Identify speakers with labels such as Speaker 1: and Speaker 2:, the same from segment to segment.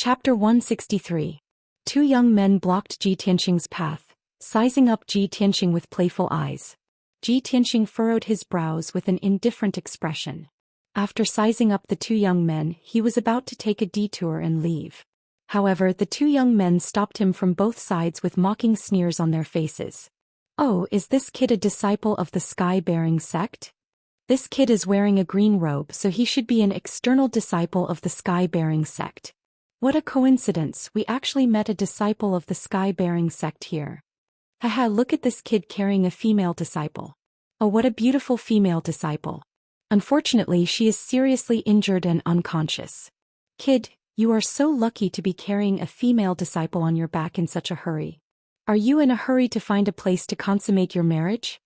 Speaker 1: Chapter 163. Two young men blocked Ji Tianxing's path, sizing up Ji Tianxing with playful eyes. Ji Tianxing furrowed his brows with an indifferent expression. After sizing up the two young men, he was about to take a detour and leave. However, the two young men stopped him from both sides with mocking sneers on their faces. "Oh, is this kid a disciple of the sky-bearing sect? This kid is wearing a green robe, so he should be an external disciple of the sky-bearing sect. What a coincidence, we actually met a disciple of the sky-bearing sect here. Haha, look at this kid carrying a female disciple. Oh, what a beautiful female disciple. Unfortunately, she is seriously injured and unconscious. Kid, you are so lucky to be carrying a female disciple on your back in such a hurry. Are you in a hurry to find a place to consummate your marriage?"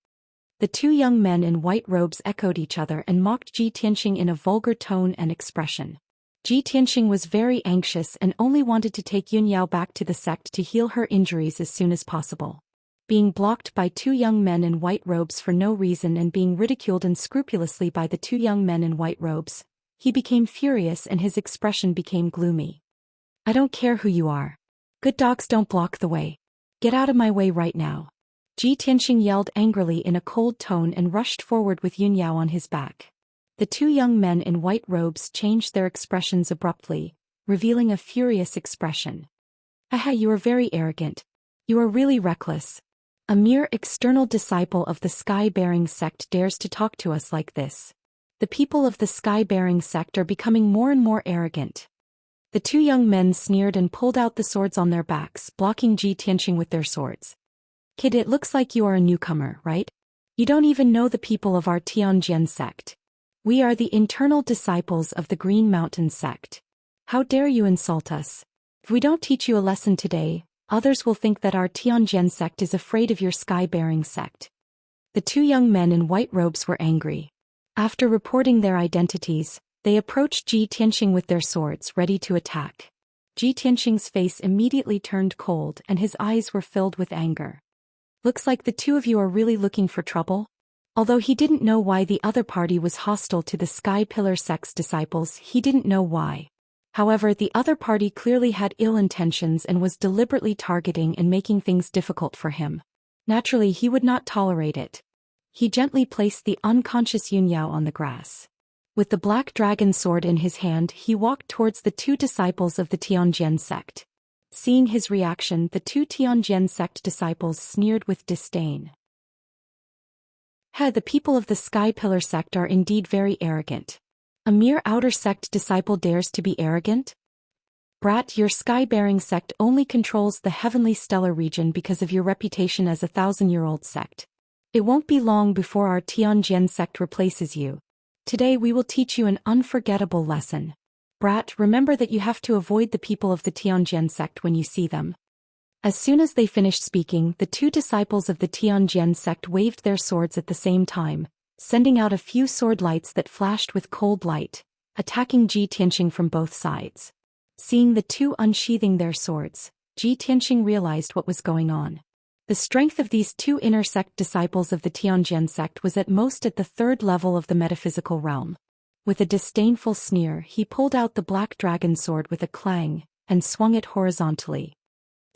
Speaker 1: The two young men in white robes echoed each other and mocked Ji Tianxing in a vulgar tone and expression. Ji Tianxing was very anxious and only wanted to take Yunyao back to the sect to heal her injuries as soon as possible. Being blocked by two young men in white robes for no reason and being ridiculed unscrupulously by the two young men in white robes, he became furious and his expression became gloomy. "I don't care who you are. Good dogs don't block the way. Get out of my way right now." Ji Tianxing yelled angrily in a cold tone and rushed forward with Yunyao on his back. The two young men in white robes changed their expressions abruptly, revealing a furious expression. "Haha, you are very arrogant. You are really reckless. A mere external disciple of the sky-bearing sect dares to talk to us like this. The people of the sky-bearing sect are becoming more and more arrogant." The two young men sneered and pulled out the swords on their backs, blocking Ji Tianxing with their swords. "Kid, it looks like you are a newcomer, right? You don't even know the people of our Tianjian sect. We are the internal disciples of the Green Mountain sect. How dare you insult us? If we don't teach you a lesson today, others will think that our Tianjian sect is afraid of your sky-bearing sect." The two young men in white robes were angry. After reporting their identities, they approached Ji Tianxing with their swords ready to attack. Ji Tianxing's face immediately turned cold and his eyes were filled with anger. "Looks like the two of you are really looking for trouble?" Although he didn't know why the other party was hostile to the Sky Pillar sect's disciples, he didn't know why. However, the other party clearly had ill intentions and was deliberately targeting and making things difficult for him. Naturally, he would not tolerate it. He gently placed the unconscious Yunyao on the grass. With the black dragon sword in his hand, he walked towards the two disciples of the Tianjian sect. Seeing his reaction, the two Tianjian sect disciples sneered with disdain. The people of the Sky Pillar sect are indeed very arrogant. A mere outer sect disciple dares to be arrogant? Brat, your sky-bearing sect only controls the heavenly stellar region because of your reputation as a 1,000-year-old sect. It won't be long before our Tianjian sect replaces you. Today we will teach you an unforgettable lesson. Brat, remember that you have to avoid the people of the Tianjian sect when you see them." As soon as they finished speaking, the two disciples of the Tianjian sect waved their swords at the same time, sending out a few sword lights that flashed with cold light, attacking Ji Tianxing from both sides. Seeing the two unsheathing their swords, Ji Tianxing realized what was going on. The strength of these two inner sect disciples of the Tianjian sect was at most at the third level of the metaphysical realm. With a disdainful sneer, he pulled out the black dragon sword with a clang, and swung it horizontally.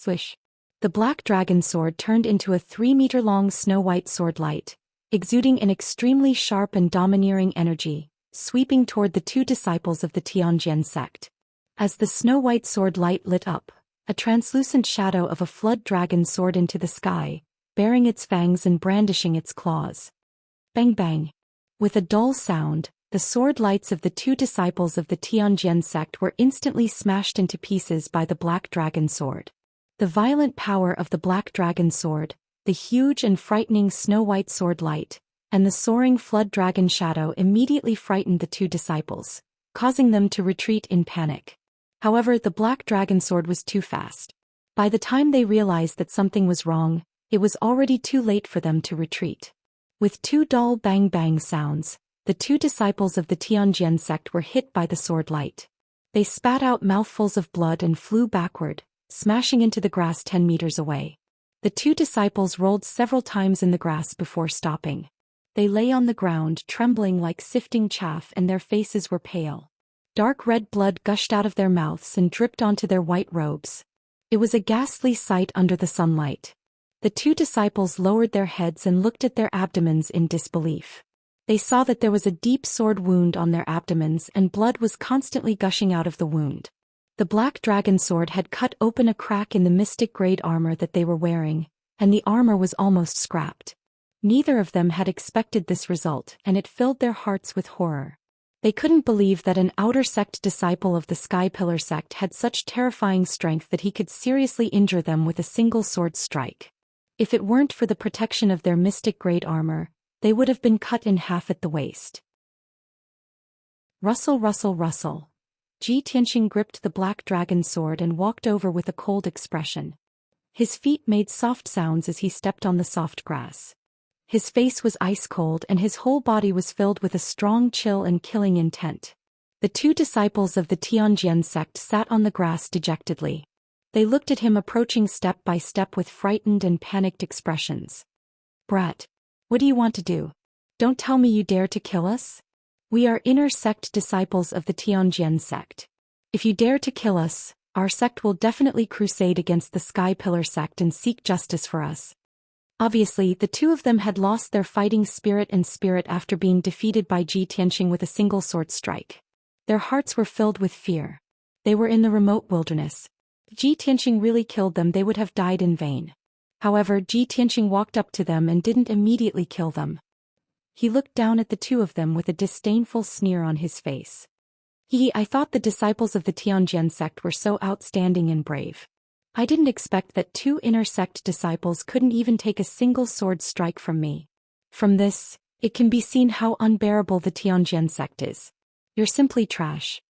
Speaker 1: Swish! The black dragon sword turned into a 3-meter-long snow-white sword light, exuding an extremely sharp and domineering energy, sweeping toward the two disciples of the Tianjian sect. As the snow-white sword light lit up, a translucent shadow of a flood dragon soared into the sky, baring its fangs and brandishing its claws. Bang bang! With a dull sound, the sword lights of the two disciples of the Tianjian sect were instantly smashed into pieces by the black dragon sword. The violent power of the black dragon sword, the huge and frightening snow-white sword light, and the soaring flood dragon shadow immediately frightened the two disciples, causing them to retreat in panic. However, the black dragon sword was too fast. By the time they realized that something was wrong, it was already too late for them to retreat. With two dull bang-bang sounds, the two disciples of the Tianjian sect were hit by the sword light. They spat out mouthfuls of blood and flew backward, smashing into the grass 10 meters away. The two disciples rolled several times in the grass before stopping. They lay on the ground trembling like sifting chaff and their faces were pale. Dark red blood gushed out of their mouths and dripped onto their white robes. It was a ghastly sight under the sunlight. The two disciples lowered their heads and looked at their abdomens in disbelief. They saw that there was a deep sword wound on their abdomens and blood was constantly gushing out of the wound. The black dragon sword had cut open a crack in the mystic-grade armor that they were wearing, and the armor was almost scrapped. Neither of them had expected this result, and it filled their hearts with horror. They couldn't believe that an outer sect disciple of the Sky Pillar sect had such terrifying strength that he could seriously injure them with a single sword strike. If it weren't for the protection of their mystic-grade armor, they would have been cut in half at the waist. Rustle, rustle, rustle. Ji Tianxing gripped the black dragon sword and walked over with a cold expression. His feet made soft sounds as he stepped on the soft grass. His face was ice-cold and his whole body was filled with a strong chill and killing intent. The two disciples of the Tianjian sect sat on the grass dejectedly. They looked at him approaching step by step with frightened and panicked expressions. "Brat, what do you want to do? Don't tell me you dare to kill us? We are inner sect disciples of the Tianjian sect. If you dare to kill us, our sect will definitely crusade against the Sky Pillar sect and seek justice for us." Obviously, the two of them had lost their fighting spirit after being defeated by Ji Tianxing with a single sword strike. Their hearts were filled with fear. They were in the remote wilderness. If Ji Tianxing really killed them, they would have died in vain. However, Ji Tianxing walked up to them and didn't immediately kill them. He looked down at the two of them with a disdainful sneer on his face. I thought the disciples of the Tianjian sect were so outstanding and brave. I didn't expect that two inner sect disciples couldn't even take a single sword strike from me. From this, it can be seen how unbearable the Tianjian sect is. You're simply trash.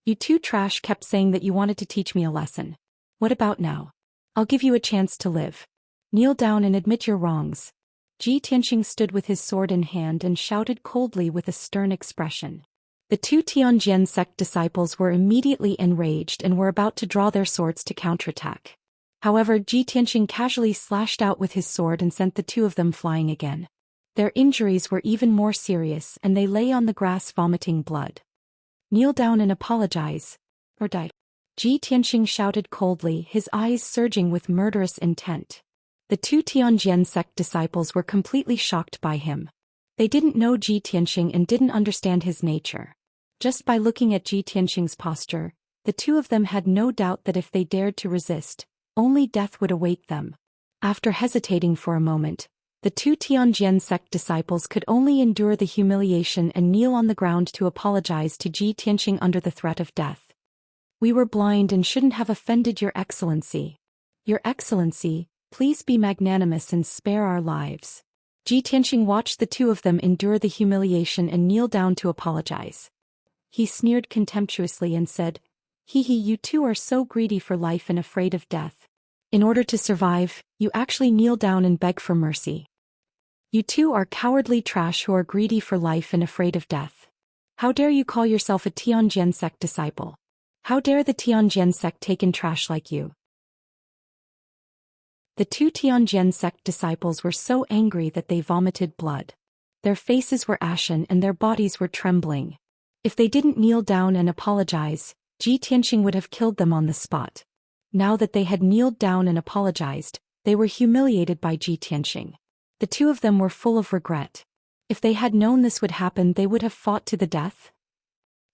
Speaker 1: You two trash kept saying that you wanted to teach me a lesson. What about now? I'll give you a chance to live. Kneel down and admit your wrongs. Ji Tianxing stood with his sword in hand and shouted coldly with a stern expression. The two Tianjian sect disciples were immediately enraged and were about to draw their swords to counterattack. However, Ji Tianxing casually slashed out with his sword and sent the two of them flying again. Their injuries were even more serious and they lay on the grass vomiting blood. "Kneel down and apologize, or die," Ji Tianxing shouted coldly, his eyes surging with murderous intent. The two Tianjian sect disciples were completely shocked by him. They didn't know Ji Tianxing and didn't understand his nature. Just by looking at Ji Tianxing's posture, the two of them had no doubt that if they dared to resist, only death would await them. After hesitating for a moment, the two Tianjian sect disciples could only endure the humiliation and kneel on the ground to apologize to Ji Tianxing under the threat of death. "We were blind and shouldn't have offended Your Excellency. Your Excellency, please be magnanimous and spare our lives." Ji Tianxing watched the two of them endure the humiliation and kneel down to apologize. He sneered contemptuously and said, You two are so greedy for life and afraid of death. In order to survive, you actually kneel down and beg for mercy. You two are cowardly trash who are greedy for life and afraid of death. How dare you call yourself a Tianjian sect disciple? How dare the Tianjian sect take in trash like you?" The two Tianjian sect disciples were so angry that they vomited blood. Their faces were ashen and their bodies were trembling. If they didn't kneel down and apologize, Ji Tianxing would have killed them on the spot. Now that they had kneeled down and apologized, they were humiliated by Ji Tianxing. The two of them were full of regret. If they had known this would happen, they would have fought to the death.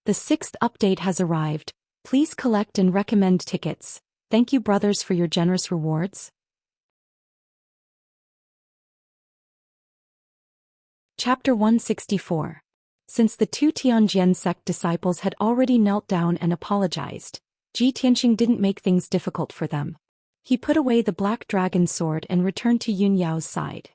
Speaker 1: The 6th update has arrived. Please collect and recommend tickets. Thank you, brothers, for your generous rewards. Chapter 164. Since the two Tianjian sect disciples had already knelt down and apologized, Ji Tianxing didn't make things difficult for them. He put away the black dragon sword and returned to Yun Yao's side.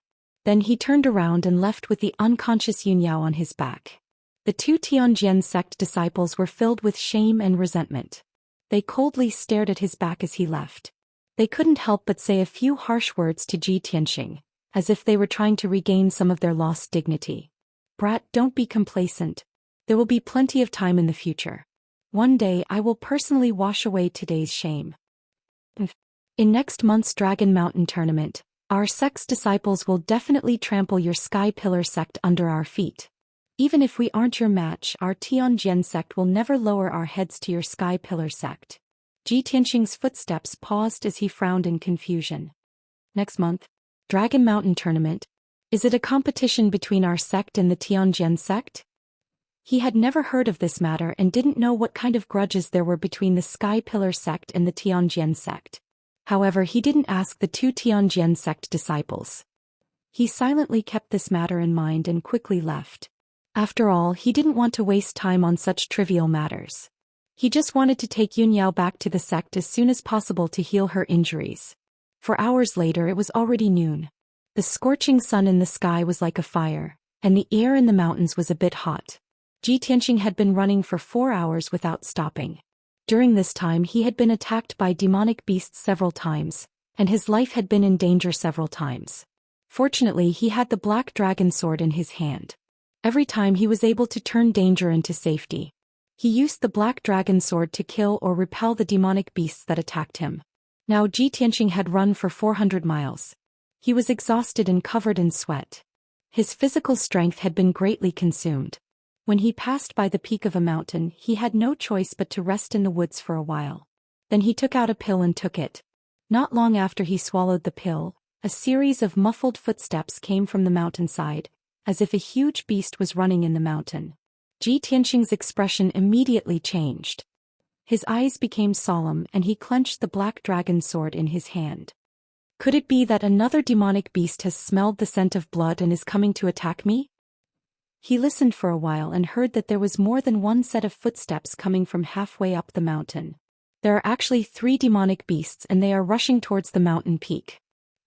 Speaker 1: Then he turned around and left with the unconscious Yun Yao on his back. The two Tianjian sect disciples were filled with shame and resentment. They coldly stared at his back as he left. They couldn't help but say a few harsh words to Ji Tianxing, as if they were trying to regain some of their lost dignity. "Brat, don't be complacent. There will be plenty of time in the future. One day I will personally wash away today's shame. In next month's Dragon Mountain tournament, our sect's disciples will definitely trample your Sky Pillar sect under our feet. Even if we aren't your match, our Tianjian sect will never lower our heads to your Sky Pillar sect. Ji Tianqing's footsteps paused as he frowned in confusion. Next month? Dragon Mountain Tournament? Is it a competition between our sect and the Tianjian sect? He had never heard of this matter and didn't know what kind of grudges there were between the Sky Pillar sect and the Tianjian sect. However, he didn't ask the two Tianjian sect disciples. He silently kept this matter in mind and quickly left. After all, he didn't want to waste time on such trivial matters. He just wanted to take Yunyao back to the sect as soon as possible to heal her injuries. For hours later it was already noon. The scorching sun in the sky was like a fire, and the air in the mountains was a bit hot. Ji Tianqing had been running for 4 hours without stopping. During this time he had been attacked by demonic beasts several times, and his life had been in danger several times. Fortunately, he had the black dragon sword in his hand. Every time he was able to turn danger into safety. He used the black dragon sword to kill or repel the demonic beasts that attacked him. Now Ji Tianqing had run for 400 miles. He was exhausted and covered in sweat. His physical strength had been greatly consumed. When he passed by the peak of a mountain, he had no choice but to rest in the woods for a while. Then he took out a pill and took it. Not long after he swallowed the pill, a series of muffled footsteps came from the mountainside, as if a huge beast was running in the mountain. Ji Tianqing's expression immediately changed. His eyes became solemn and he clenched the black dragon sword in his hand. Could it be that another demonic beast has smelled the scent of blood and is coming to attack me? He listened for a while and heard that there was more than one set of footsteps coming from halfway up the mountain. There are actually 3 demonic beasts and they are rushing towards the mountain peak.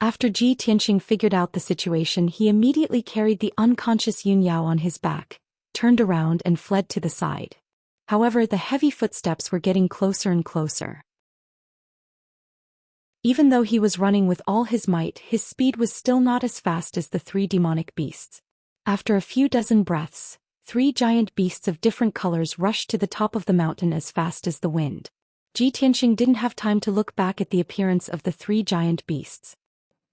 Speaker 1: After Ji Tianqing figured out the situation, he immediately carried the unconscious Yunyao on his back, turned around and fled to the side. However, the heavy footsteps were getting closer and closer. Even though he was running with all his might, his speed was still not as fast as the 3 demonic beasts. After a few dozen breaths, 3 giant beasts of different colors rushed to the top of the mountain as fast as the wind. Ji Tianqing didn't have time to look back at the appearance of the 3 giant beasts.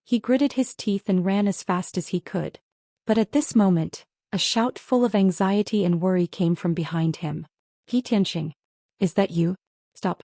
Speaker 1: He gritted his teeth and ran as fast as he could. But at this moment, a shout full of anxiety and worry came from behind him. Ji Tianqing, is that you? Stop.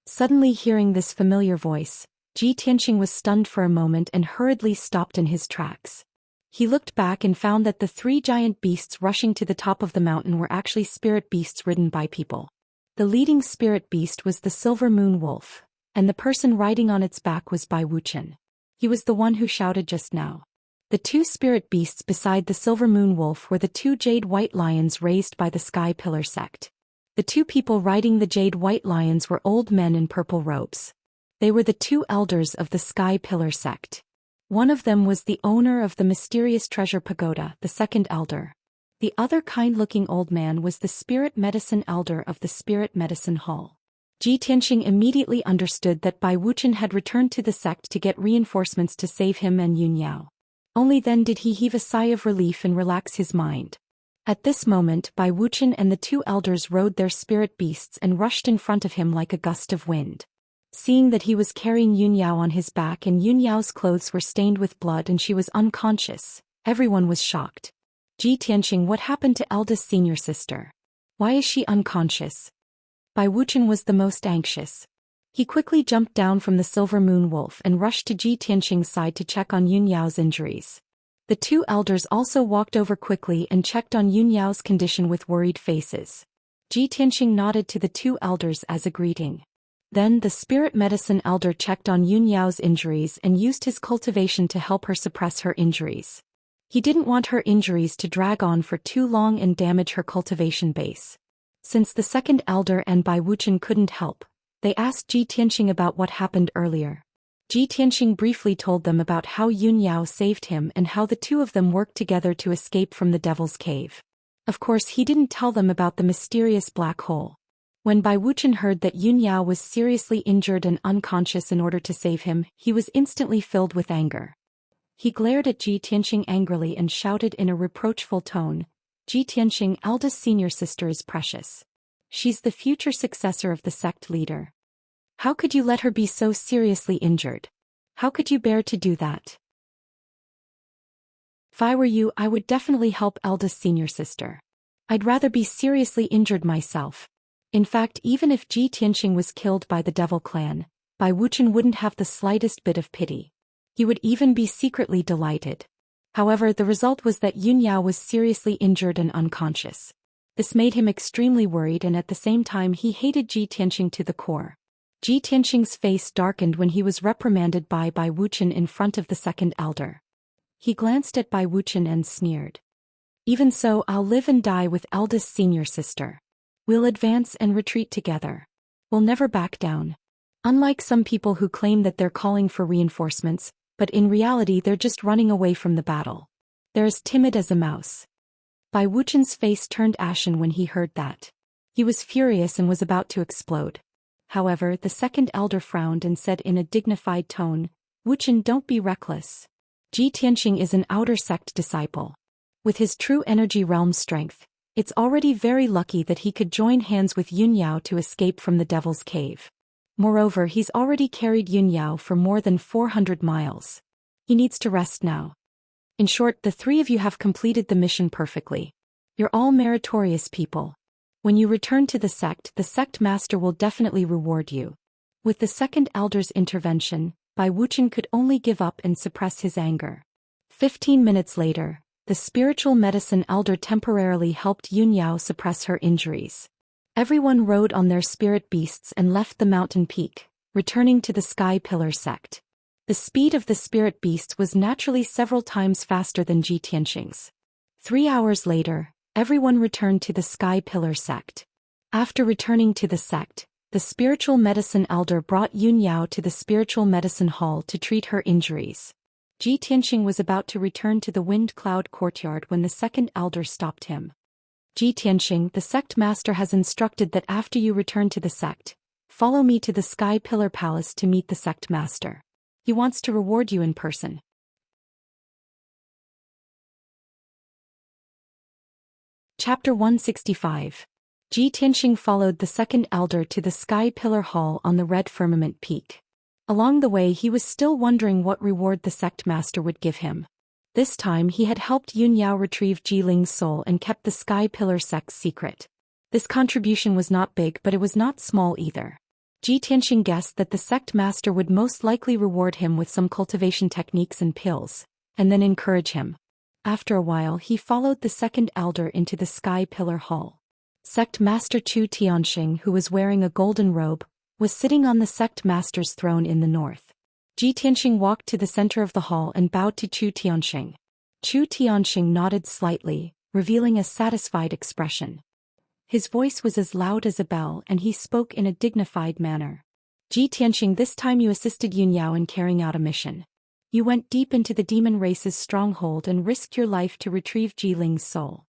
Speaker 1: Suddenly hearing this familiar voice, Ji Tianqing was stunned for a moment and hurriedly stopped in his tracks. He looked back and found that the 3 giant beasts rushing to the top of the mountain were actually spirit beasts ridden by people. The leading spirit beast was the Silver Moon Wolf, and the person riding on its back was Bai Wuchen. He was the one who shouted just now. The 2 spirit beasts beside the Silver Moon Wolf were the 2 jade white lions raised by the Sky Pillar sect. The 2 people riding the jade white lions were old men in purple robes. They were the 2 elders of the Sky Pillar sect. One of them was the owner of the mysterious treasure pagoda, the second elder. The other kind-looking old man was the spirit medicine elder of the spirit medicine hall. Ji Tianqing immediately understood that Bai Wuchen had returned to the sect to get reinforcements to save him and Yunyao. Only then did he heave a sigh of relief and relax his mind. At this moment, Bai Wuchen and the 2 elders rode their spirit beasts and rushed in front of him like a gust of wind. Seeing that he was carrying Yunyao on his back and Yunyao's clothes were stained with blood and she was unconscious, everyone was shocked. Ji Tianqing, what happened to eldest senior sister? Why is she unconscious? Bai Wuchen was the most anxious. He quickly jumped down from the Silver Moon Wolf and rushed to Ji Tianqing's side to check on Yunyao's injuries. The 2 elders also walked over quickly and checked on Yunyao's condition with worried faces. Ji Tianqing nodded to the 2 elders as a greeting. Then the spirit medicine elder checked on Yunyao's injuries and used his cultivation to help her suppress her injuries. He didn't want her injuries to drag on for too long and damage her cultivation base. Since the second elder and Bai Wuchen couldn't help, they asked Ji Tianqing about what happened earlier. Ji Tianqing briefly told them about how Yunyao saved him and how the 2 of them worked together to escape from the Devil's Cave. Of course, he didn't tell them about the mysterious black hole. When Bai Wuchen heard that Yunyao was seriously injured and unconscious in order to save him, he was instantly filled with anger. He glared at Ji Tianqing angrily and shouted in a reproachful tone, Ji Tianqing, eldest senior sister is precious. She's the future successor of the sect leader. How could you let her be so seriously injured? How could you bear to do that? If I were you, I would definitely help eldest senior sister. I'd rather be seriously injured myself. In fact, even if Ji Tianxing was killed by the Devil Clan, Bai Wuchen wouldn't have the slightest bit of pity. He would even be secretly delighted. However, the result was that Yun Yao was seriously injured and unconscious. This made him extremely worried, and at the same time he hated Ji Tianxing to the core. Ji Tianxing's face darkened when he was reprimanded by Bai Wuchen in front of the second elder. He glanced at Bai Wuchen and sneered. Even so, I'll live and die with eldest senior sister. We'll advance and retreat together. We'll never back down. Unlike some people who claim that they're calling for reinforcements, but in reality they're just running away from the battle. They're as timid as a mouse. Bai Wuchen's face turned ashen when he heard that. He was furious and was about to explode. However, the second elder frowned and said in a dignified tone, "Wuchen, don't be reckless. Ji Tianxing is an outer sect disciple. With his true energy realm strength, it's already very lucky that he could join hands with Yun Yao to escape from the Devil's Cave. Moreover, he's already carried Yun Yao for more than 400 miles. He needs to rest now. In short, the three of you have completed the mission perfectly. You're all meritorious people. When you return to the sect master will definitely reward you." With the second elder's intervention, Bai Wuchen could only give up and suppress his anger. 15 minutes later, the spiritual medicine elder temporarily helped Yun Yao suppress her injuries. Everyone rode on their spirit beasts and left the mountain peak, returning to the Sky Pillar sect. The speed of the spirit beast was naturally several times faster than Ji Tianxing's. 3 hours later, everyone returned to the Sky Pillar sect. After returning to the sect, the spiritual medicine elder brought Yun Yao to the spiritual medicine hall to treat her injuries. Ji Tianxing was about to return to the Wind Cloud courtyard when the second elder stopped him. "Ji Tianxing, the sect master has instructed that after you return to the sect, follow me to the Sky Pillar Palace to meet the sect master. He wants to reward you in person." Chapter 165. Ji Tianxing followed the second elder to the Sky Pillar Hall on the Red Firmament Peak. Along the way he was still wondering what reward the sect master would give him. This time he had helped Yun Yao retrieve Jiling's soul and kept the Sky Pillar sect's secret. This contribution was not big, but it was not small either. Ji Tianxing guessed that the sect master would most likely reward him with some cultivation techniques and pills, and then encourage him. After a while he followed the second elder into the Sky Pillar Hall. Sect Master Chu Tianxing, who was wearing a golden robe, was sitting on the sect master's throne in the north. Ji Tianxing walked to the center of the hall and bowed to Chu Tianxing. Chu Tianxing nodded slightly, revealing a satisfied expression. His voice was as loud as a bell and he spoke in a dignified manner. "Ji Tianxing, this time you assisted Yun Yao in carrying out a mission. You went deep into the demon race's stronghold and risked your life to retrieve Jiling's soul.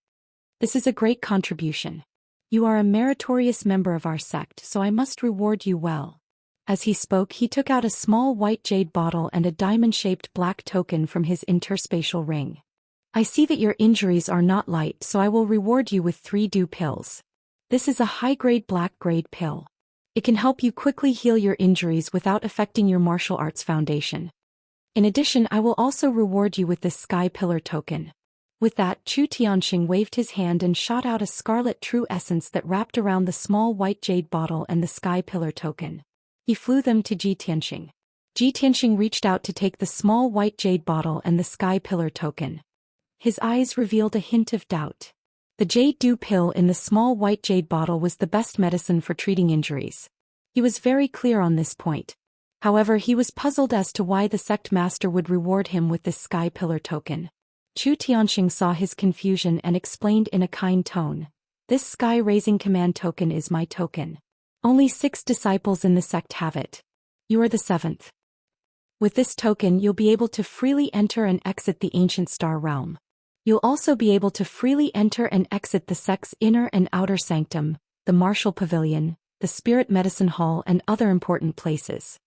Speaker 1: This is a great contribution. You are a meritorious member of our sect, so I must reward you well." As he spoke, he took out a small white jade bottle and a diamond-shaped black token from his interspatial ring. "I see that your injuries are not light, so I will reward you with 3 dew pills. This is a high-grade black-grade pill. It can help you quickly heal your injuries without affecting your martial arts foundation. In addition, I will also reward you with this Sky Pillar token." With that, Chu Tianxing waved his hand and shot out a scarlet true essence that wrapped around the small white jade bottle and the Sky Pillar token. He flew them to Ji Tianxing. Ji Tianxing reached out to take the small white jade bottle and the Sky Pillar token. His eyes revealed a hint of doubt. The jade dew pill in the small white jade bottle was the best medicine for treating injuries. He was very clear on this point. However, he was puzzled as to why the sect master would reward him with this Sky Pillar token. Chu Tianxing saw his confusion and explained in a kind tone, "This Sky Raising Command token is my token. Only 6 disciples in the sect have it. You are the 7th. With this token you'll be able to freely enter and exit the Ancient Star Realm. You'll also be able to freely enter and exit the sect's inner and outer sanctum, the Martial Pavilion, the Spirit Medicine Hall and other important places."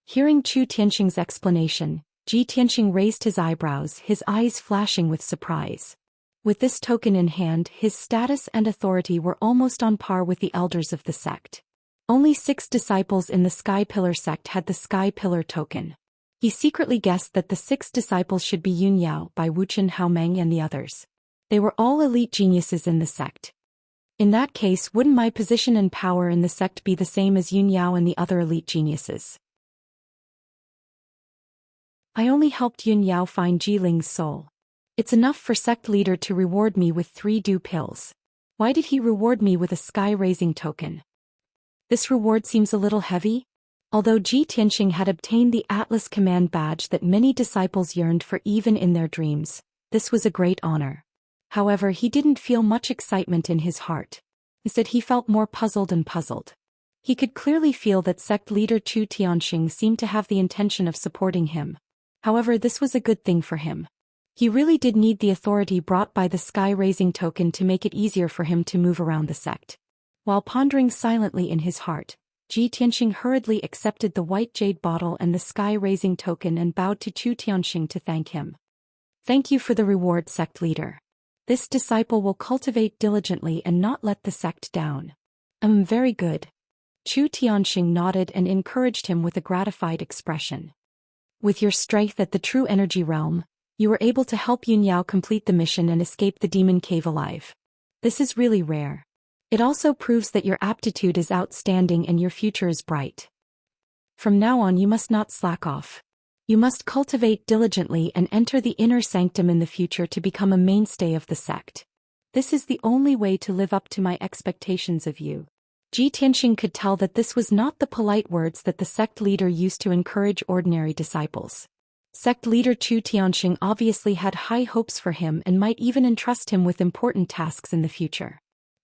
Speaker 1: Hearing Chu Tianxing's explanation, Ji Tianxing raised his eyebrows, his eyes flashing with surprise. With this token in hand, his status and authority were almost on par with the elders of the sect. Only 6 disciples in the Sky Pillar sect had the Sky Pillar token. He secretly guessed that the 6 disciples should be Yun Yao, Bai Wuchen, Hao Meng and the others. They were all elite geniuses in the sect. In that case, wouldn't my position and power in the sect be the same as Yun Yao and the other elite geniuses? I only helped Yun Yao find Jiling's soul. It's enough for sect leader to reward me with 3 dew pills. Why did he reward me with a sky-raising token? This reward seems a little heavy. Although Ji Tianxing had obtained the Atlas Command badge that many disciples yearned for even in their dreams, this was a great honor. However, he didn't feel much excitement in his heart. Instead, he felt more puzzled and puzzled. He could clearly feel that sect leader Zhou Tianxing seemed to have the intention of supporting him. However, this was a good thing for him. He really did need the authority brought by the sky-raising token to make it easier for him to move around the sect. While pondering silently in his heart, Ji Tianxing hurriedly accepted the white jade bottle and the sky-raising token and bowed to Zhou Tianxing to thank him. Thank you for the reward, sect leader. This disciple will cultivate diligently and not let the sect down. Very good. Zhou Tianxing nodded and encouraged him with a gratified expression. With your strength at the true energy realm, you were able to help Yun Yao complete the mission and escape the demon cave alive. This is really rare. It also proves that your aptitude is outstanding and your future is bright. From now on, you must not slack off. You must cultivate diligently and enter the inner sanctum in the future to become a mainstay of the sect. This is the only way to live up to my expectations of you. Ji Tianxing could tell that this was not the polite words that the sect leader used to encourage ordinary disciples. Sect leader Zhou Tianxing obviously had high hopes for him and might even entrust him with important tasks in the future.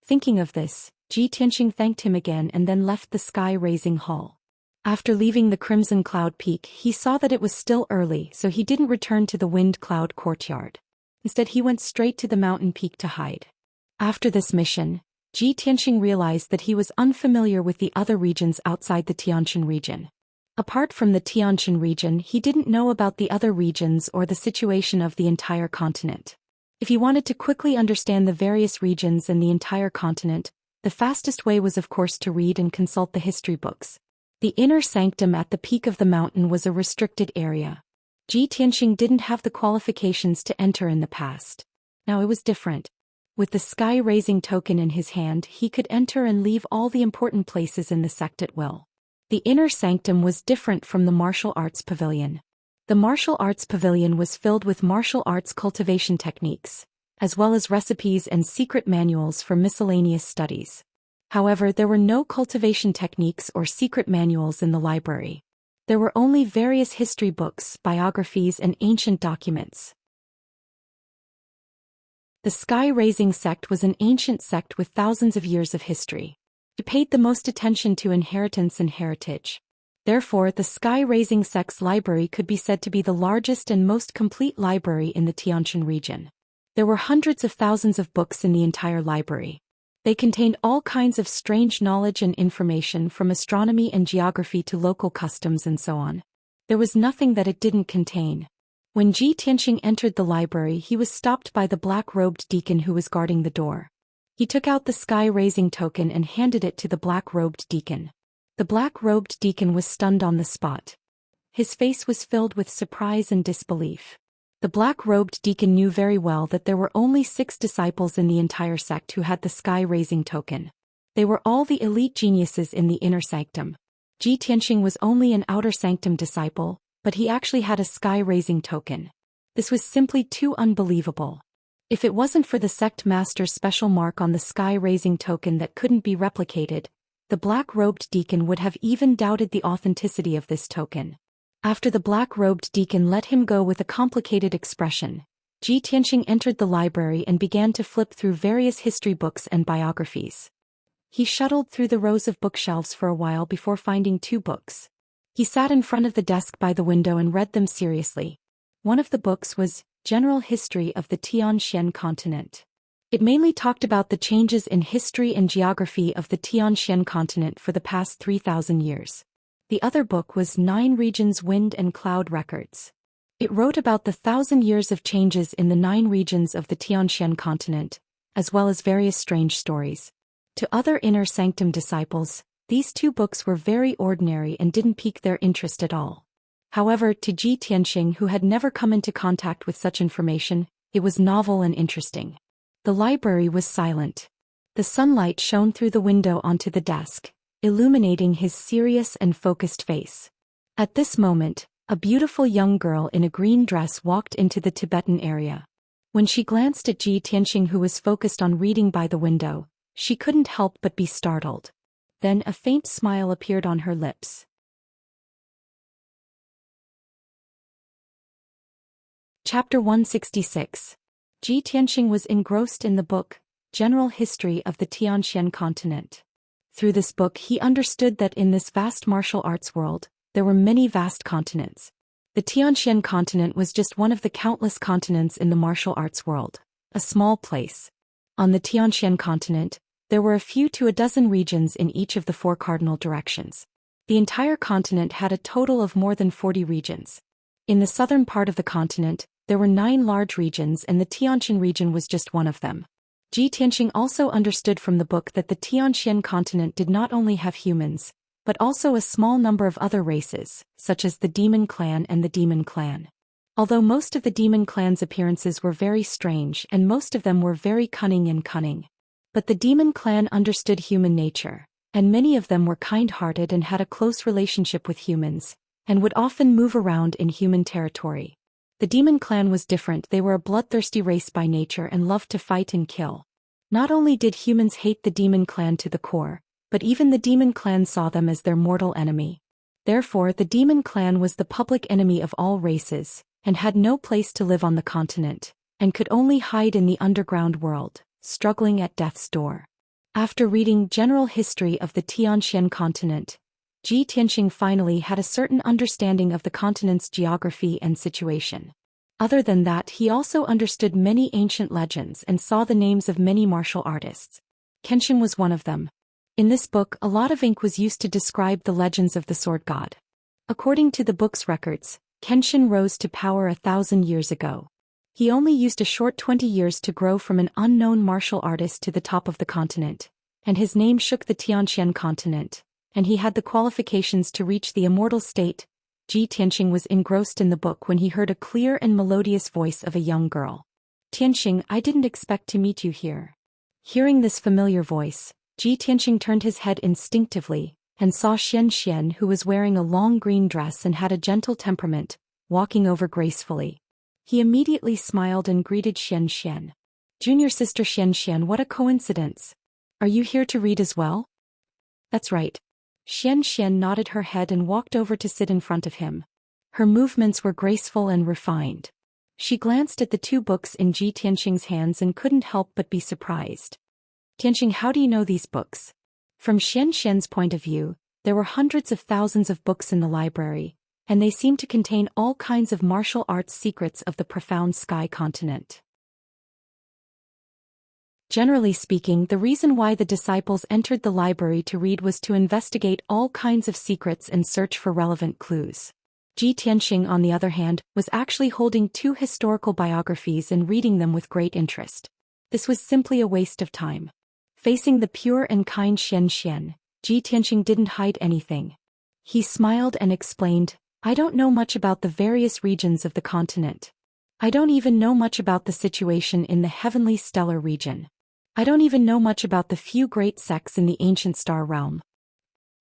Speaker 1: Thinking of this, Ji Tianxing thanked him again and then left the sky-raising hall. After leaving the Crimson Cloud Peak, he saw that it was still early, so he didn't return to the Wind Cloud Courtyard. Instead, he went straight to the mountain peak to hide. After this mission, Ji Tianxing realized that he was unfamiliar with the other regions outside the Tianshan region. Apart from the Tianshan region, he didn't know about the other regions or the situation of the entire continent. If he wanted to quickly understand the various regions and the entire continent, the fastest way was of course to read and consult the history books. The inner sanctum at the peak of the mountain was a restricted area. Ji Tianxing didn't have the qualifications to enter in the past. Now it was different. With the sky-raising token in his hand, he could enter and leave all the important places in the sect at will. The inner sanctum was different from the martial arts pavilion. The martial arts pavilion was filled with martial arts cultivation techniques, as well as recipes and secret manuals for miscellaneous studies. However, there were no cultivation techniques or secret manuals in the library. There were only various history books, biographies, and ancient documents. The sky-raising sect was an ancient sect with thousands of years of history. It paid the most attention to inheritance and heritage. Therefore, the sky-raising sect's library could be said to be the largest and most complete library in the Tianshan region. There were hundreds of thousands of books in the entire library. They contained all kinds of strange knowledge and information from astronomy and geography to local customs and so on. There was nothing that it didn't contain. When Ji Tianxing entered the library, he was stopped by the black-robed deacon who was guarding the door. He took out the sky-raising token and handed it to the black-robed deacon. The black-robed deacon was stunned on the spot. His face was filled with surprise and disbelief. The black-robed deacon knew very well that there were only 6 disciples in the entire sect who had the sky-raising token. They were all the elite geniuses in the inner sanctum. Ji Tianxing was only an outer sanctum disciple, but he actually had a sky-raising token. This was simply too unbelievable. If it wasn't for the sect master's special mark on the sky-raising token that couldn't be replicated, the black-robed deacon would have even doubted the authenticity of this token. After the black-robed deacon let him go with a complicated expression, Ji Tianxing entered the library and began to flip through various history books and biographies. He shuttled through the rows of bookshelves for a while before finding 2 books. He sat in front of the desk by the window and read them seriously. One of the books was General History of the Tianshan Continent. It mainly talked about the changes in history and geography of the Tianshan continent for the past 3,000 years. The other book was 9 Regions Wind and Cloud Records. It wrote about the 1,000 years of changes in the 9 regions of the Tianshan continent, as well as various strange stories. To other inner sanctum disciples, these 2 books were very ordinary and didn't pique their interest at all. However, to Ji Tianxing, who had never come into contact with such information, it was novel and interesting. The library was silent. The sunlight shone through the window onto the desk, illuminating his serious and focused face. At this moment, a beautiful young girl in a green dress walked into the Tibetan area. When she glanced at Ji Tianxing, who was focused on reading by the window, she couldn't help but be startled. Then a faint smile appeared on her lips. Chapter 166. Ji Tianxing was engrossed in the book, General History of the Xianxia continent. Through this book he understood that in this vast martial arts world, there were many vast continents. The Xianxia continent was just one of the countless continents in the martial arts world, a small place. On the Xianxia continent, there were a few to a dozen regions in each of the 4 cardinal directions. The entire continent had a total of more than 40 regions. In the southern part of the continent, there were 9 large regions, and the Xianxia region was just one of them. Ji Tianxing also understood from the book that the Xianxia continent did not only have humans, but also a small number of other races, such as the Demon Clan and the Demon Clan. Although most of the Demon Clan's appearances were very strange and most of them were very cunning, but the Demon Clan understood human nature, and many of them were kind-hearted and had a close relationship with humans, and would often move around in human territory. The Demon Clan was different. They were a bloodthirsty race by nature and loved to fight and kill. Not only did humans hate the Demon Clan to the core, but even the Demon Clan saw them as their mortal enemy. Therefore, the Demon Clan was the public enemy of all races, and had no place to live on the continent, and could only hide in the underground world, struggling at death's door. After reading General History of the Xianxia continent, Ji Tianxing finally had a certain understanding of the continent's geography and situation. Other than that, he also understood many ancient legends and saw the names of many martial artists. Kenshin was one of them. In this book, a lot of ink was used to describe the legends of the sword god. According to the book's records, Kenshin rose to power 1,000 years ago. He only used a short 20 years to grow from an unknown martial artist to the top of the continent, and his name shook the Xianxia continent, and he had the qualifications to reach the immortal state. Ji Tianxing was engrossed in the book when he heard a clear and melodious voice of a young girl. "Tianxing, I didn't expect to meet you here." Hearing this familiar voice, Ji Tianxing turned his head instinctively, and saw Xianxia, who was wearing a long green dress and had a gentle temperament, walking over gracefully. He immediately smiled and greeted Xianxia. "Junior sister Xianxia, what a coincidence. Are you here to read as well?" "That's right." Xianxia nodded her head and walked over to sit in front of him. Her movements were graceful and refined. She glanced at the 2 books in Ji Tianxing's hands and couldn't help but be surprised. "Tianxing, how do you know these books?" From Xianxia's point of view, there were hundreds of thousands of books in the library, and they seemed to contain all kinds of martial arts secrets of the profound sky continent. Generally speaking, the reason why the disciples entered the library to read was to investigate all kinds of secrets and search for relevant clues. Ji Tianxing, on the other hand, was actually holding 2 historical biographies and reading them with great interest. This was simply a waste of time. Facing the pure and kind Xianxia, Ji Tianxing didn't hide anything. He smiled and explained, "I don't know much about the various regions of the continent. I don't even know much about the situation in the heavenly stellar region. I don't even know much about the few great sects in the ancient star realm.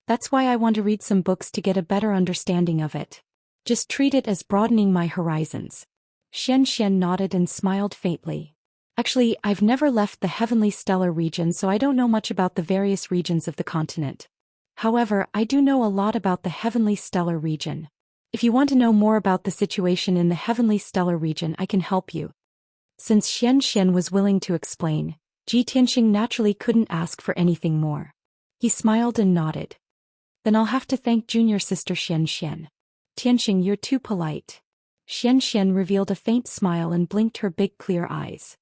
Speaker 1: That's why I want to read some books to get a better understanding of it. Just treat it as broadening my horizons." Xianxia nodded and smiled faintly. "Actually, I've never left the heavenly stellar region, so I don't know much about the various regions of the continent. However, I do know a lot about the heavenly stellar region. If you want to know more about the situation in the heavenly stellar region, I can help you." Since Xianxia was willing to explain, Ji Tianxing naturally couldn't ask for anything more. He smiled and nodded. "Then I'll have to thank junior sister Xianxia. Tianxing, you're too polite." Xianxia revealed a faint smile and blinked her big clear eyes.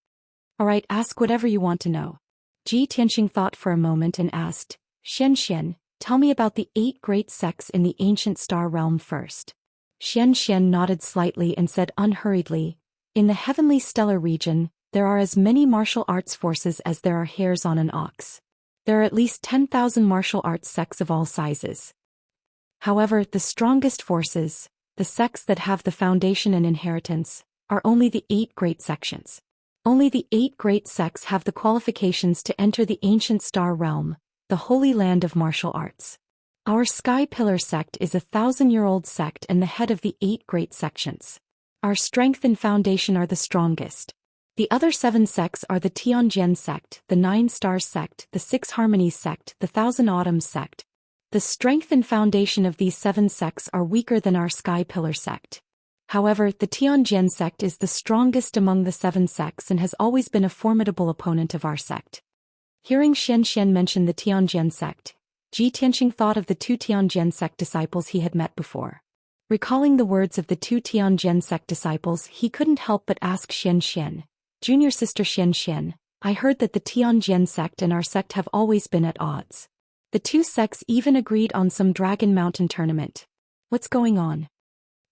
Speaker 1: "All right, ask whatever you want to know." Ji Tianxing thought for a moment and asked, "Xianxia, tell me about the 8 great sects in the ancient star realm first." Xianxia nodded slightly and said unhurriedly, "In the heavenly stellar region, there are as many martial arts forces as there are hairs on an ox. There are at least 10,000 martial arts sects of all sizes. However, the strongest forces, the the sects that have the foundation and inheritance, are only the 8 great sections. Only the 8 great sects have the qualifications to enter the ancient star realm, the holy land of martial arts. Our Sky Pillar sect is a 1,000-year-old sect and the head of the 8 great sections. Our strength and foundation are the strongest. The other 7 sects are the Tianjian sect, the 9 Stars sect, the 6 Harmonies sect, the 1,000 Autumns sect. The strength and foundation of these 7 sects are weaker than our Sky Pillar sect. However, the Tianjian sect is the strongest among the 7 sects and has always been a formidable opponent of our sect. Hearing Xianxia mention the Tianjian sect, Tianxia thought of the 2 Tianjian sect disciples he had met before. Recalling the words of the 2 Tianjian sect disciples, he couldn't help but ask Xianxia, "Junior sister Xianxia, I heard that the Tianjian sect and our sect have always been at odds. The 2 sects even agreed on some Dragon Mountain tournament. What's going on?"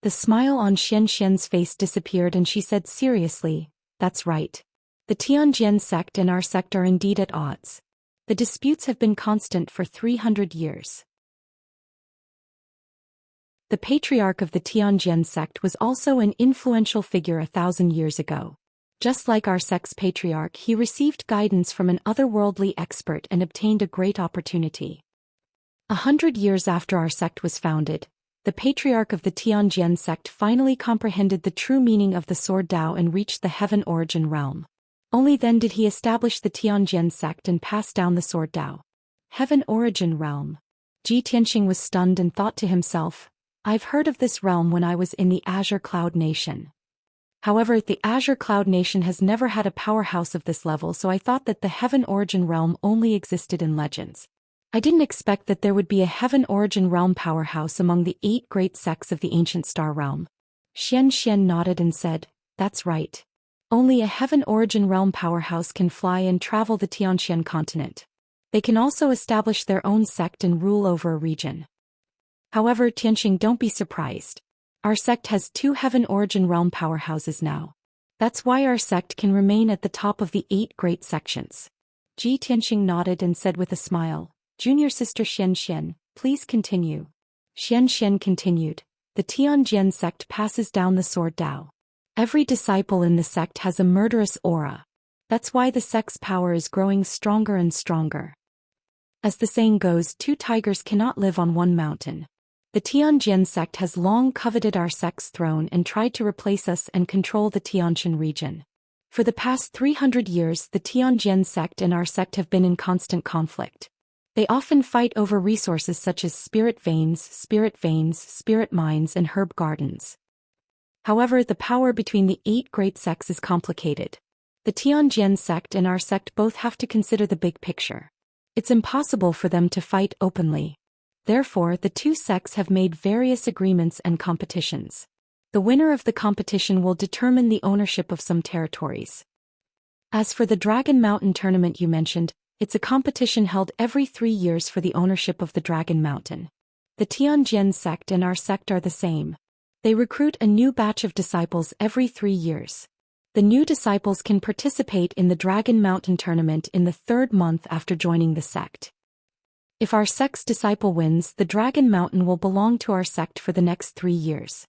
Speaker 1: The smile on Xianxia's face disappeared and she said seriously, "That's right. The Tianjian sect and our sect are indeed at odds. The disputes have been constant for 300 years. The patriarch of the Tianjian sect was also an influential figure 1,000 years ago. Just like our sect's patriarch, he received guidance from an otherworldly expert and obtained a great opportunity. 100 years after our sect was founded, the patriarch of the Tianjian sect finally comprehended the true meaning of the Sword Dao and reached the Heaven Origin realm. Only then did he establish the Tianjian sect and pass down the Sword Dao. Heaven Origin realm. Tianxia was stunned and thought to himself, "I've heard of this realm when I was in the Azure Cloud Nation. However, the Azure Cloud Nation has never had a powerhouse of this level, so I thought that the Heaven Origin realm only existed in legends. I didn't expect that there would be a Heaven Origin realm powerhouse among the 8 great sects of the ancient star realm." Xianxia nodded and said, "That's right. Only a Heaven Origin realm powerhouse can fly and travel the Tianxian continent. They can also establish their own sect and rule over a region. However, Tianxia, don't be surprised. Our sect has 2 Heaven Origin realm powerhouses now. That's why our sect can remain at the top of the 8 great sections." Tianxia nodded and said with a smile, "Junior sister Xianxia, please continue." Xianxia continued, "The Tianjian sect passes down the Sword Dao. Every disciple in the sect has a murderous aura. That's why the sect's power is growing stronger and stronger. As the saying goes, 2 tigers cannot live on one mountain. The Tianjian sect has long coveted our sect's throne and tried to replace us and control the Tianxian region. For the past 300 years, the Tianjian sect and our sect have been in constant conflict. They often fight over resources such as spirit veins, spirit mines, and herb gardens. However, the power between the 8 great sects is complicated. The Tianjian sect and our sect both have to consider the big picture. It's impossible for them to fight openly. Therefore, the 2 sects have made various agreements and competitions. The winner of the competition will determine the ownership of some territories. As for the Dragon Mountain tournament you mentioned, it's a competition held every 3 years for the ownership of the Dragon Mountain. The Tianjian sect and our sect are the same. They recruit a new batch of disciples every 3 years. The new disciples can participate in the Dragon Mountain tournament in the 3rd month after joining the sect. If our sect's disciple wins, the Dragon Mountain will belong to our sect for the next 3 years.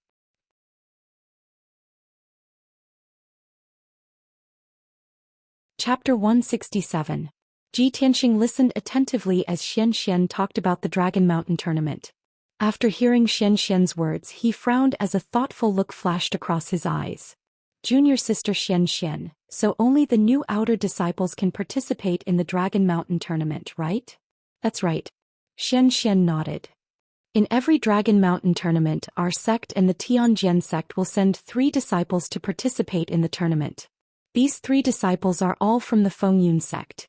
Speaker 1: Chapter 167. Tianxia listened attentively as Xianxia talked about the Dragon Mountain tournament. After hearing Xianxia's words, he frowned as a thoughtful look flashed across his eyes. "Junior sister Xianxia, so only the new outer disciples can participate in the Dragon Mountain tournament, right?" "That's right." Xianxia nodded. "In every Dragon Mountain tournament, our sect and the Tianjian sect will send 3 disciples to participate in the tournament. These 3 disciples are all from the Fengyun sect."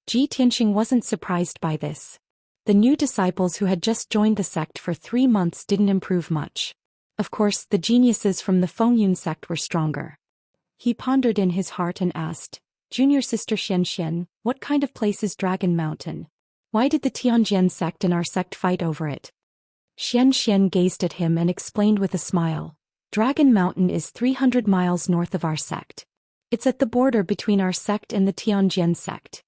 Speaker 1: Tianxia wasn't surprised by this. The new disciples who had just joined the sect for 3 months didn't improve much. Of course, the geniuses from the Fengyun sect were stronger. He pondered in his heart and asked, "Junior sister Xianxia, what kind of place is Dragon Mountain? Why did the Tianjian sect and our sect fight over it?" Xianxia gazed at him and explained with a smile, "Dragon Mountain is 300 miles north of our sect. It's at the border between our sect and the Tianjian sect.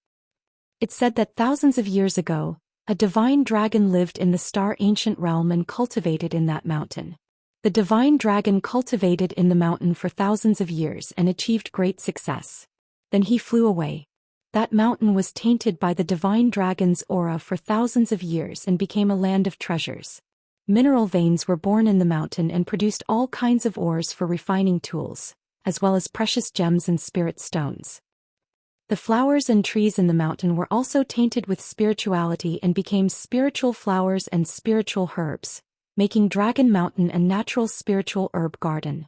Speaker 1: It's said that thousands of years ago, a divine dragon lived in the star ancient realm and cultivated in that mountain. The divine dragon cultivated in the mountain for thousands of years and achieved great success. Then he flew away. That mountain was tainted by the divine dragon's aura for thousands of years and became a land of treasures. Mineral veins were born in the mountain and produced all kinds of ores for refining tools, as well as precious gems and spirit stones. The flowers and trees in the mountain were also tainted with spirituality and became spiritual flowers and spiritual herbs, making Dragon Mountain a natural spiritual herb garden.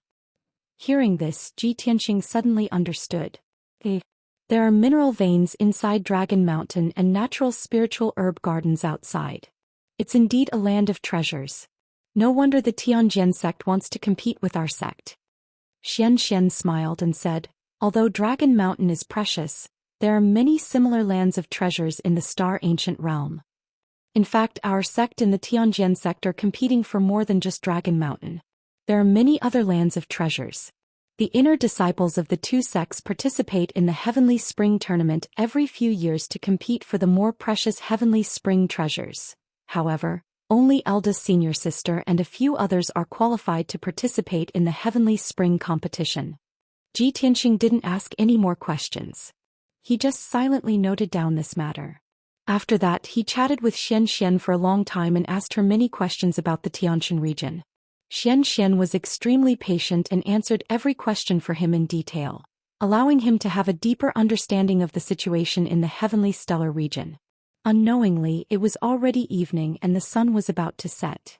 Speaker 1: Hearing this, Ji Tianxing suddenly understood. There are mineral veins inside Dragon Mountain and natural spiritual herb gardens outside. It's indeed a land of treasures. No wonder the Tianjin sect wants to compete with our sect. Xianxia smiled and said, although Dragon Mountain is precious, there are many similar lands of treasures in the Star Ancient Realm. In fact, our sect and the Tianjin sect are competing for more than just Dragon Mountain. There are many other lands of treasures. The inner disciples of the two sects participate in the Heavenly Spring Tournament every few years to compete for the more precious Heavenly Spring treasures. However, only Elda's senior sister and a few others are qualified to participate in the Heavenly Spring competition. Ji Tianxing didn't ask any more questions. He just silently noted down this matter. After that, he chatted with Xianxia for a long time and asked her many questions about the Tianjin region. Xianxia was extremely patient and answered every question for him in detail, allowing him to have a deeper understanding of the situation in the Heavenly Stellar region. Unknowingly, it was already evening and the sun was about to set.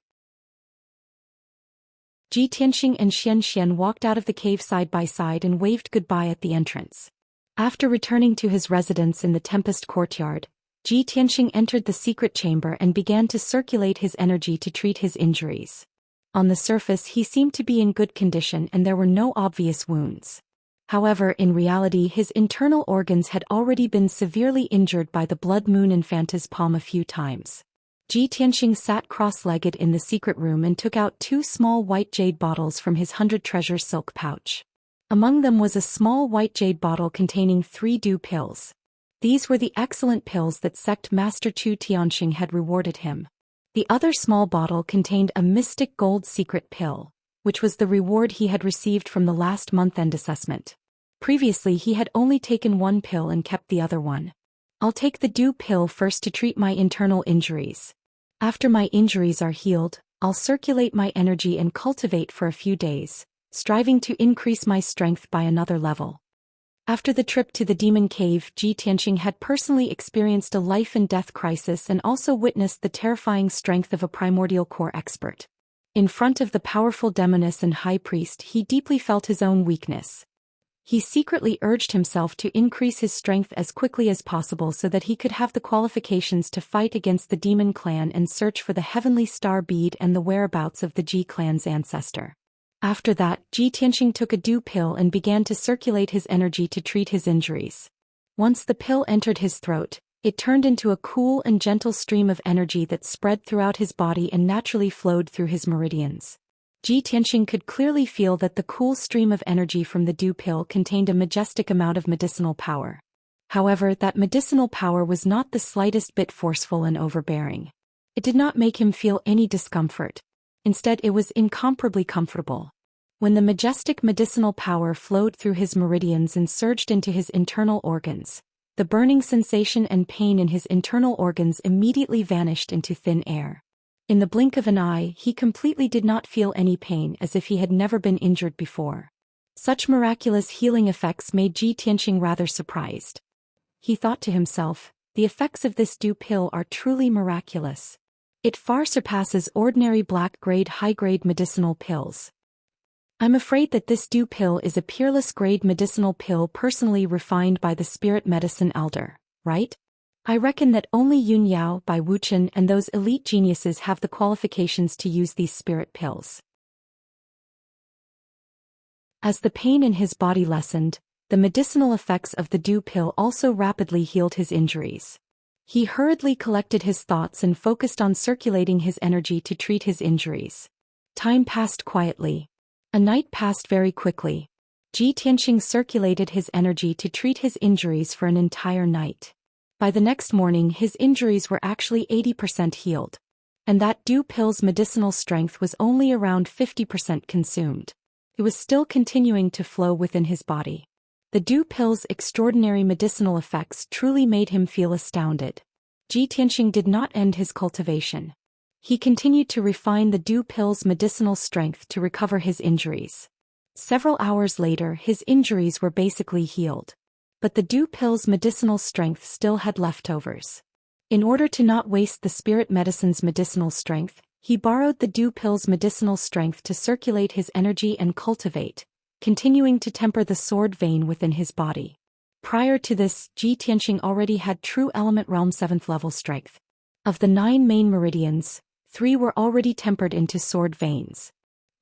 Speaker 1: Ji Tianxing and Xianxia walked out of the cave side by side and waved goodbye at the entrance. After returning to his residence in the Tempest Courtyard, Ji Tianxing entered the secret chamber and began to circulate his energy to treat his injuries. On the surface, he seemed to be in good condition and there were no obvious wounds. However, in reality, his internal organs had already been severely injured by the Blood Moon Infanta's palm a few times. Ji Tianxing sat cross-legged in the secret room and took out 2 small white jade bottles from his 100 treasure silk pouch. Among them was a small white jade bottle containing 3 dew pills. These were the excellent pills that Sect Master Chu Tianxing had rewarded him. The other small bottle contained a mystic gold secret pill, which was the reward he had received from the last month-end assessment. Previously he had only taken 1 pill and kept the other one. I'll take the dew pill first to treat my internal injuries. After my injuries are healed, I'll circulate my energy and cultivate for a few days, striving to increase my strength by another level. After the trip to the Demon Cave, Ji Tianxing had personally experienced a life-and-death crisis and also witnessed the terrifying strength of a primordial core expert. In front of the powerful demoness and high priest, he deeply felt his own weakness. He secretly urged himself to increase his strength as quickly as possible so that he could have the qualifications to fight against the demon clan and search for the heavenly star bead and the whereabouts of the Ji clan's ancestor. After that, Ji Tianxing took a dew pill and began to circulate his energy to treat his injuries. Once the pill entered his throat, it turned into a cool and gentle stream of energy that spread throughout his body and naturally flowed through his meridians. Ji Tianxing could clearly feel that the cool stream of energy from the dew pill contained a majestic amount of medicinal power. However, that medicinal power was not the slightest bit forceful and overbearing. It did not make him feel any discomfort. Instead, it was incomparably comfortable. When the majestic medicinal power flowed through his meridians and surged into his internal organs, the burning sensation and pain in his internal organs immediately vanished into thin air. In the blink of an eye, he completely did not feel any pain, as if he had never been injured before. Such miraculous healing effects made Ji Tianxing rather surprised. He thought to himself, the effects of this dew pill are truly miraculous. It far surpasses ordinary black-grade high-grade medicinal pills. I'm afraid that this dew pill is a peerless grade medicinal pill personally refined by the spirit medicine elder, right? I reckon that only Yun Yao, Bai Wuchen and those elite geniuses have the qualifications to use these spirit pills. As the pain in his body lessened, the medicinal effects of the dew pill also rapidly healed his injuries. He hurriedly collected his thoughts and focused on circulating his energy to treat his injuries. Time passed quietly. A night passed very quickly. Ji Tianxing circulated his energy to treat his injuries for an entire night. By the next morning, his injuries were actually 80% healed. and that dew pill's medicinal strength was only around 50% consumed. It was still continuing to flow within his body. The dew pill's extraordinary medicinal effects truly made him feel astounded. Tianxing did not end his cultivation. He continued to refine the dew pill's medicinal strength to recover his injuries. Several hours later, his injuries were basically healed. But the dew pill's medicinal strength still had leftovers. In order to not waste the spirit medicine's medicinal strength, he borrowed the dew pill's medicinal strength to circulate his energy and cultivate, continuing to temper the sword vein within his body. Prior to this, Tianxing already had true element realm 7th level strength. Of the 9 main meridians, 3 were already tempered into sword veins.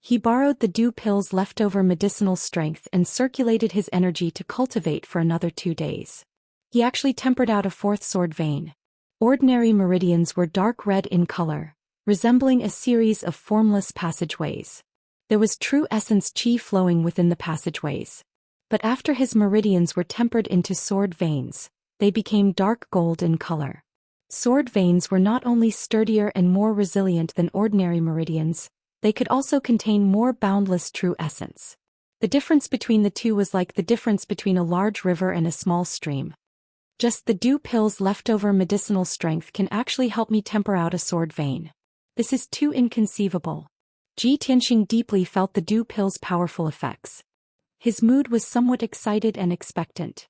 Speaker 1: He borrowed the dew pill's leftover medicinal strength and circulated his energy to cultivate for another 2 days. He actually tempered out a 4th sword vein. Ordinary meridians were dark red in color, resembling a series of formless passageways. There was true essence qi flowing within the passageways. But after his meridians were tempered into sword veins, they became dark gold in color. Sword veins were not only sturdier and more resilient than ordinary meridians, they could also contain more boundless true essence. The difference between the two was like the difference between a large river and a small stream. Just the dew pill's leftover medicinal strength can actually help me temper out a sword vein. This is too inconceivable. Tianxing deeply felt the dew pill's powerful effects. His mood was somewhat excited and expectant.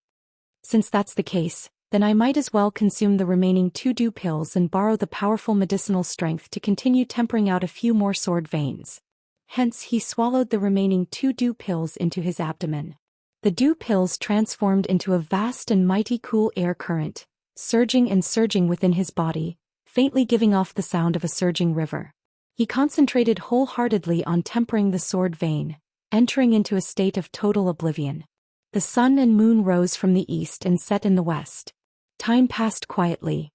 Speaker 1: Since that's the case, then I might as well consume the remaining 2 dew pills and borrow the powerful medicinal strength to continue tempering out a few more sword veins. Hence he swallowed the remaining 2 dew pills into his abdomen. The dew pills transformed into a vast and mighty cool air current, surging and surging within his body, faintly giving off the sound of a surging river. He concentrated wholeheartedly on tempering the sword vein, entering into a state of total oblivion. The sun and moon rose from the east and set in the west. Time passed quietly.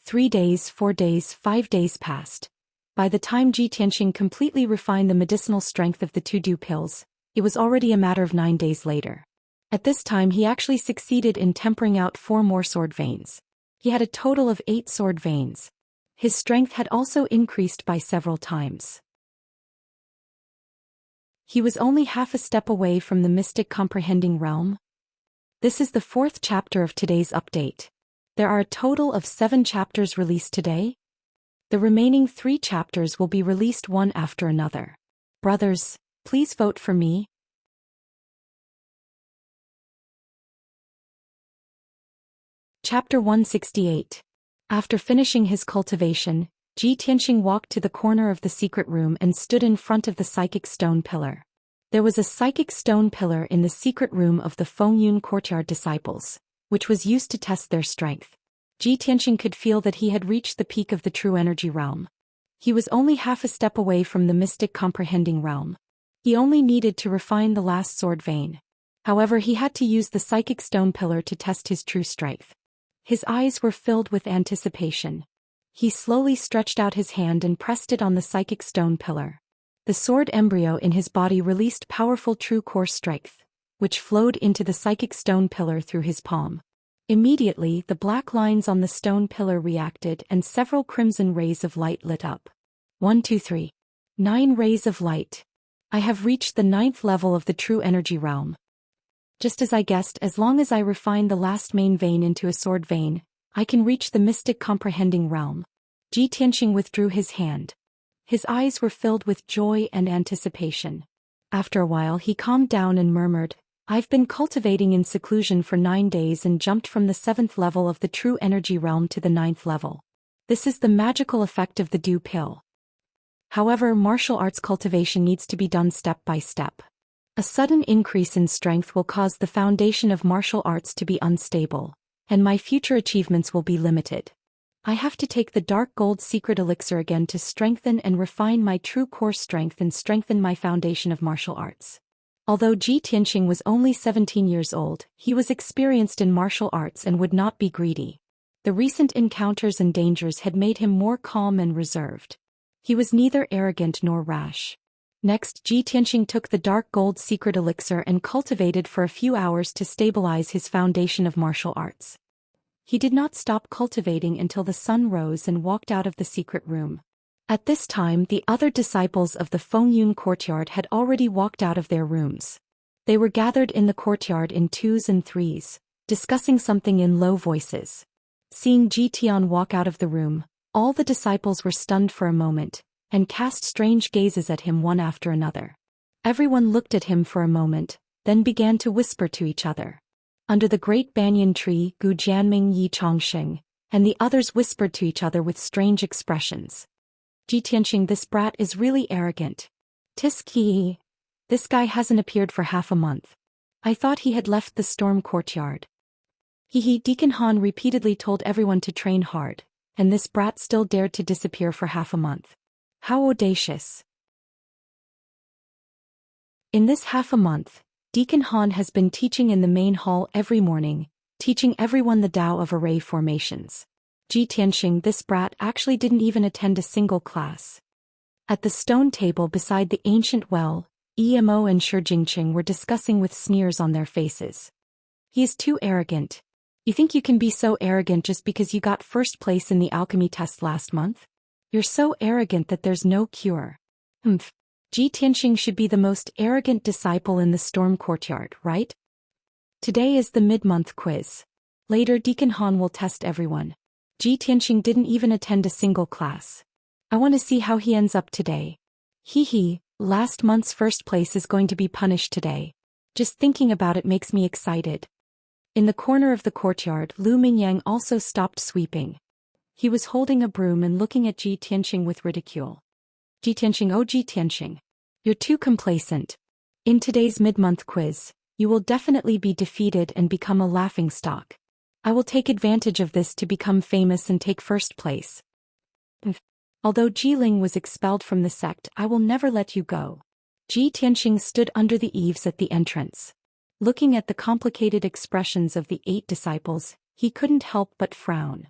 Speaker 1: 3 days, 4 days, 5 days passed. By the time Tianxing completely refined the medicinal strength of the 2 dew pills, it was already a matter of 9 days later. At this time he actually succeeded in tempering out 4 more sword veins. He had a total of 8 sword veins. His strength had also increased by several times. He was only half a step away from the mystic comprehending realm. This is the 4th chapter of today's update. There are a total of 7 chapters released today. The remaining 3 chapters will be released one after another. Brothers, please vote for me. Chapter 168. After finishing his cultivation, Tianxing walked to the corner of the secret room and stood in front of the psychic stone pillar. There was a psychic stone pillar in the secret room of the Fengyun courtyard disciples, which was used to test their strength. Tianxing could feel that he had reached the peak of the true energy realm. He was only half a step away from the mystic comprehending realm. He only needed to refine the last sword vein. However, he had to use the psychic stone pillar to test his true strength. His eyes were filled with anticipation. He slowly stretched out his hand and pressed it on the psychic stone pillar. The sword embryo in his body released powerful true core strength, which flowed into the psychic stone pillar through his palm. Immediately, the black lines on the stone pillar reacted and several crimson rays of light lit up. 1, 2, 3. 9 rays of light. I have reached the 9th level of the true energy realm. Just as I guessed, as long as I refine the last main vein into a sword vein, I can reach the mystic comprehending realm. Tianxing withdrew his hand. His eyes were filled with joy and anticipation. After a while he calmed down and murmured, I've been cultivating in seclusion for 9 days and jumped from the 7th level of the true energy realm to the 9th level. This is the magical effect of the dew pill. However, martial arts cultivation needs to be done step by step. A sudden increase in strength will cause the foundation of martial arts to be unstable, and my future achievements will be limited. I have to take the dark gold secret elixir again to strengthen and refine my true core strength and strengthen my foundation of martial arts. Although Tianxing was only 17 years old, he was experienced in martial arts and would not be greedy. The recent encounters and dangers had made him more calm and reserved. He was neither arrogant nor rash. Next, Tianxing took the dark gold secret elixir and cultivated for a few hours to stabilize his foundation of martial arts. He did not stop cultivating until the sun rose and walked out of the secret room. At this time, the other disciples of the Fengyun courtyard had already walked out of their rooms. They were gathered in the courtyard in twos and threes, discussing something in low voices. Seeing Ji Tian walk out of the room, all the disciples were stunned for a moment, and cast strange gazes at him one after another. Everyone looked at him for a moment, then began to whisper to each other. Under the great banyan tree, Gu Jianming Yi Chongsheng, and the others whispered to each other with strange expressions. Ji Tianxing, this brat is really arrogant. Tisk. This guy hasn't appeared for half a month. I thought he had left the storm courtyard. Deacon Han repeatedly told everyone to train hard, and this brat still dared to disappear for half a month. How audacious. In this half a month, Deacon Han has been teaching in the main hall every morning, teaching everyone the Tao of array formations. Ji Tianxing, this brat actually didn't even attend a single class. At the stone table beside the ancient well, Emo and Shi Jingqing were discussing with sneers on their faces. He is too arrogant. You think you can be so arrogant just because you got first place in the alchemy test last month? You're so arrogant that there's no cure. Ji Tianxing should be the most arrogant disciple in the storm courtyard, right? Today is the mid-month quiz. Later Deacon Han will test everyone. Ji Tianxing didn't even attend a single class. I want to see how he ends up today. Last month's first place is going to be punished today. Just thinking about it makes me excited. In the corner of the courtyard, Lu Mingyang also stopped sweeping. He was holding a broom and looking at Ji Tianxing with ridicule. Ji Tianxing, oh Ji Tianxing. You're too complacent. In today's mid-month quiz, you will definitely be defeated and become a laughingstock. I will take advantage of this to become famous and take first place. Although Jiling was expelled from the sect, I will never let you go. Ji Tianxing stood under the eaves at the entrance. Looking at the complicated expressions of the 8 disciples, he couldn't help but frown.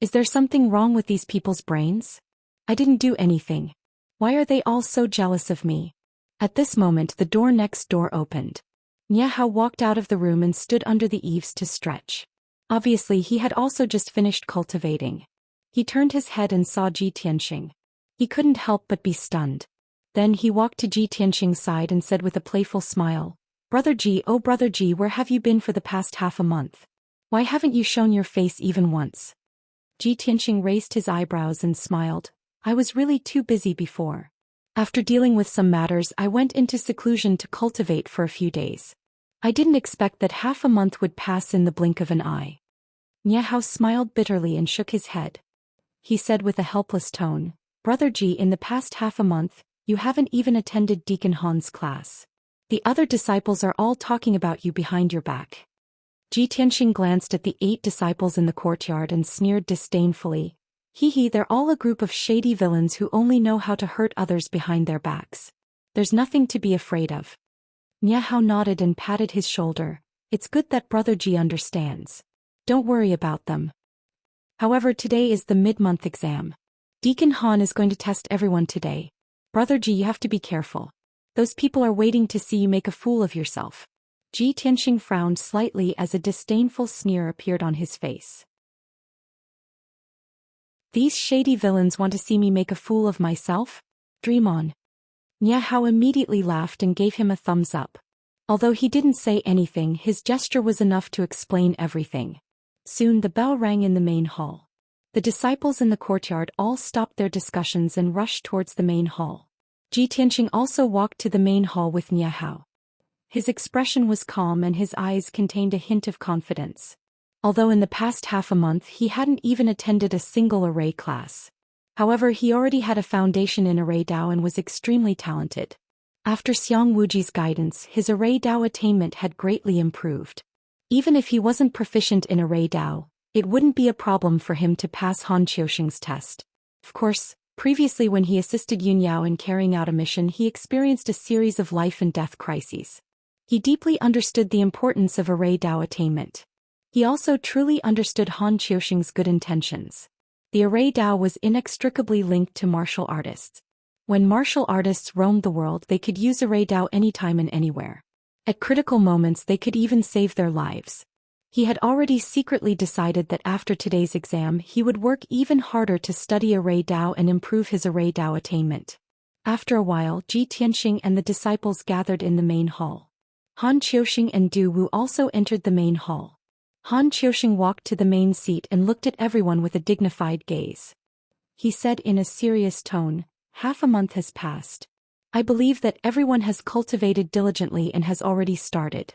Speaker 1: Is there something wrong with these people's brains? I didn't do anything. Why are they all so jealous of me? At this moment the door next door opened. Nye Hao walked out of the room and stood under the eaves to stretch. Obviously he had also just finished cultivating. He turned his head and saw Ji Tianxing. He couldn't help but be stunned. Then he walked to Ji Tianxing's side and said with a playful smile, Brother Ji, oh Brother Ji, where have you been for the past half a month? Why haven't you shown your face even once? Ji Tianxing raised his eyebrows and smiled. I was really too busy before. After dealing with some matters, I went into seclusion to cultivate for a few days. I didn't expect that half a month would pass in the blink of an eye. Nye Hao smiled bitterly and shook his head. He said with a helpless tone, Brother Ji, in the past half a month, you haven't even attended Deacon Han's class. The other disciples are all talking about you behind your back. Ji Tianxing glanced at the 8 disciples in the courtyard and sneered disdainfully. They're all a group of shady villains who only know how to hurt others behind their backs. There's nothing to be afraid of. Nye Hao nodded and patted his shoulder. It's good that Brother Ji understands. Don't worry about them. However, today is the mid-month exam. Deacon Han is going to test everyone today. Brother Ji, you have to be careful. Those people are waiting to see you make a fool of yourself. Ji Tianxing frowned slightly as a disdainful sneer appeared on his face. These shady villains want to see me make a fool of myself? Dream on. Nye Hao immediately laughed and gave him a thumbs up. Although he didn't say anything, his gesture was enough to explain everything. Soon the bell rang in the main hall. The disciples in the courtyard all stopped their discussions and rushed towards the main hall. Ji Tianxing also walked to the main hall with Nye Hao. His expression was calm and his eyes contained a hint of confidence. Although in the past half a month he hadn't even attended a single array class. However, he already had a foundation in array Dao and was extremely talented. After Xiang Wuji's guidance, his array Dao attainment had greatly improved. Even if he wasn't proficient in array Dao, it wouldn't be a problem for him to pass Han Qiuxing's test. Of course, previously when he assisted Yun Yao in carrying out a mission, he experienced a series of life and death crises. He deeply understood the importance of array Dao attainment. He also truly understood Han Qiuxing's good intentions. The array Dao was inextricably linked to martial artists. When martial artists roamed the world, they could use array Dao anytime and anywhere. At critical moments they could even save their lives. He had already secretly decided that after today's exam he would work even harder to study array Dao and improve his array Dao attainment. After a while, Ji Tianxing and the disciples gathered in the main hall. Han Qiuxing and Du Wu also entered the main hall. Han Qiuxing walked to the main seat and looked at everyone with a dignified gaze. He said in a serious tone, "Half a month has passed. I believe that everyone has cultivated diligently and has already started.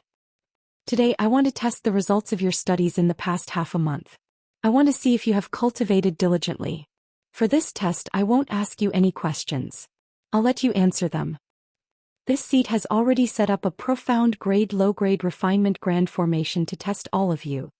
Speaker 1: Today I want to test the results of your studies in the past half a month. I want to see if you have cultivated diligently. For this test I won't ask you any questions. I'll let you answer them. This seat has already set up a profound grade low-grade refinement grand formation to test all of you."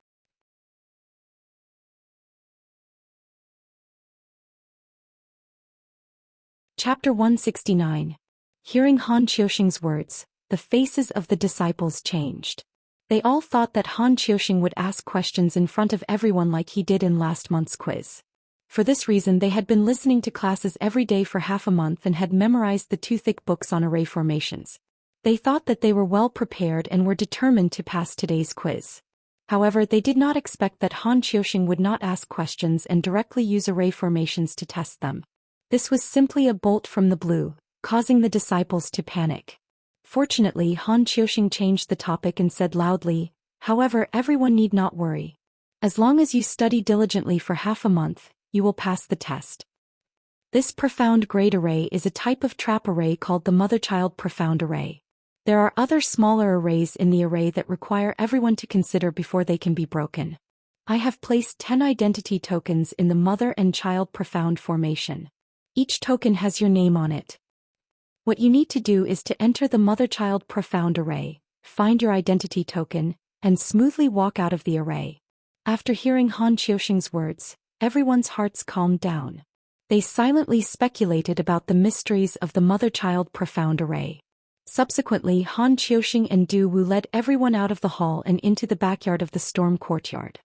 Speaker 1: Chapter 169. Hearing Han Qiuxing's words, the faces of the disciples changed. They all thought that Han Qiuxing would ask questions in front of everyone like he did in last month's quiz. For this reason they had been listening to classes every day for half a month and had memorized the two thick books on array formations. They thought that they were well prepared and were determined to pass today's quiz. However, they did not expect that Han Qiuxing would not ask questions and directly use array formations to test them. This was simply a bolt from the blue, causing the disciples to panic. Fortunately, Han Qiuxing changed the topic and said loudly, "However, everyone need not worry. As long as you study diligently for half a month, you will pass the test." This profound grade array is a type of trap array called the mother-child profound array. There are other smaller arrays in the array that require everyone to consider before they can be broken. I have placed 10 identity tokens in the mother and child profound formation. Each token has your name on it. What you need to do is to enter the mother-child profound array, find your identity token, and smoothly walk out of the array. After hearing Han Qiuxing's words, everyone's hearts calmed down. They silently speculated about the mysteries of the mother-child profound array. Subsequently, Han Qiuxing and Du Wu led everyone out of the hall and into the backyard of the storm courtyard.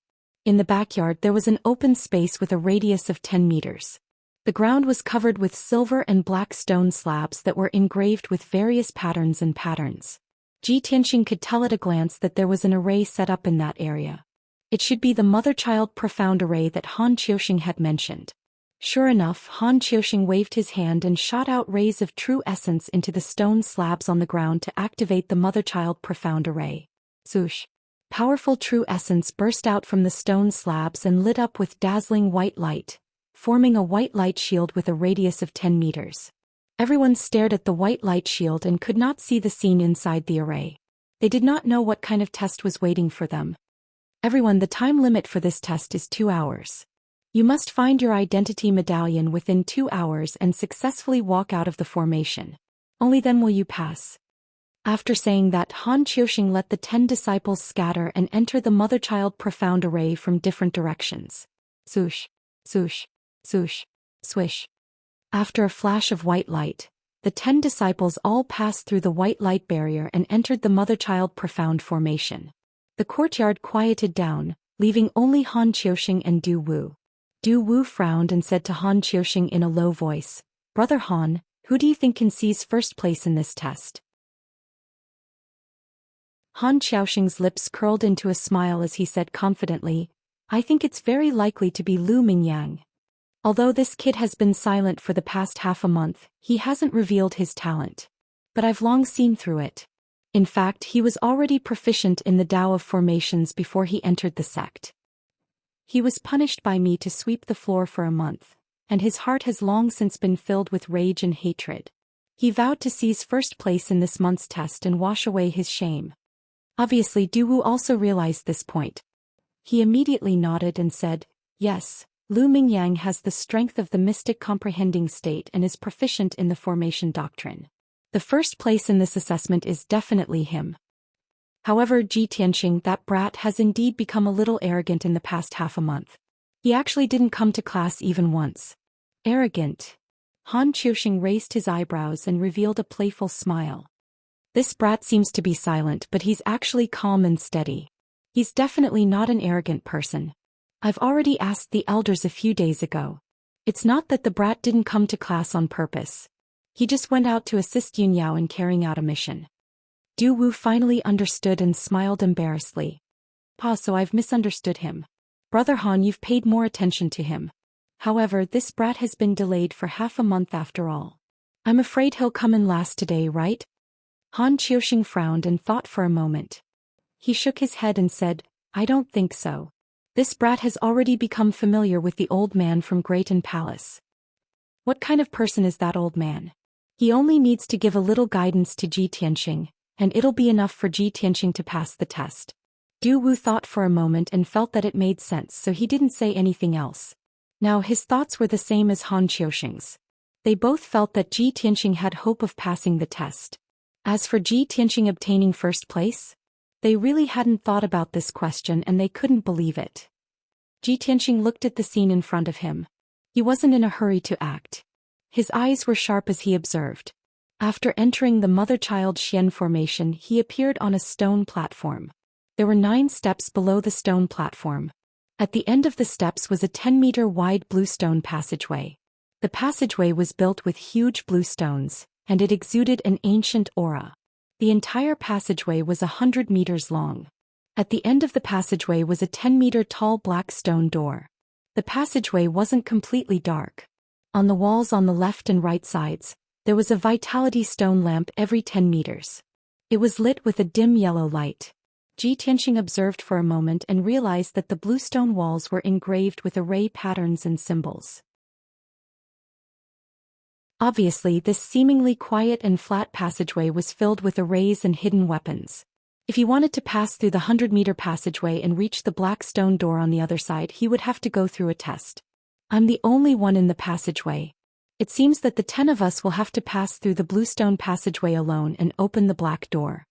Speaker 1: In the backyard there was an open space with a radius of 10 meters. The ground was covered with silver and black stone slabs that were engraved with various patterns and patterns. Ji Tianxing could tell at a glance that there was an array set up in that area. It should be the mother-child profound array that Han Qiuxing had mentioned. Sure enough, Han Qiuxing waved his hand and shot out rays of true essence into the stone slabs on the ground to activate the mother-child profound array. Zhoosh! Powerful true essence burst out from the stone slabs and lit up with dazzling white light, forming a white light shield with a radius of 10 meters. Everyone stared at the white light shield and could not see the scene inside the array. They did not know what kind of test was waiting for them. Everyone, the time limit for this test is 2 hours. You must find your identity medallion within 2 hours and successfully walk out of the formation. Only then will you pass. After saying that, Han Qiuxing let the 10 disciples scatter and enter the mother-child profound array from different directions. Swoosh, swoosh, swoosh, swish. After a flash of white light, the 10 disciples all passed through the white light barrier and entered the mother-child profound formation. The courtyard quieted down, leaving only Han Qiuxing and Du Wu. Du Wu frowned and said to Han Qiuxing in a low voice, "Brother Han, who do you think can seize first place in this test?" Han Qiuxing's lips curled into a smile as he said confidently, "I think it's very likely to be Lu Mingyang. Although this kid has been silent for the past half a month, he hasn't revealed his talent. But I've long seen through it. In fact, he was already proficient in the Tao of formations before he entered the sect. He was punished by me to sweep the floor for a month, and his heart has long since been filled with rage and hatred. He vowed to seize first place in this month's test and wash away his shame." Obviously, Du Wu also realized this point. He immediately nodded and said, "Yes, Lu Mingyang has the strength of the mystic comprehending state and is proficient in the formation doctrine. The first place in this assessment is definitely him. However, Ji Tianxing, that brat, has indeed become a little arrogant in the past half a month. He actually didn't come to class even once." "Arrogant?" Han Qiuxing raised his eyebrows and revealed a playful smile. "This brat seems to be silent, but he's actually calm and steady. He's definitely not an arrogant person. I've already asked the elders a few days ago. It's not that the brat didn't come to class on purpose. He just went out to assist Yun Yao in carrying out a mission." Du Wu finally understood and smiled embarrassedly. Pa, so I've misunderstood him. Brother Han, you've paid more attention to him. However, this brat has been delayed for half a month after all. I'm afraid he'll come in last today, right? Han Qiuxing frowned and thought for a moment. He shook his head and said, I don't think so. This brat has already become familiar with the old man from Grayton Palace. What kind of person is that old man? He only needs to give a little guidance to Ji Tianqing, and it'll be enough for Ji Tianqing to pass the test. Du Wu thought for a moment and felt that it made sense, so he didn't say anything else. Now his thoughts were the same as Han Qiuxing's. They both felt that Ji Tianqing had hope of passing the test. As for Ji Tianqing obtaining first place, they really hadn't thought about this question and they couldn't believe it. Ji Tianqing looked at the scene in front of him. He wasn't in a hurry to act. His eyes were sharp as he observed. After entering the mother-child Xian formation, he appeared on a stone platform. There were 9 steps below the stone platform. At the end of the steps was a 10-meter wide blue stone passageway. The passageway was built with huge blue stones, and it exuded an ancient aura. The entire passageway was 100 meters long. At the end of the passageway was a 10-meter tall black stone door. The passageway wasn't completely dark. On the walls on the left and right sides, there was a vitality stone lamp every 10 meters. It was lit with a dim yellow light. Ji Tianqing observed for a moment and realized that the blue stone walls were engraved with array patterns and symbols. Obviously, this seemingly quiet and flat passageway was filled with arrays and hidden weapons. If he wanted to pass through the 100-meter passageway and reach the black stone door on the other side, he would have to go through a test. I'm the only one in the passageway. It seems that the 10 of us will have to pass through the blue stone passageway alone and open the black door.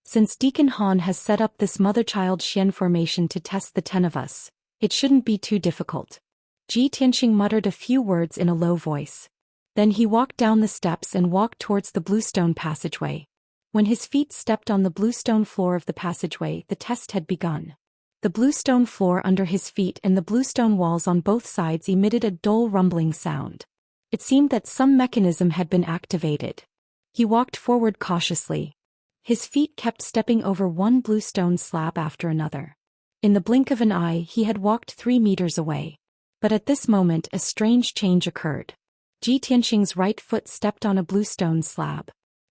Speaker 1: Since Deacon Han has set up this mother-child Xian formation to test the 10 of us, it shouldn't be too difficult. Ji Tianqing muttered a few words in a low voice. Then he walked down the steps and walked towards the blue stone passageway. When his feet stepped on the blue stone floor of the passageway, the test had begun. The blue stone floor under his feet and the blue stone walls on both sides emitted a dull rumbling sound. It seemed that some mechanism had been activated. He walked forward cautiously. His feet kept stepping over one blue stone slab after another. In the blink of an eye, he had walked 3 meters away. But at this moment, a strange change occurred. Ji Tianqing's right foot stepped on a blue stone slab.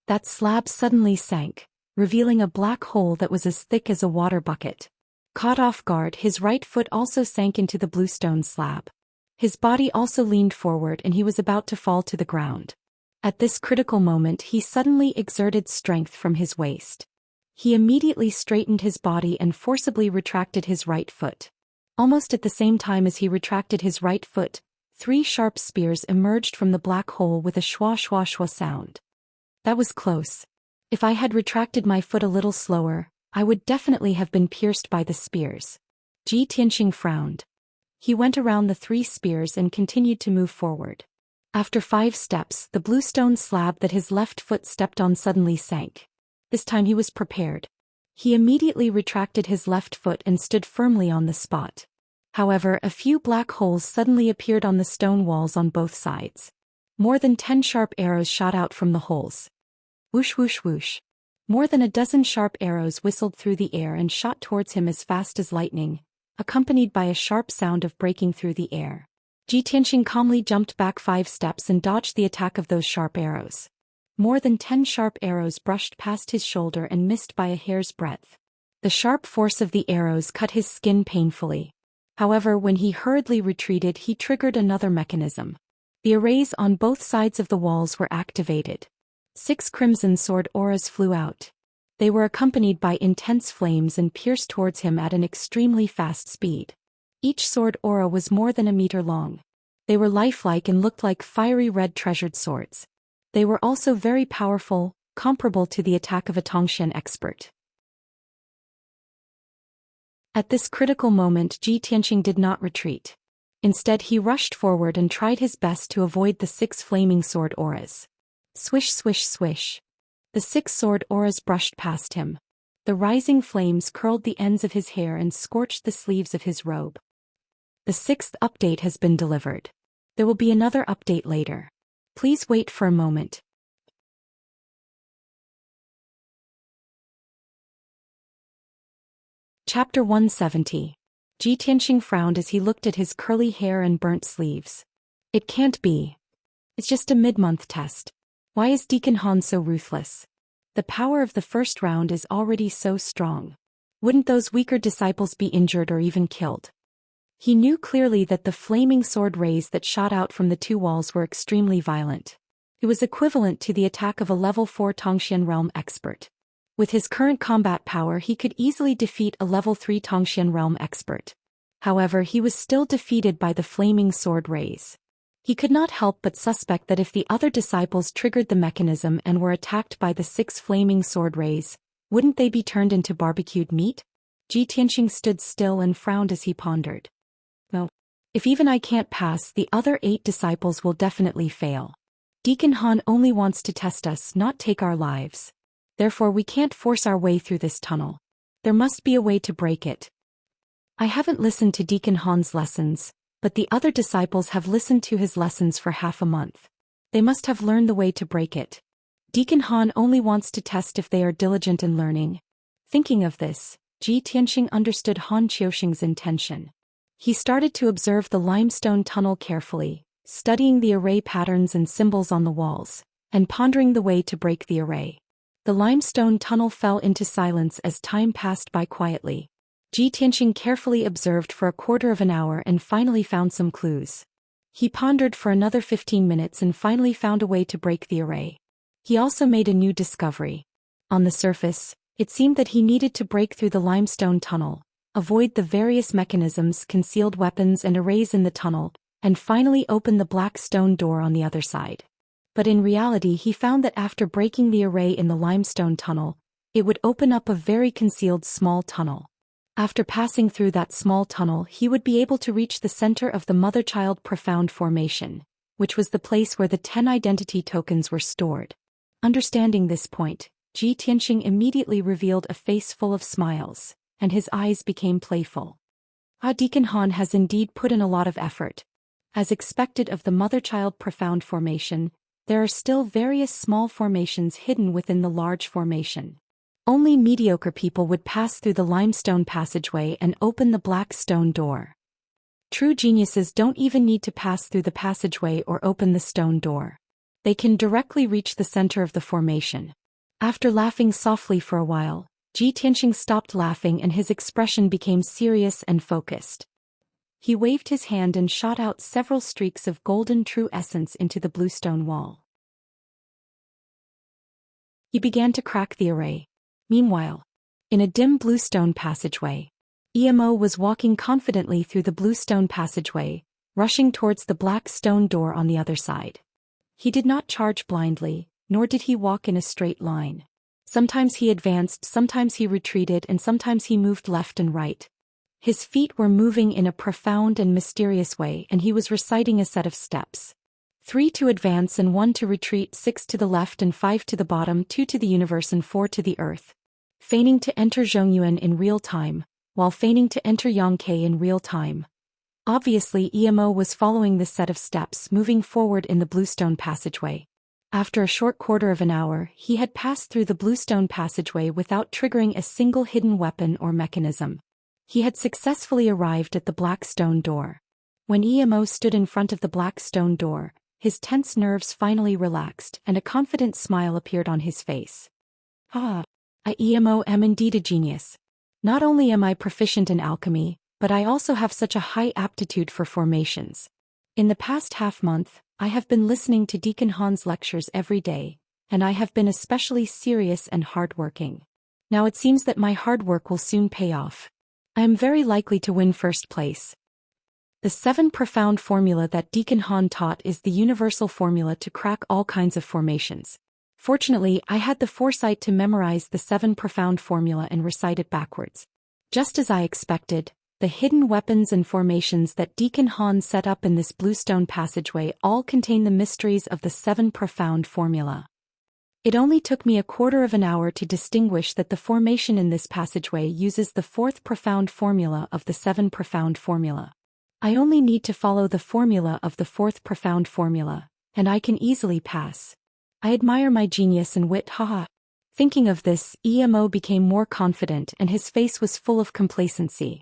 Speaker 1: That slab suddenly sank, revealing a black hole that was as thick as a water bucket. Caught off guard, his right foot also sank into the blue stone slab. His body also leaned forward and he was about to fall to the ground. At this critical moment, he suddenly exerted strength from his waist. He immediately straightened his body and forcibly retracted his right foot. Almost at the same time as he retracted his right foot, 3 sharp spears emerged from the black hole with a shwa shwa shwa sound. That was close. If I had retracted my foot a little slower, I would definitely have been pierced by the spears. Ji Tianqing frowned. He went around the 3 spears and continued to move forward. After 5 steps, the blue stone slab that his left foot stepped on suddenly sank. This time he was prepared. He immediately retracted his left foot and stood firmly on the spot. However, a few black holes suddenly appeared on the stone walls on both sides. More than 10 sharp arrows shot out from the holes. Whoosh whoosh whoosh. More than a dozen sharp arrows whistled through the air and shot towards him as fast as lightning, accompanied by a sharp sound of breaking through the air. Ji Tianqing calmly jumped back 5 steps and dodged the attack of those sharp arrows. More than 10 sharp arrows brushed past his shoulder and missed by a hair's breadth. The sharp force of the arrows cut his skin painfully. However, when he hurriedly retreated, he triggered another mechanism. The arrays on both sides of the walls were activated. 6 crimson sword auras flew out. They were accompanied by intense flames and pierced towards him at an extremely fast speed. Each sword aura was more than a meter long. They were lifelike and looked like fiery red treasured swords. They were also very powerful, comparable to the attack of a Tongshan expert. At this critical moment, Ji Tianqing did not retreat. Instead, he rushed forward and tried his best to avoid the 6 flaming sword auras. Swish swish swish. The 6 sword auras brushed past him. The rising flames curled the ends of his hair and scorched the sleeves of his robe. The 6th update has been delivered. There will be another update later. Please wait for a moment. Chapter 170. Tianxing frowned as he looked at his curly hair and burnt sleeves. It can't be. It's just a mid-month test. Why is Deacon Han so ruthless? The power of the first round is already so strong. Wouldn't those weaker disciples be injured or even killed? He knew clearly that the flaming sword rays that shot out from the two walls were extremely violent. It was equivalent to the attack of a level 4 Tongxian realm expert. With his current combat power, he could easily defeat a level 3 Tongxian realm expert. However, he was still defeated by the flaming sword rays. He could not help but suspect that if the other disciples triggered the mechanism and were attacked by the 6 flaming sword rays, wouldn't they be turned into barbecued meat? Tianxing stood still and frowned as he pondered. No. If even I can't pass, the other 8 disciples will definitely fail. Deacon Han only wants to test us, not take our lives. Therefore we can't force our way through this tunnel. There must be a way to break it. I haven't listened to Deacon Han's lessons, but the other disciples have listened to his lessons for half a month. They must have learned the way to break it. Deacon Han only wants to test if they are diligent in learning. Thinking of this, Tianxing understood Han Qiuxing's intention. He started to observe the limestone tunnel carefully, studying the array patterns and symbols on the walls, and pondering the way to break the array. The limestone tunnel fell into silence as time passed by quietly. Tianxing carefully observed for a quarter of an hour and finally found some clues. He pondered for another 15 minutes and finally found a way to break the array. He also made a new discovery. On the surface, it seemed that he needed to break through the limestone tunnel, avoid the various mechanisms, concealed weapons and arrays in the tunnel, and finally open the black stone door on the other side. But in reality he found that after breaking the array in the limestone tunnel, it would open up a very concealed small tunnel. After passing through that small tunnel he would be able to reach the center of the mother-child profound formation, which was the place where the 10 identity tokens were stored. Understanding this point, Tianxing immediately revealed a face full of smiles, and his eyes became playful. Deacon Han has indeed put in a lot of effort. As expected of the mother-child profound formation, there are still various small formations hidden within the large formation. Only mediocre people would pass through the limestone passageway and open the black stone door. True geniuses don't even need to pass through the passageway or open the stone door. They can directly reach the center of the formation. After laughing softly for a while, Tianxing stopped laughing and his expression became serious and focused. He waved his hand and shot out several streaks of golden true essence into the bluestone wall. He began to crack the array. Meanwhile, in a dim bluestone passageway, Emo was walking confidently through the bluestone passageway, rushing towards the black stone door on the other side. He did not charge blindly, nor did he walk in a straight line. Sometimes he advanced, sometimes he retreated, and sometimes he moved left and right. His feet were moving in a profound and mysterious way, and he was reciting a set of steps. 3 to advance and 1 to retreat, 6 to the left and 5 to the bottom, 2 to the universe and 4 to the earth. Feigning to enter Zhongyuan in real time, while feigning to enter Yangke in real time. Obviously Emo was following this set of steps, moving forward in the bluestone passageway. After a short quarter of an hour, he had passed through the bluestone passageway without triggering a single hidden weapon or mechanism. He had successfully arrived at the black stone door. When Emo stood in front of the black stone door, his tense nerves finally relaxed and a confident smile appeared on his face. I Emo am indeed a genius. Not only am I proficient in alchemy, but I also have such a high aptitude for formations. In the past half-month, I have been listening to Deacon Han's lectures every day, and I have been especially serious and hard-working. Now it seems that my hard work will soon pay off. I am very likely to win first place. The 7 profound formula that Deacon Han taught is the universal formula to crack all kinds of formations. Fortunately, I had the foresight to memorize the 7 profound formula and recite it backwards. Just as I expected, the hidden weapons and formations that Deacon Han set up in this bluestone passageway all contain the mysteries of the 7 profound formula. It only took me a quarter of an hour to distinguish that the formation in this passageway uses the 4th profound formula of the 7 profound formula. I only need to follow the formula of the 4th profound formula, and I can easily pass. I admire my genius and wit, haha. Thinking of this, Emo became more confident and his face was full of complacency.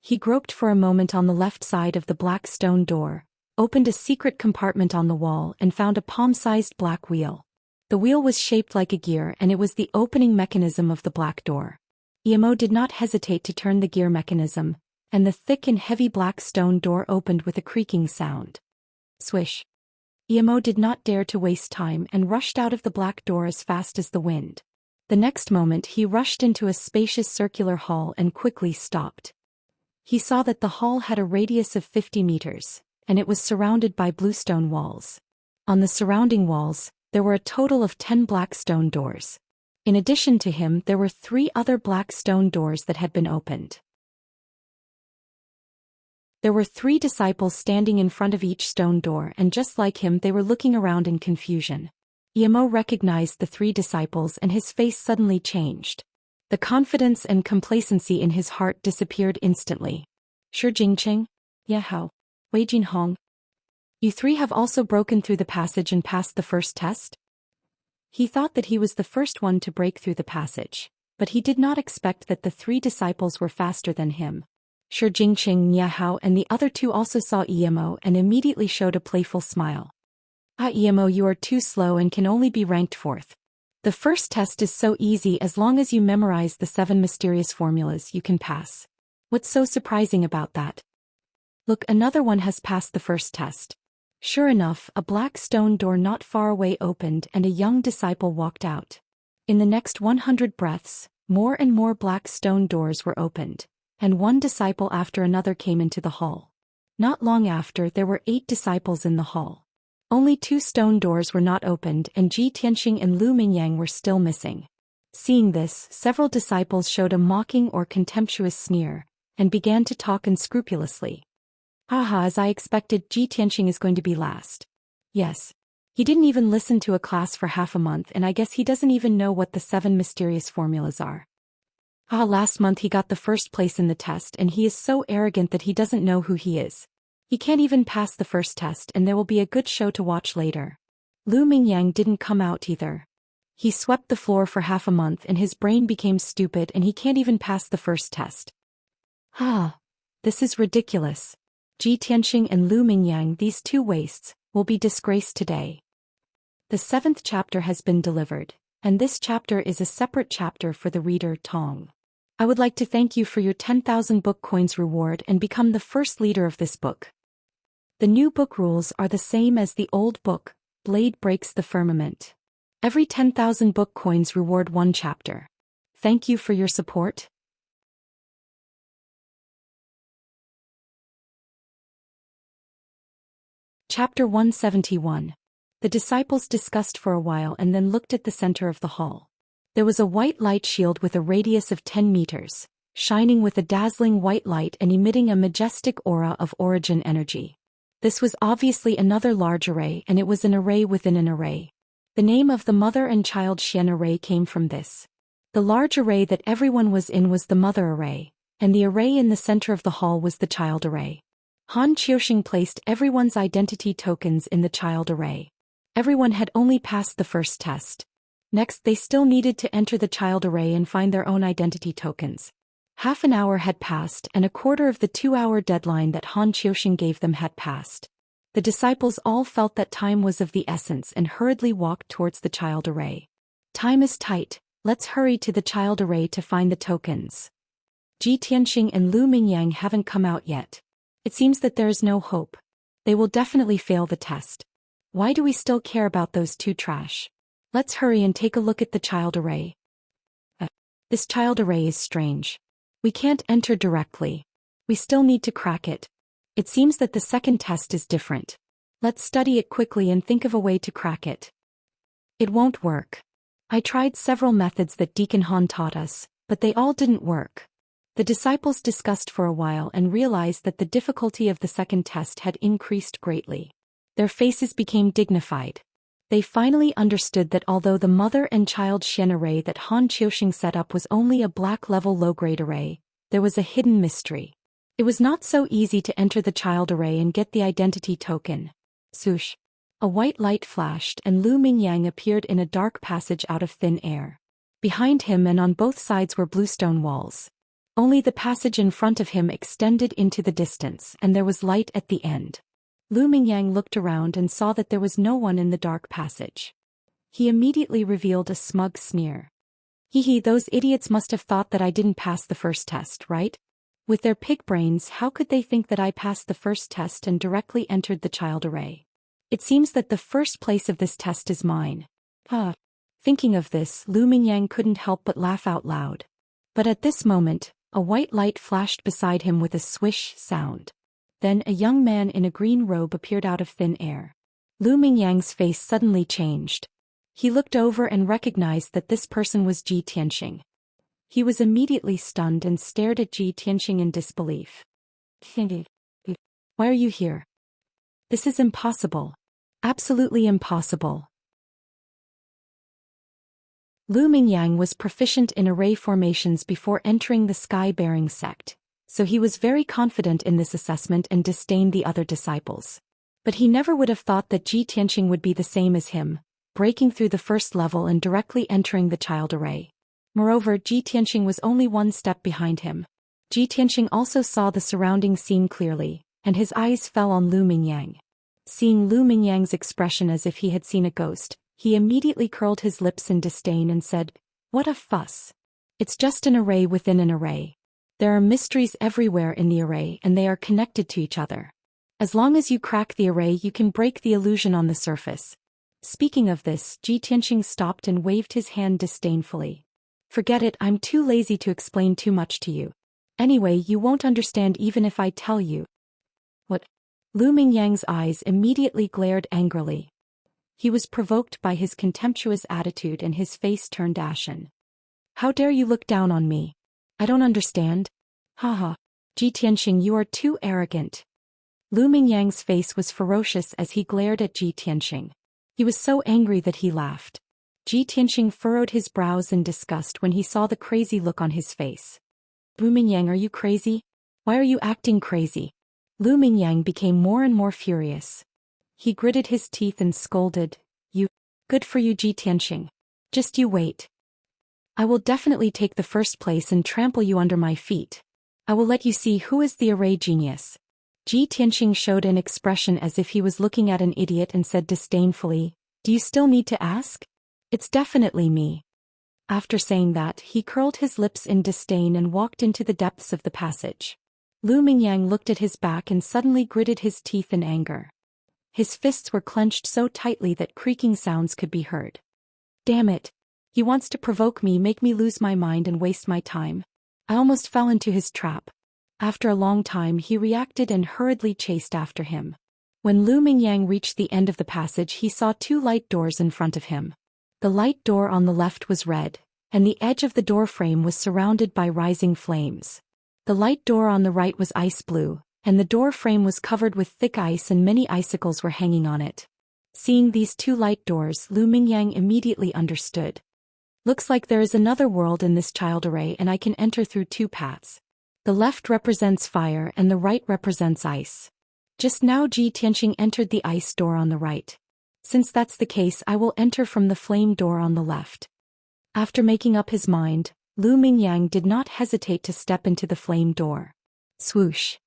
Speaker 1: He groped for a moment on the left side of the black stone door, opened a secret compartment on the wall and found a palm-sized black wheel. The wheel was shaped like a gear and it was the opening mechanism of the black door. Emo did not hesitate to turn the gear mechanism, and the thick and heavy black stone door opened with a creaking sound. Swish. Emo did not dare to waste time and rushed out of the black door as fast as the wind. The next moment he rushed into a spacious circular hall and quickly stopped. He saw that the hall had a radius of 50 meters, and it was surrounded by bluestone walls. On the surrounding walls, there were a total of 10 black stone doors. In addition to him, there were 3 other black stone doors that had been opened. There were 3 disciples standing in front of each stone door and just like him they were looking around in confusion. Emo recognized the 3 disciples and his face suddenly changed. The confidence and complacency in his heart disappeared instantly. Shi Jingqing? Ya Hao? Wei Jinhong? You 3 have also broken through the passage and passed the first test? He thought that he was the first one to break through the passage, but he did not expect that the 3 disciples were faster than him. Shi Jingqing, Ya Hao and the other 2 also saw Emo and immediately showed a playful smile. Emo, you are too slow and can only be ranked 4th. The first test is so easy as long as you memorize the 7 mysterious formulas you can pass. What's so surprising about that? Look, another one has passed the first test. Sure enough, a black stone door not far away opened and a young disciple walked out. In the next 100 breaths, more and more black stone doors were opened, and one disciple after another came into the hall. Not long after, there were 8 disciples in the hall. Only 2 stone doors were not opened and Ji Tianxing and Lu Mingyang were still missing. Seeing this, several disciples showed a mocking or contemptuous sneer, and began to talk unscrupulously. Haha, as I expected, Ji Tianxing is going to be last. Yes. He didn't even listen to a class for half a month and I guess he doesn't even know what the 7 mysterious formulas are. Last month he got the first place in the test and he is so arrogant that he doesn't know who he is. He can't even pass the first test and there will be a good show to watch later. Lu Mingyang didn't come out either. He swept the floor for half a month and his brain became stupid and he can't even pass the first test. This is ridiculous. Ji Tianxing and Lu Mingyang, these 2 wastes, will be disgraced today. The 7th chapter has been delivered, and this chapter is a separate chapter for the reader Tong. I would like to thank you for your 10,000 book coins reward and become the first leader of this book. The new book rules are the same as the old book, Blade Breaks the Firmament. Every 10,000 book coins reward 1 chapter. Thank you for your support. Chapter 171. The disciples discussed for a while and then looked at the center of the hall. There was a white light shield with a radius of 10 meters, shining with a dazzling white light and emitting a majestic aura of origin energy. This was obviously another large array and it was an array within an array. The name of the mother and child Xian array came from this. The large array that everyone was in was the mother array, and the array in the center of the hall was the child array. Han Qiuxing placed everyone's identity tokens in the child array. Everyone had only passed the first test. Next, they still needed to enter the child array and find their own identity tokens. Half an hour had passed and a quarter of the 2-hour deadline that Han Qiuxing gave them had passed. The disciples all felt that time was of the essence and hurriedly walked towards the child array. Time is tight, let's hurry to the child array to find the tokens. Ji Tianxing and Lu Mingyang haven't come out yet. It seems that there is no hope. They will definitely fail the test. Why do we still care about those 2 trash? Let's hurry and take a look at the child array. This child array is strange. We can't enter directly. We still need to crack it. It seems that the second test is different. Let's study it quickly and think of a way to crack it. It won't work. I tried several methods that Deacon Han taught us, but they all didn't work. The disciples discussed for a while and realized that the difficulty of the second test had increased greatly. Their faces became dignified. They finally understood that although the mother and child Xian array that Han Qiuxing set up was only a black-level low-grade array, there was a hidden mystery. It was not so easy to enter the child array and get the identity token. Swoosh. A white light flashed and Lu Mingyang appeared in a dark passage out of thin air. Behind him and on both sides were bluestone walls. Only the passage in front of him extended into the distance, and there was light at the end. Lu Mingyang looked around and saw that there was no one in the dark passage. He immediately revealed a smug sneer. Hee, those idiots must have thought that I didn't pass the first test, right? With their pig brains, how could they think that I passed the first test and directly entered the child array? It seems that the first place of this test is mine. Thinking of this, Lu Mingyang couldn't help but laugh out loud. But at this moment, a white light flashed beside him with a swish sound. Then a young man in a green robe appeared out of thin air. Lu Mingyang's face suddenly changed. He looked over and recognized that this person was Ji Tianxing. He was immediately stunned and stared at Ji Tianxing in disbelief. Why are you here? This is impossible. Absolutely impossible. Lu Mingyang was proficient in array formations before entering the sky-bearing sect, so he was very confident in this assessment and disdained the other disciples. But he never would have thought that Ji Tianxing would be the same as him, breaking through the first level and directly entering the child array. Moreover, Ji Tianxing was only one step behind him. Ji Tianxing also saw the surrounding scene clearly, and his eyes fell on Lu Mingyang. Seeing Lu Mingyang's expression as if he had seen a ghost, he immediately curled his lips in disdain and said, "What a fuss. It's just an array within an array. There are mysteries everywhere in the array and they are connected to each other. As long as you crack the array you can break the illusion on the surface." Speaking of this, Ji Tianxing stopped and waved his hand disdainfully. "Forget it, I'm too lazy to explain too much to you. Anyway, you won't understand even if I tell you." What? Lu Mingyang's eyes immediately glared angrily. He was provoked by his contemptuous attitude and his face turned ashen. "How dare you look down on me? I don't understand." "Haha. Ji Tianxing, you are too arrogant." Lu Mingyang's face was ferocious as he glared at Ji Tianxing. He was so angry that he laughed. Ji Tianxing furrowed his brows in disgust when he saw the crazy look on his face. "Lu Mingyang, are you crazy? Why are you acting crazy?" Lu Mingyang became more and more furious. He gritted his teeth and scolded, "You. Good for you, Ji Tianxing. Just you wait. I will definitely take the first place and trample you under my feet. I will let you see who is the array genius." Ji Tianxing showed an expression as if he was looking at an idiot and said disdainfully, "Do you still need to ask? It's definitely me." After saying that, he curled his lips in disdain and walked into the depths of the passage. Lu Mingyang looked at his back and suddenly gritted his teeth in anger. His fists were clenched so tightly that creaking sounds could be heard. "Damn it. He wants to provoke me, make me lose my mind and waste my time. I almost fell into his trap." After a long time he reacted and hurriedly chased after him. When Lu Mingyang reached the end of the passage he saw two light doors in front of him. The light door on the left was red, and the edge of the door frame was surrounded by rising flames. The light door on the right was ice blue, and the door frame was covered with thick ice and many icicles were hanging on it. Seeing these two light doors, Lu Mingyang immediately understood. Looks like there is another world in this child array and I can enter through two paths. The left represents fire and the right represents ice. Just now Ji Tianxing entered the ice door on the right. Since that's the case, I will enter from the flame door on the left. After making up his mind, Lu Mingyang did not hesitate to step into the flame door. Swoosh.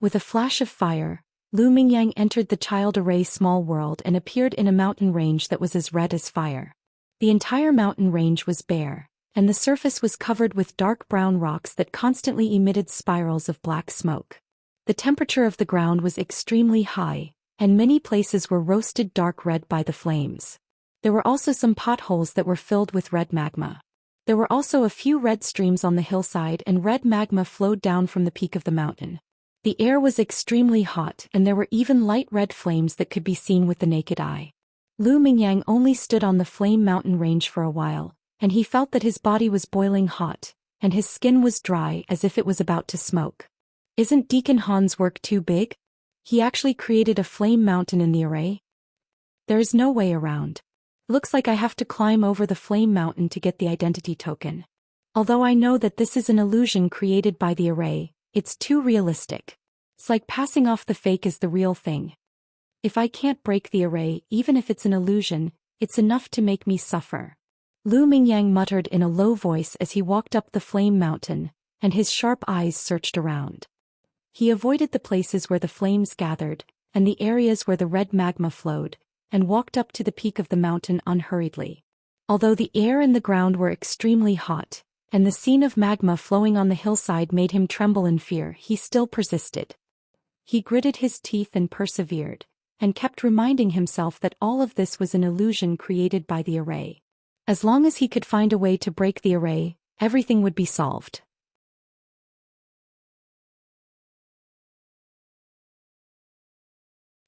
Speaker 1: With a flash of fire, Lu Mingyang entered the child array small world and appeared in a mountain range that was as red as fire. The entire mountain range was bare, and the surface was covered with dark brown rocks that constantly emitted spirals of black smoke. The temperature of the ground was extremely high, and many places were roasted dark red by the flames. There were also some potholes that were filled with red magma. There were also a few red streams on the hillside and red magma flowed down from the peak of the mountain. The air was extremely hot and there were even light red flames that could be seen with the naked eye. Lu Mingyang only stood on the flame mountain range for a while, and he felt that his body was boiling hot, and his skin was dry as if it was about to smoke. Isn't Deacon Han's work too big? He actually created a flame mountain in the array? There is no way around. Looks like I have to climb over the flame mountain to get the identity token. Although I know that this is an illusion created by the array, it's too realistic. It's like passing off the fake as the real thing. If I can't break the array, even if it's an illusion, It's enough to make me suffer. Lu Mingyang muttered in a low voice as he walked up the flame mountain, and his sharp eyes searched around. He avoided the places where the flames gathered, and the areas where the red magma flowed, and walked up to the peak of the mountain unhurriedly. Although the air and the ground were extremely hot, and the scene of magma flowing on the hillside made him tremble in fear, he still persisted. He gritted his teeth and persevered, and kept reminding himself that all of this was an illusion created by the array. As long as he could find a way to break the array, everything would be solved.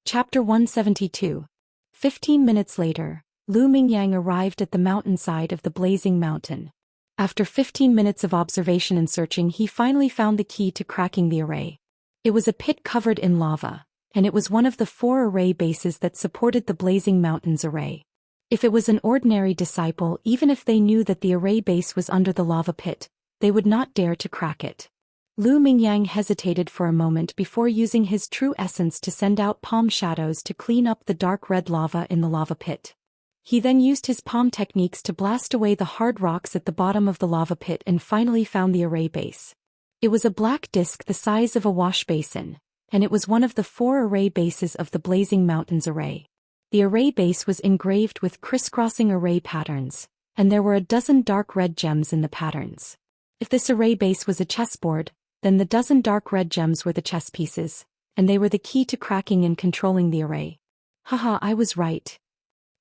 Speaker 1: Chapter 172. 15 minutes later, Lu Mingyang arrived at the mountainside of the blazing mountain. After 15 minutes of observation and searching, he finally found the key to cracking the array. It was a pit covered in lava, and it was one of the 4 array bases that supported the blazing mountain's array. If it was an ordinary disciple, even if they knew that the array base was under the lava pit, they would not dare to crack it. Lu Mingyang hesitated for a moment before using his true essence to send out palm shadows to clean up the dark red lava in the lava pit. He then used his palm techniques to blast away the hard rocks at the bottom of the lava pit and finally found the array base. It was a black disc the size of a wash basin, and it was one of the 4 array bases of the blazing mountain's array. The array base was engraved with crisscrossing array patterns, and there were a dozen dark red gems in the patterns. If this array base was a chessboard, then the dozen dark red gems were the chess pieces, and they were the key to cracking and controlling the array. Haha, I was right.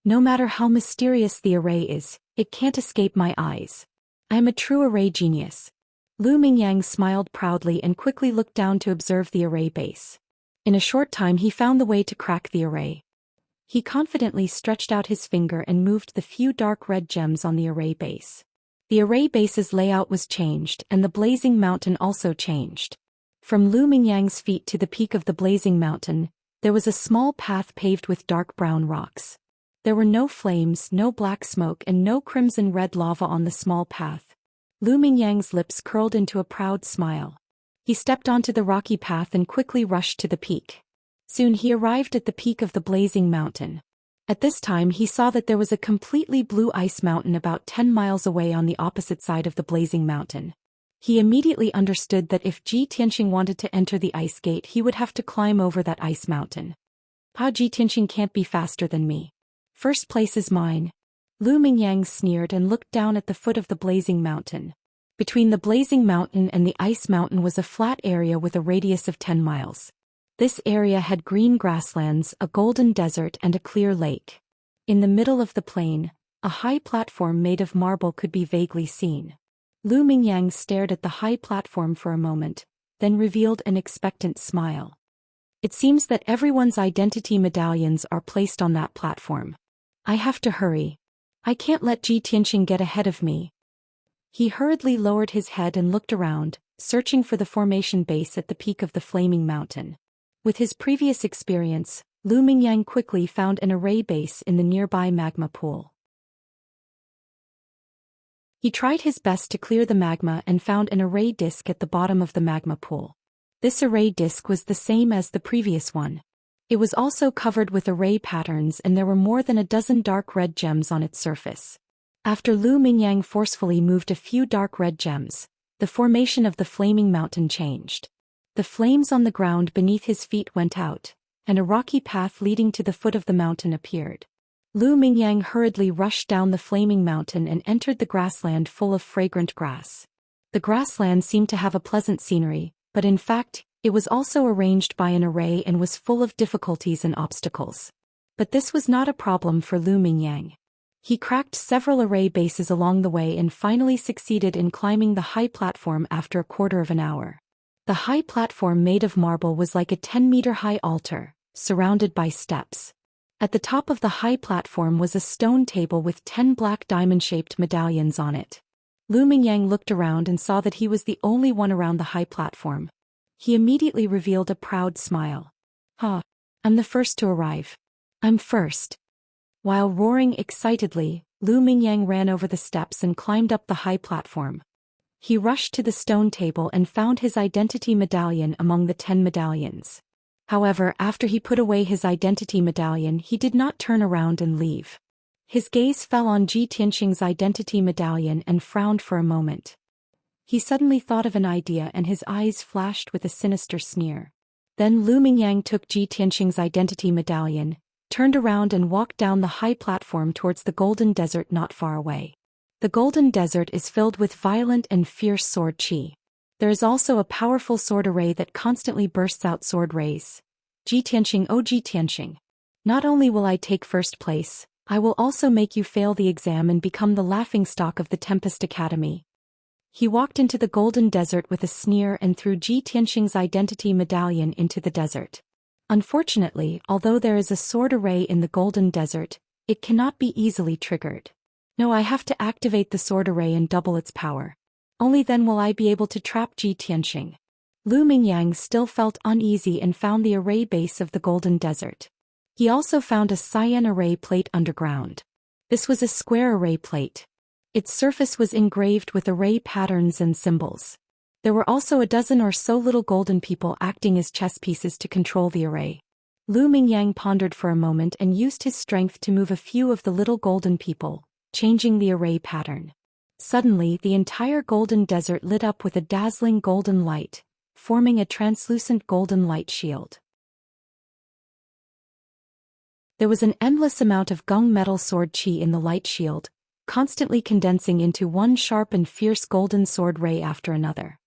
Speaker 1: No matter how mysterious the array is, it can't escape my eyes. I am a true array genius. Lu Mingyang smiled proudly and quickly looked down to observe the array base. In a short time he found the way to crack the array. He confidently stretched out his finger and moved the few dark red gems on the array base. The array base's layout was changed, and the blazing mountain also changed. From Lu Mingyang's feet to the peak of the blazing mountain, there was a small path paved with dark brown rocks. There were no flames, no black smoke, and no crimson red lava on the small path. Lu Mingyang's lips curled into a proud smile. He stepped onto the rocky path and quickly rushed to the peak. Soon he arrived at the peak of the blazing mountain. At this time he saw that there was a completely blue ice mountain about 10 miles away on the opposite side of the blazing mountain. He immediately understood that if Ji Tianxing wanted to enter the ice gate, he would have to climb over that ice mountain. Ji Tianxing can't be faster than me. First place is mine. Lu Mingyang sneered and looked down at the foot of the blazing mountain. Between the blazing mountain and the ice mountain was a flat area with a radius of 10 miles. This area had green grasslands, a golden desert, and a clear lake. In the middle of the plain, a high platform made of marble could be vaguely seen. Lu Mingyang stared at the high platform for a moment, then revealed an expectant smile. It seems that everyone's identity medallions are placed on that platform. I have to hurry. I can't let Ji Tianxing get ahead of me. He hurriedly lowered his head and looked around, searching for the formation base at the peak of the flaming mountain. With his previous experience, Lu Mingyang quickly found an array base in the nearby magma pool. He tried his best to clear the magma and found an array disk at the bottom of the magma pool. This array disk was the same as the previous one. It was also covered with array patterns, and there were more than a dozen dark red gems on its surface. After Lu Mingyang forcefully moved a few dark red gems, the formation of the flaming mountain changed. The flames on the ground beneath his feet went out, and a rocky path leading to the foot of the mountain appeared. Lu Mingyang hurriedly rushed down the flaming mountain and entered the grassland full of fragrant grass. The grassland seemed to have a pleasant scenery, but in fact, it was also arranged by an array and was full of difficulties and obstacles. But this was not a problem for Lu Mingyang. He cracked several array bases along the way and finally succeeded in climbing the high platform after a quarter of an hour. The high platform made of marble was like a 10-meter-high altar, surrounded by steps. At the top of the high platform was a stone table with 10 black diamond-shaped medallions on it. Lu Mingyang looked around and saw that he was the only one around the high platform. He immediately revealed a proud smile. I'm the first to arrive. I'm first. While roaring excitedly, Lu Mingyang ran over the steps and climbed up the high platform. He rushed to the stone table and found his identity medallion among the 10 medallions. However, after he put away his identity medallion, he did not turn around and leave. His gaze fell on Ji Tianqing's identity medallion and frowned for a moment. He suddenly thought of an idea and his eyes flashed with a sinister sneer. Then Lu Mingyang took Ji Tianqing's identity medallion, turned around and walked down the high platform towards the golden desert not far away. The golden desert is filled with violent and fierce sword qi. There is also a powerful sword array that constantly bursts out sword rays. Ji Tianqing, oh Ji Tianqing. Not only will I take first place, I will also make you fail the exam and become the laughingstock of the Tempest Academy. He walked into the golden desert with a sneer and threw Ji Tianqing's identity medallion into the desert. Unfortunately, although there is a sword array in the golden desert, it cannot be easily triggered. No, I have to activate the sword array and double its power. Only then will I be able to trap Ji Tianqing. Lu Mingyang still felt uneasy and found the array base of the golden desert. He also found a cyan array plate underground. This was a square array plate. Its surface was engraved with array patterns and symbols. There were also a dozen or so little golden people acting as chess pieces to control the array. Lu Mingyang pondered for a moment and used his strength to move a few of the little golden people, changing the array pattern. Suddenly, the entire golden desert lit up with a dazzling golden light, forming a translucent golden light shield. There was an endless amount of gung metal sword qi in the light shield, constantly condensing into one sharp and fierce golden sword ray after another.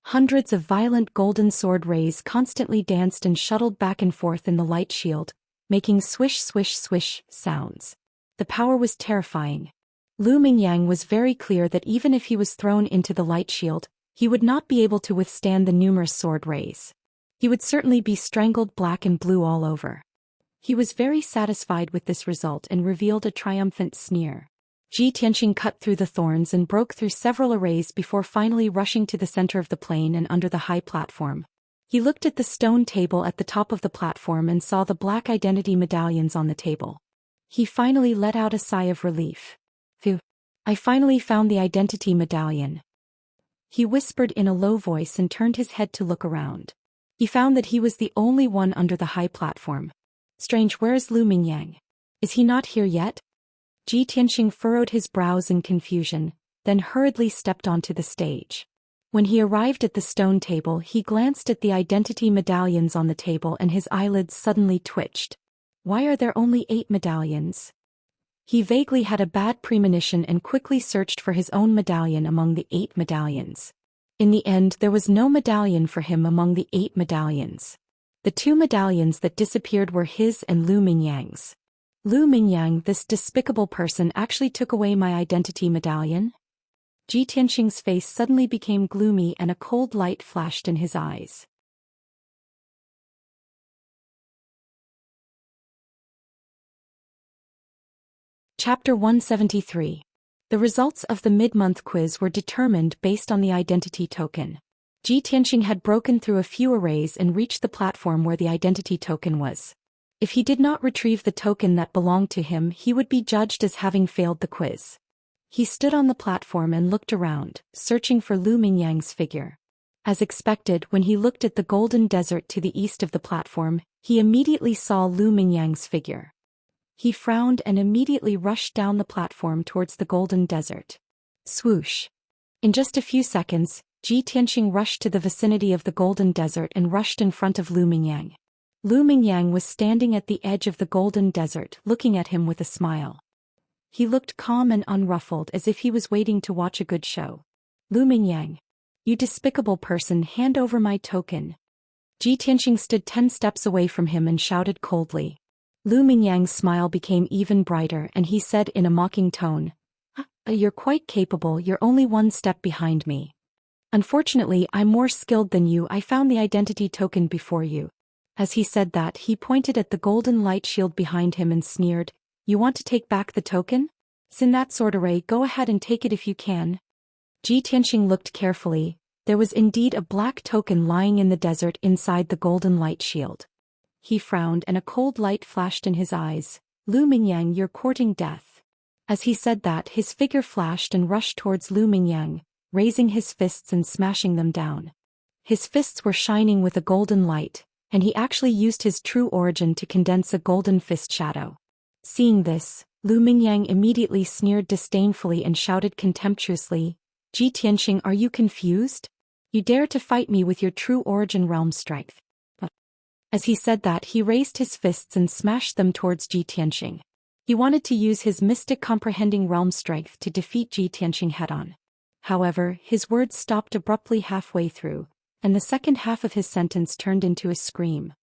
Speaker 1: Hundreds of violent golden sword rays constantly danced and shuttled back and forth in the light shield, making swish swish swish sounds. The power was terrifying. Lu Mingyang was very clear that even if he was thrown into the light shield, he would not be able to withstand the numerous sword rays. He would certainly be strangled black and blue all over. He was very satisfied with this result and revealed a triumphant sneer. Ji Tianqing cut through the thorns and broke through several arrays before finally rushing to the center of the plain and under the high platform. He looked at the stone table at the top of the platform and saw the black identity medallions on the table. He finally let out a sigh of relief. Phew! I finally found the identity medallion. He whispered in a low voice and turned his head to look around. He found that he was the only one under the high platform. Strange, where is Lu Mingyang? Is he not here yet? Ji Tianqing furrowed his brows in confusion, then hurriedly stepped onto the stage. When he arrived at the stone table, he glanced at the identity medallions on the table and his eyelids suddenly twitched. Why are there only 8 medallions? He vaguely had a bad premonition and quickly searched for his own medallion among the 8 medallions. In the end, there was no medallion for him among the 8 medallions. The 2 medallions that disappeared were his and Lu Mingyang's. Lu Mingyang, this despicable person, actually took away my identity medallion? Ji Tianqing's face suddenly became gloomy and a cold light flashed in his eyes. Chapter 173. The results of the mid-month quiz were determined based on the identity token. Ji Tianqing had broken through a few arrays and reached the platform where the identity token was. If he did not retrieve the token that belonged to him, he would be judged as having failed the quiz. He stood on the platform and looked around, searching for Lu Mingyang's figure. As expected, when he looked at the golden desert to the east of the platform, he immediately saw Lu Mingyang's figure. He frowned and immediately rushed down the platform towards the golden desert. Swoosh! In just a few seconds, Ji Tianqing rushed to the vicinity of the golden desert and rushed in front of Lu Mingyang. Lu Mingyang was standing at the edge of the golden desert, looking at him with a smile. He looked calm and unruffled as if he was waiting to watch a good show. Lu Mingyang. You despicable person, hand over my token. Ji Tianqing stood 10 steps away from him and shouted coldly. Lu Mingyang's smile became even brighter and he said in a mocking tone, You're quite capable, you're only 1 step behind me. Unfortunately, I'm more skilled than you, I found the identity token before you. As he said that, he pointed at the golden light shield behind him and sneered, You want to take back the token? Sin that sword array, go ahead and take it if you can. Ji Tianqing looked carefully. There was indeed a black token lying in the desert inside the golden light shield. He frowned and a cold light flashed in his eyes. Lu Mingyang, you're courting death. As he said that, his figure flashed and rushed towards Lu Mingyang, raising his fists and smashing them down. His fists were shining with a golden light, and he actually used his true origin to condense a golden fist shadow. Seeing this, Lu Mingyang immediately sneered disdainfully and shouted contemptuously, Ji Tianxing, are you confused? You dare to fight me with your true origin realm strength. As he said that, he raised his fists and smashed them towards Ji Tianxing. He wanted to use his mystic comprehending realm strength to defeat Ji Tianxing head-on. However, his words stopped abruptly halfway through, and the second half of his sentence turned into a scream.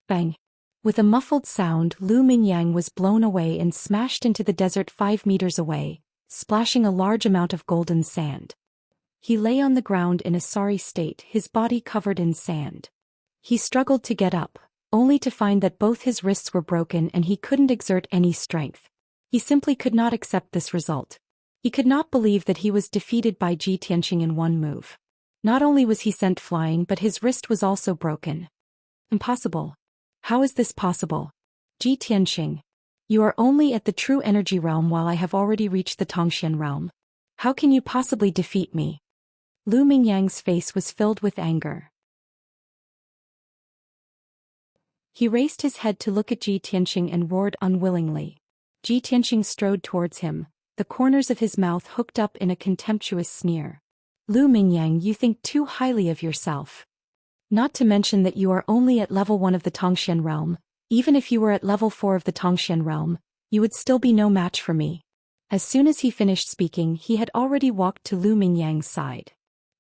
Speaker 1: Bang! With a muffled sound, Lu Mingyang was blown away and smashed into the desert 5 meters away, splashing a large amount of golden sand. He lay on the ground in a sorry state, his body covered in sand. He struggled to get up, only to find that both his wrists were broken and he couldn't exert any strength. He simply could not accept this result. He could not believe that he was defeated by Ji Tianxing in one move. Not only was he sent flying, but his wrist was also broken. Impossible. How is this possible? Ji Tianxing, you are only at the true energy realm while I have already reached the Tongxian realm. How can you possibly defeat me? Lu Mingyang's face was filled with anger. He raised his head to look at Ji Tianxing and roared unwillingly. Ji Tianxing strode towards him, the corners of his mouth hooked up in a contemptuous sneer. Lu Mingyang, you think too highly of yourself. Not to mention that you are only at level 1 of the Tongxian realm. Even if you were at level 4 of the Tongxian realm, you would still be no match for me. As soon as he finished speaking, he had already walked to Lu Mingyang's side.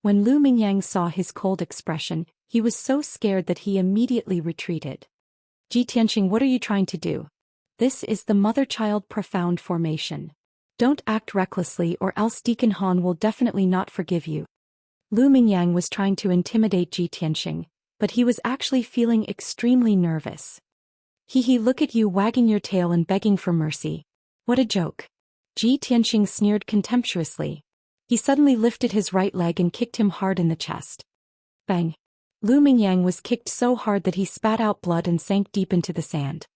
Speaker 1: When Lu Mingyang saw his cold expression, he was so scared that he immediately retreated. Ji Tianxing, what are you trying to do? This is the mother-child profound formation. Don't act recklessly or else Deacon Han will definitely not forgive you. Lu Mingyang was trying to intimidate Ji Tianxing, but he was actually feeling extremely nervous. Hee, look at you wagging your tail and begging for mercy. What a joke. Ji Tianxing sneered contemptuously. He suddenly lifted his right leg and kicked him hard in the chest. Bang! Lu Mingyang was kicked so hard that he spat out blood and sank deep into the sand.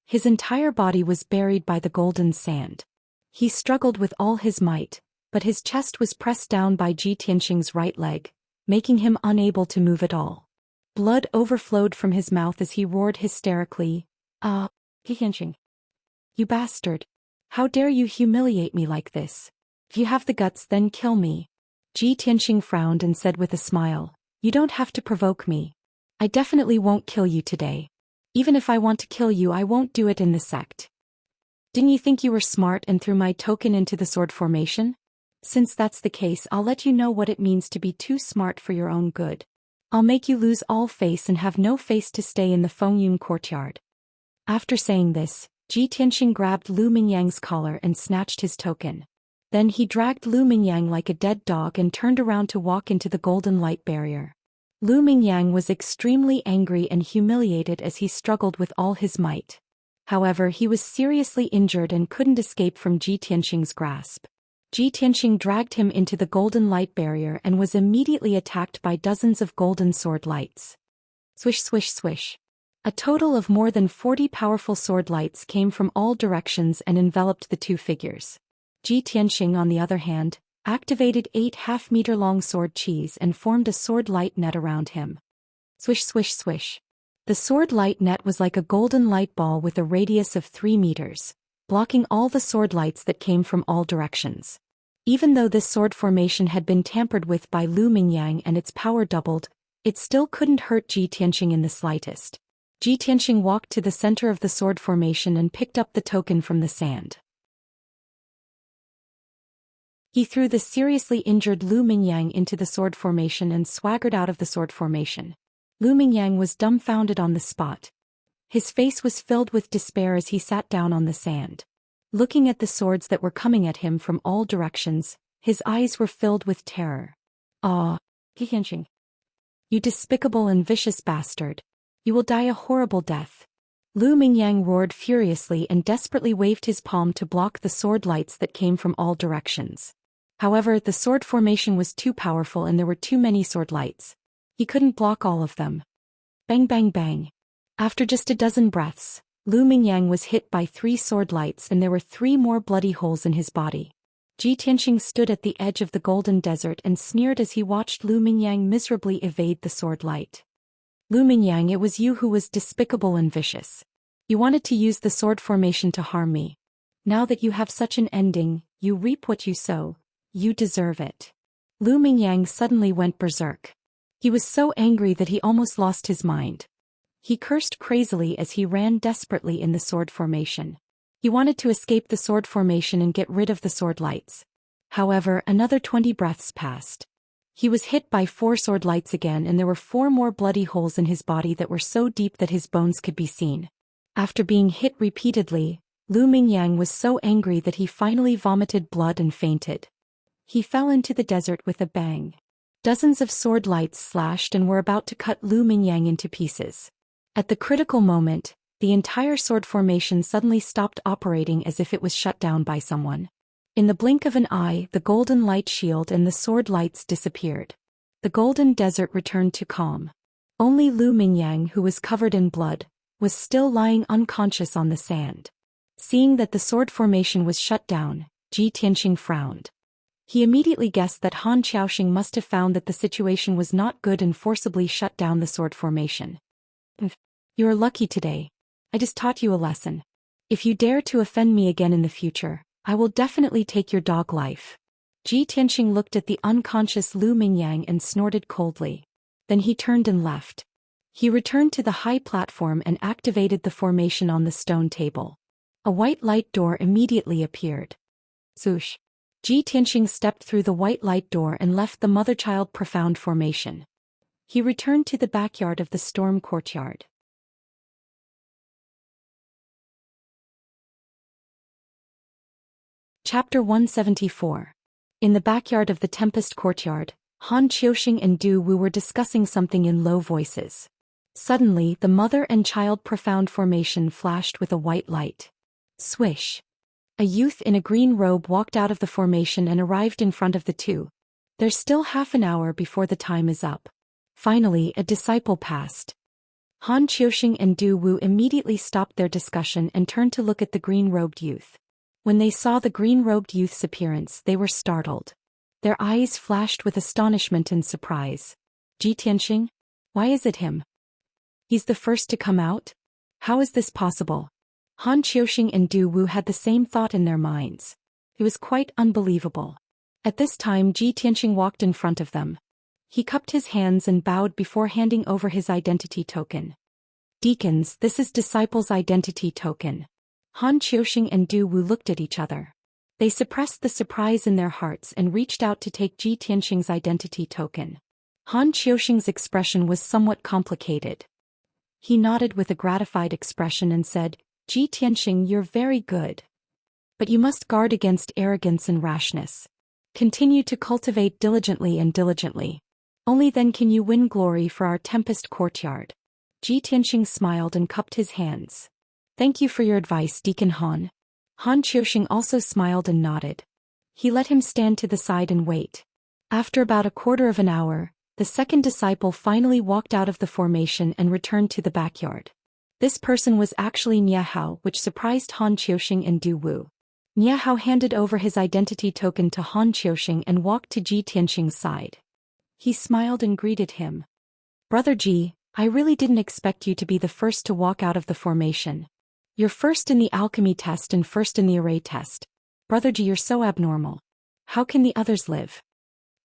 Speaker 1: His entire body was buried by the golden sand. He struggled with all his might, but his chest was pressed down by Ji Tianxing's right leg, making him unable to move at all. Blood overflowed from his mouth as he roared hysterically, Ji Tianxing. You bastard! How dare you humiliate me like this? If you have the guts, then kill me. Ji Tianxing frowned and said with a smile, You don't have to provoke me. I definitely won't kill you today. Even if I want to kill you, I won't do it in the sect. Didn't you think you were smart and threw my token into the sword formation? Since that's the case, I'll let you know what it means to be too smart for your own good. I'll make you lose all face and have no face to stay in the Fengyun courtyard. After saying this, Ji Tianxing grabbed Lu Mingyang's collar and snatched his token. Then he dragged Lu Mingyang like a dead dog and turned around to walk into the golden light barrier. Lu Mingyang was extremely angry and humiliated as he struggled with all his might. However, he was seriously injured and couldn't escape from Ji Tianxing's grasp. Ji Tianxing dragged him into the golden light barrier and was immediately attacked by dozens of golden sword lights. Swish, swish, swish. A total of more than 40 powerful sword lights came from all directions and enveloped the two figures. Ji Tianxing, on the other hand, activated 8 half-meter-long sword qis and formed a sword light net around him. Swish, swish, swish. The sword light net was like a golden light ball with a radius of 3 meters, blocking all the sword lights that came from all directions. Even though this sword formation had been tampered with by Lu Mingyang and its power doubled, it still couldn't hurt Ji Tianxing in the slightest. Ji Tianxing walked to the center of the sword formation and picked up the token from the sand. He threw the seriously injured Lu Mingyang into the sword formation and swaggered out of the sword formation. Lu Mingyang was dumbfounded on the spot. His face was filled with despair as he sat down on the sand. Looking at the swords that were coming at him from all directions, his eyes were filled with terror. Ji Tianxing. You despicable and vicious bastard. You will die a horrible death. Lu Mingyang roared furiously and desperately waved his palm to block the sword lights that came from all directions. However, the sword formation was too powerful and there were too many sword lights. He couldn't block all of them. Bang, bang, bang. After just a dozen breaths, Lu Mingyang was hit by 3 sword lights and there were 3 more bloody holes in his body. Ji Tianxing stood at the edge of the golden desert and sneered as he watched Lu Mingyang miserably evade the sword light. Lu Mingyang, it was you who was despicable and vicious. You wanted to use the sword formation to harm me. Now that you have such an ending, you reap what you sow. You deserve it. Lu Mingyang suddenly went berserk. He was so angry that he almost lost his mind. He cursed crazily as he ran desperately in the sword formation. He wanted to escape the sword formation and get rid of the sword lights. However, another 20 breaths passed. He was hit by 4 sword lights again, and there were 4 more bloody holes in his body that were so deep that his bones could be seen. After being hit repeatedly, Lu Mingyang was so angry that he finally vomited blood and fainted. He fell into the desert with a bang. Dozens of sword lights slashed and were about to cut Lu Mingyang into pieces. At the critical moment, the entire sword formation suddenly stopped operating as if it was shut down by someone. In the blink of an eye, the golden light shield and the sword lights disappeared. The golden desert returned to calm. Only Lu Mingyang, who was covered in blood, was still lying unconscious on the sand. Seeing that the sword formation was shut down, Ji Tianxing frowned. He immediately guessed that Han Xiaoxing must have found that the situation was not good and forcibly shut down the sword formation. You are lucky today. I just taught you a lesson. If you dare to offend me again in the future, I will definitely take your dog life. Ji Tianxing looked at the unconscious Lu Mingyang and snorted coldly. Then he turned and left. He returned to the high platform and activated the formation on the stone table. A white light door immediately appeared. Swoosh. Ji Tianxing stepped through the white light door and left the mother-child profound formation. He returned to the backyard of the storm courtyard. Chapter 174. In the backyard of the Tempest Courtyard, Han Qiuxing and Du Wu were discussing something in low voices. Suddenly, the mother and child profound formation flashed with a white light. Swish. A youth in a green robe walked out of the formation and arrived in front of the two. There's still half an hour before the time is up. Finally, a disciple passed. Han Qiuxing and Du Wu immediately stopped their discussion and turned to look at the green-robed youth. When they saw the green-robed youth's appearance, they were startled. Their eyes flashed with astonishment and surprise. Ji Tianxing? Why is it him? He's the first to come out? How is this possible? Han Qiuxing and Du Wu had the same thought in their minds. It was quite unbelievable. At this time, Ji Tianxing walked in front of them. He cupped his hands and bowed before handing over his identity token. Deacons, this is disciple's identity token. Han Qiuxing and Du Wu looked at each other. They suppressed the surprise in their hearts and reached out to take Ji Tianxing's identity token. Han Qiuxing's expression was somewhat complicated. He nodded with a gratified expression and said, Ji Tianxing, you're very good. But you must guard against arrogance and rashness. Continue to cultivate diligently and diligently. Only then can you win glory for our Tempest Courtyard. Ji Tianxing smiled and cupped his hands. Thank you for your advice, Deacon Han. Han Qiuxing also smiled and nodded. He let him stand to the side and wait. After about a quarter of an hour, the second disciple finally walked out of the formation and returned to the backyard. This person was actually Niahao, which surprised Han Qiuxing and Du Wu. Niahao handed over his identity token to Han Qiuxing and walked to Ji Tianxing's side. He smiled and greeted him. Brother Ji, I really didn't expect you to be the first to walk out of the formation. You're first in the alchemy test and first in the array test. Brother Ji, you're so abnormal. How can the others live?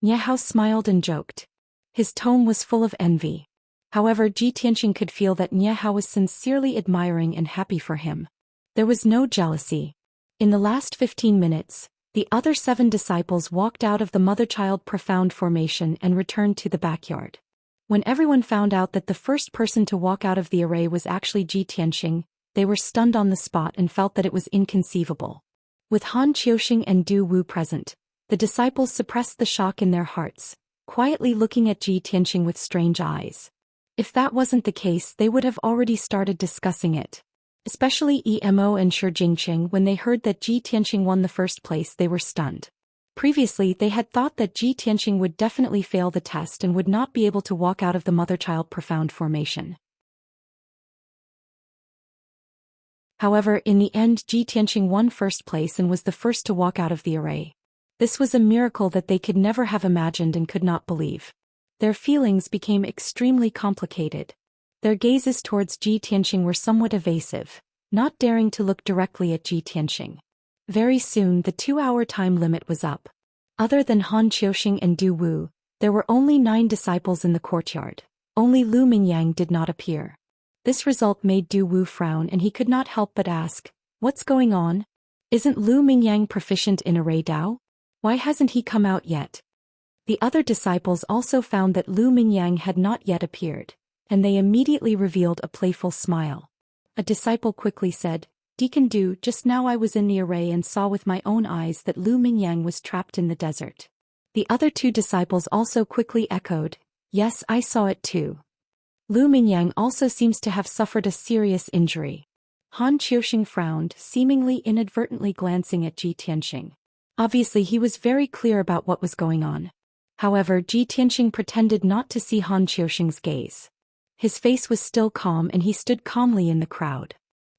Speaker 1: Niahao smiled and joked. His tone was full of envy. However, Ji Tianxing could feel that Niahao was sincerely admiring and happy for him. There was no jealousy. In the last 15 minutes, the other 7 disciples walked out of the mother-child profound formation and returned to the backyard. When everyone found out that the first person to walk out of the array was actually Ji Tianxing, they were stunned on the spot and felt that it was inconceivable. With Han Qiuxing and Du Wu present, the disciples suppressed the shock in their hearts, quietly looking at Ji Tianxing with strange eyes. If that wasn't the case, they would have already started discussing it. Especially Emo and Shi Jingqing, when they heard that Ji Tianxing won the first place, they were stunned. Previously, they had thought that Ji Tianxing would definitely fail the test and would not be able to walk out of the mother-child profound formation. However, in the end, Ji Tianxing won first place and was the first to walk out of the array. This was a miracle that they could never have imagined and could not believe. Their feelings became extremely complicated. Their gazes towards Ji Tianxing were somewhat evasive, not daring to look directly at Ji Tianxing. Very soon the 2-hour time limit was up. Other than Han Qiuxing and Du Wu, there were only 9 disciples in the courtyard. Only Lu Mingyang did not appear. This result made Du Wu frown and he could not help but ask, "What's going on? Isn't Lu Mingyang proficient in array Dao? Why hasn't he come out yet?" The other disciples also found that Lu Mingyang had not yet appeared, and they immediately revealed a playful smile. A disciple quickly said, "Deacon Du, just now I was in the array and saw with my own eyes that Lu Mingyang was trapped in the desert." The other 2 disciples also quickly echoed, "Yes, I saw it too." Lu Mingyang also seems to have suffered a serious injury. Han Qiuxing frowned, seemingly inadvertently glancing at Ji Tianxing. Obviously he was very clear about what was going on. However, Ji Tianxing pretended not to see Han Qiuxing's gaze. His face was still calm and he stood calmly in the crowd.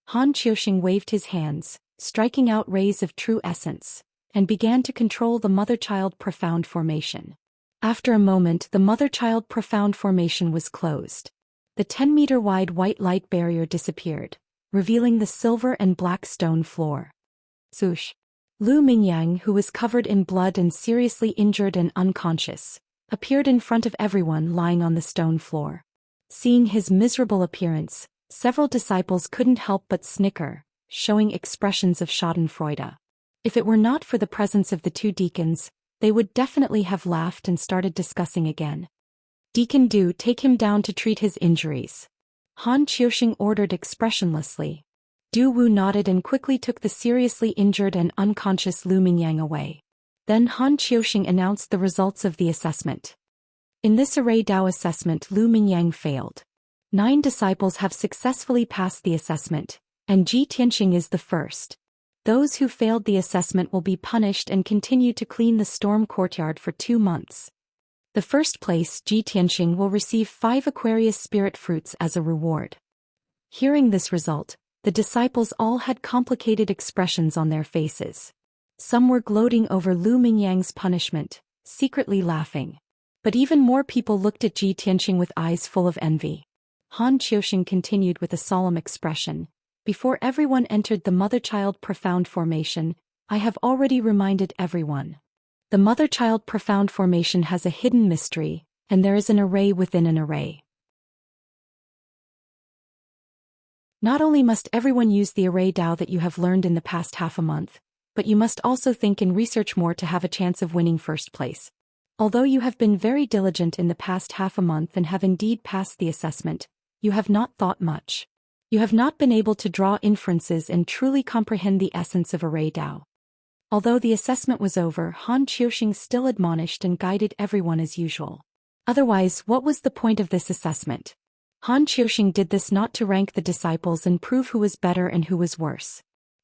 Speaker 1: Han Qiuxing waved his hands, striking out rays of true essence, and began to control the mother-child profound formation. After a moment the mother-child profound formation was closed. The 10-meter-wide white light barrier disappeared, revealing the silver and black stone floor. Swoosh! Lu Mingyang, who was covered in blood and seriously injured and unconscious, appeared in front of everyone lying on the stone floor. Seeing his miserable appearance, several disciples couldn't help but snicker, showing expressions of schadenfreude. If it were not for the presence of the 2 deacons, they would definitely have laughed and started discussing again. "Deacon Du, take him down to treat his injuries," Han Qiuxing ordered expressionlessly. Du Wu nodded and quickly took the seriously injured and unconscious Lu Mingyang away. Then Han Qiuxing announced the results of the assessment. In this array Dao assessment Lu Mingyang failed. 9 disciples have successfully passed the assessment, and Ji Tianxing is the first. Those who failed the assessment will be punished and continue to clean the storm courtyard for 2 months. The first place, Ji Tianxing, will receive 5 Aquarius spirit fruits as a reward. Hearing this result, the disciples all had complicated expressions on their faces. Some were gloating over Lu Mingyang's punishment, secretly laughing. But even more people looked at Ji Tianxing with eyes full of envy. Han Qiuxing continued with a solemn expression. "Before everyone entered the mother-child profound formation, I have already reminded everyone. The mother-child profound formation has a hidden mystery, and there is an array within an array. Not only must everyone use the array Dao that you have learned in the past half a month, but you must also think and research more to have a chance of winning first place. Although you have been very diligent in the past half a month and have indeed passed the assessment, you have not thought much. You have not been able to draw inferences and truly comprehend the essence of array Dao." Although the assessment was over, Han Qiuxing still admonished and guided everyone as usual. Otherwise, what was the point of this assessment? Han Qiuxing did this not to rank the disciples and prove who was better and who was worse.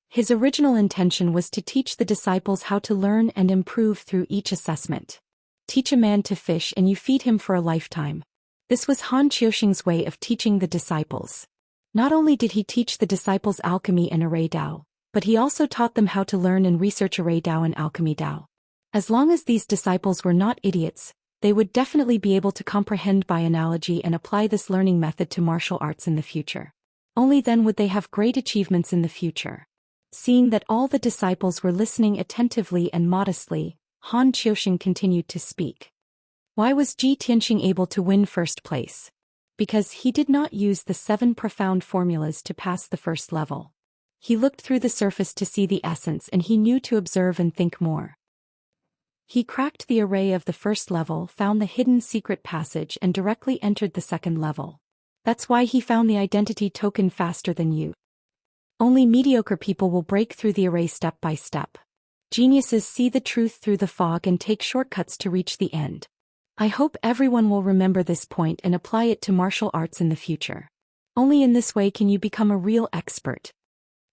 Speaker 1: His original intention was to teach the disciples how to learn and improve through each assessment. Teach a man to fish and you feed him for a lifetime. This was Han Qiuxing's way of teaching the disciples. Not only did he teach the disciples alchemy and array Dao, but he also taught them how to learn and research array Dao and alchemy Dao. As long as these disciples were not idiots, they would definitely be able to comprehend by analogy and apply this learning method to martial arts in the future. Only then would they have great achievements in the future. Seeing that all the disciples were listening attentively and modestly, Han Qiuxing continued to speak. Why was Ji Tianxing able to win first place? Because he did not use the 7 profound formulas to pass the first level. He looked through the surface to see the essence and he knew to observe and think more. He cracked the array of the first level, found the hidden secret passage and directly entered the second level. That's why he found the identity token faster than you. Only mediocre people will break through the array step by step. Geniuses see the truth through the fog and take shortcuts to reach the end. I hope everyone will remember this point and apply it to martial arts in the future. Only in this way can you become a real expert.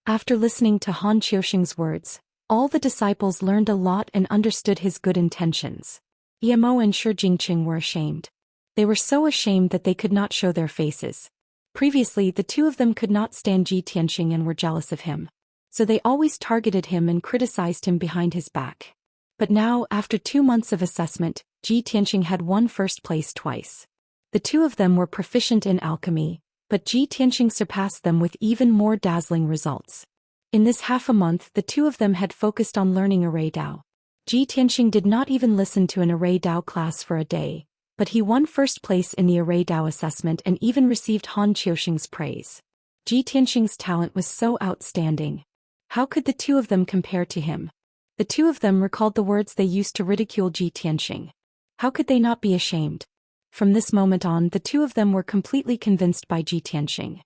Speaker 1: After listening to Han Qiuxing's words, all the disciples learned a lot and understood his good intentions. Emo and Shi Jingqing were ashamed. They were so ashamed that they could not show their faces. Previously, the 2 of them could not stand Ji Tianxing and were jealous of him. So they always targeted him and criticized him behind his back. But now, after 2 months of assessment, Ji Tianxing had won first place twice. The 2 of them were proficient in alchemy, but Ji Tianxing surpassed them with even more dazzling results. In this half a month, the two of them had focused on learning array Dao. Ji Tianxing did not even listen to an array Dao class for a day, but he won first place in the array Dao assessment and even received Han Qiuxing's praise. Ji Tianxing's talent was so outstanding. How could the two of them compare to him? The two of them recalled the words they used to ridicule Ji Tianxing. How could they not be ashamed? From this moment on, the two of them were completely convinced by Ji Tianxing.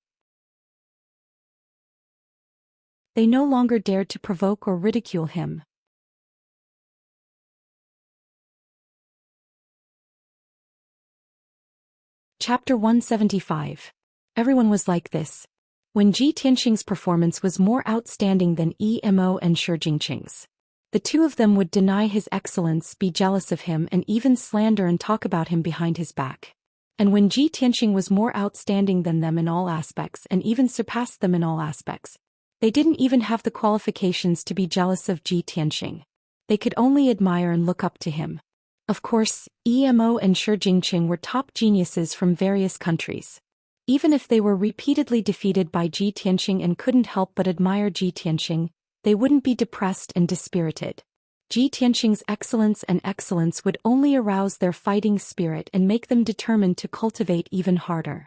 Speaker 1: They no longer dared to provoke or ridicule him. Chapter 175. Everyone was like this. When Ji Tianxing's performance was more outstanding than Emo and Shi Jingqing's, the two of them would deny his excellence, be jealous of him, and even slander and talk about him behind his back. And when Ji Tianxing was more outstanding than them in all aspects and even surpassed them in all aspects, they didn't even have the qualifications to be jealous of Ji Tianxing. They could only admire and look up to him. Of course, Emo and Shi Jingqing were top geniuses from various countries. Even if they were repeatedly defeated by Ji Tianxing and couldn't help but admire Ji Tianxing, they wouldn't be depressed and dispirited. Ji Tianxing's excellence would only arouse their fighting spirit and make them determined to cultivate even harder.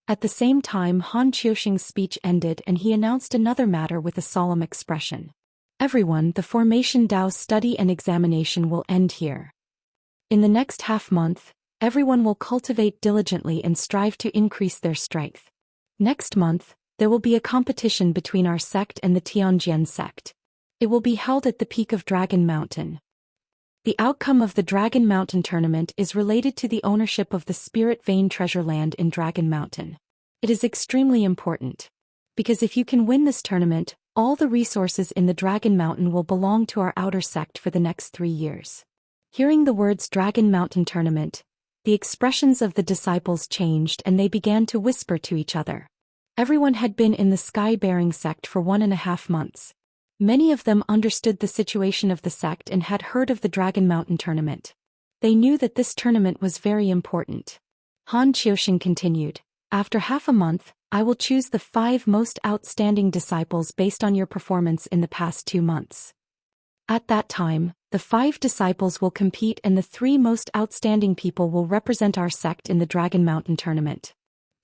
Speaker 1: At the same time, Han Qiuxing's speech ended and he announced another matter with a solemn expression. Everyone, the formation Dao study and examination will end here. In the next half-month, everyone will cultivate diligently and strive to increase their strength. Next month, there will be a competition between our sect and the Tianjian sect. It will be held at the peak of Dragon Mountain. The outcome of the Dragon Mountain tournament is related to the ownership of the Spirit Vein treasure land in Dragon Mountain. It is extremely important. Because if you can win this tournament, all the resources in the Dragon Mountain will belong to our outer sect for the next 3 years. Hearing the words Dragon Mountain tournament, the expressions of the disciples changed and they began to whisper to each other. Everyone had been in the Sky-bearing sect for 1.5 months. Many of them understood the situation of the sect and had heard of the Dragon Mountain tournament. They knew that this tournament was very important. Han Qiuxing continued, "After half a month, I will choose the 5 most outstanding disciples based on your performance in the past 2 months. At that time, the 5 disciples will compete and the 3 most outstanding people will represent our sect in the Dragon Mountain tournament.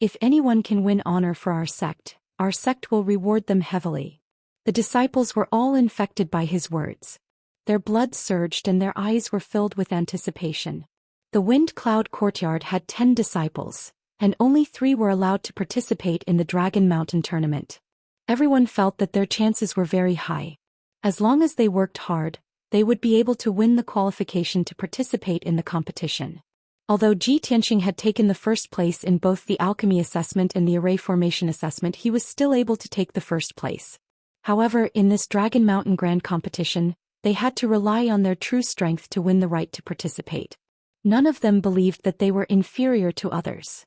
Speaker 1: If anyone can win honor for our sect will reward them heavily." The disciples were all infected by his words. Their blood surged and their eyes were filled with anticipation. The Wind Cloud Courtyard had 10 disciples, and only 3 were allowed to participate in the Dragon Mountain tournament. Everyone felt that their chances were very high. As long as they worked hard, they would be able to win the qualification to participate in the competition. Although Ji Tianxing had taken the first place in both the Alchemy assessment and the Array Formation assessment, he was still able to take the first place. However, in this Dragon Mountain Grand Competition, they had to rely on their true strength to win the right to participate. None of them believed that they were inferior to others.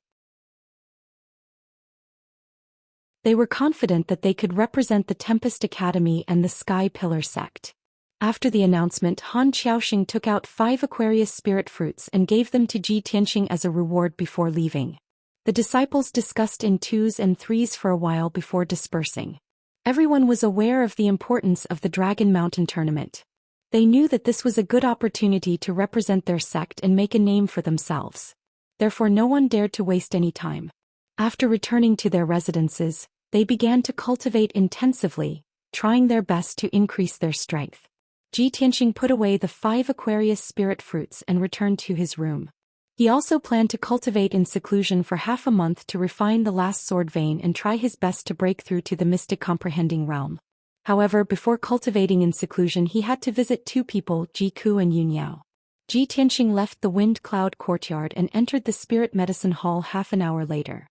Speaker 1: They were confident that they could represent the Tempest Academy and the Sky Pillar sect. After the announcement, Han Qiuxing took out 5 Aquarius spirit fruits and gave them to Ji Tianxing as a reward before leaving. The disciples discussed in 2s and 3s for a while before dispersing. Everyone was aware of the importance of the Dragon Mountain tournament. They knew that this was a good opportunity to represent their sect and make a name for themselves. Therefore no one dared to waste any time. After returning to their residences, they began to cultivate intensively, trying their best to increase their strength. Ji Tianxing put away the 5 Aquarius spirit fruits and returned to his room. He also planned to cultivate in seclusion for half a month to refine the last sword vein and try his best to break through to the mystic comprehending realm. However, before cultivating in seclusion he had to visit 2 people, Jiku and Yunyao. Ji Tianxing left the Wind Cloud Courtyard and entered the Spirit Medicine Hall half an hour later.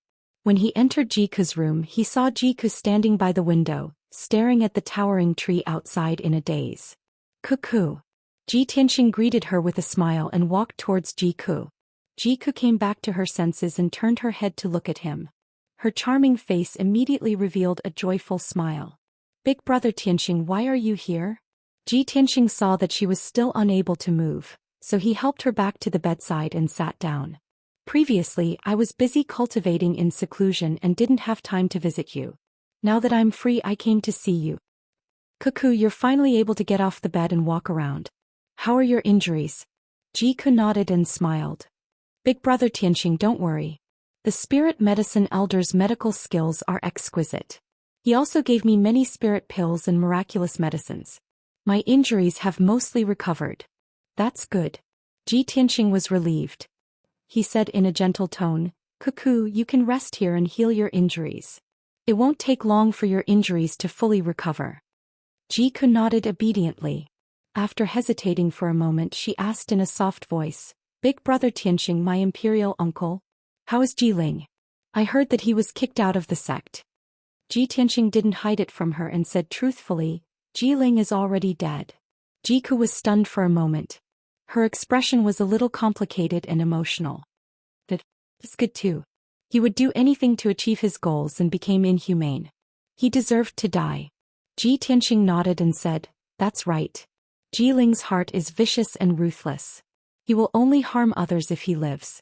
Speaker 1: When he entered Jiku's room he saw Jiku standing by the window, staring at the towering tree outside in a daze. "Cuckoo." Ji Tianxing greeted her with a smile and walked towards Jiku. Jiku came back to her senses and turned her head to look at him. Her charming face immediately revealed a joyful smile. "Big brother Tianxing, why are you here?" Ji Tianxing saw that she was still unable to move, so he helped her back to the bedside and sat down. "Previously, I was busy cultivating in seclusion and didn't have time to visit you. Now that I'm free, I came to see you." Cuckoo, you're finally able to get off the bed and walk around. How are your injuries? Jiku nodded and smiled. Big brother Tianxing, don't worry. The spirit medicine elder's medical skills are exquisite. He also gave me many spirit pills and miraculous medicines. My injuries have mostly recovered. That's good. Ji Tianxing was relieved. He said in a gentle tone, Cuckoo, you can rest here and heal your injuries. It won't take long for your injuries to fully recover. Jiku nodded obediently. After hesitating for a moment, she asked in a soft voice, Big brother Tianxing, my imperial uncle? How is Jiling? I heard that he was kicked out of the sect. Ji Tianxing didn't hide it from her and said truthfully, Jiling is already dead. Jiku was stunned for a moment. Her expression was a little complicated and emotional. That's good too. He would do anything to achieve his goals and became inhumane. He deserved to die. Ji Tianxing nodded and said, That's right. Jiling's heart is vicious and ruthless. He will only harm others if he lives.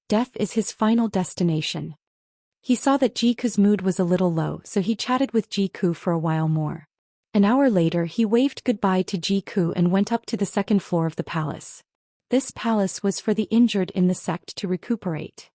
Speaker 1: Death is his final destination. He saw that Jiku's mood was a little low, so he chatted with Jiku for a while more. An hour later, he waved goodbye to Jiku and went up to the second floor of the palace. This palace was for the injured in the sect to recuperate.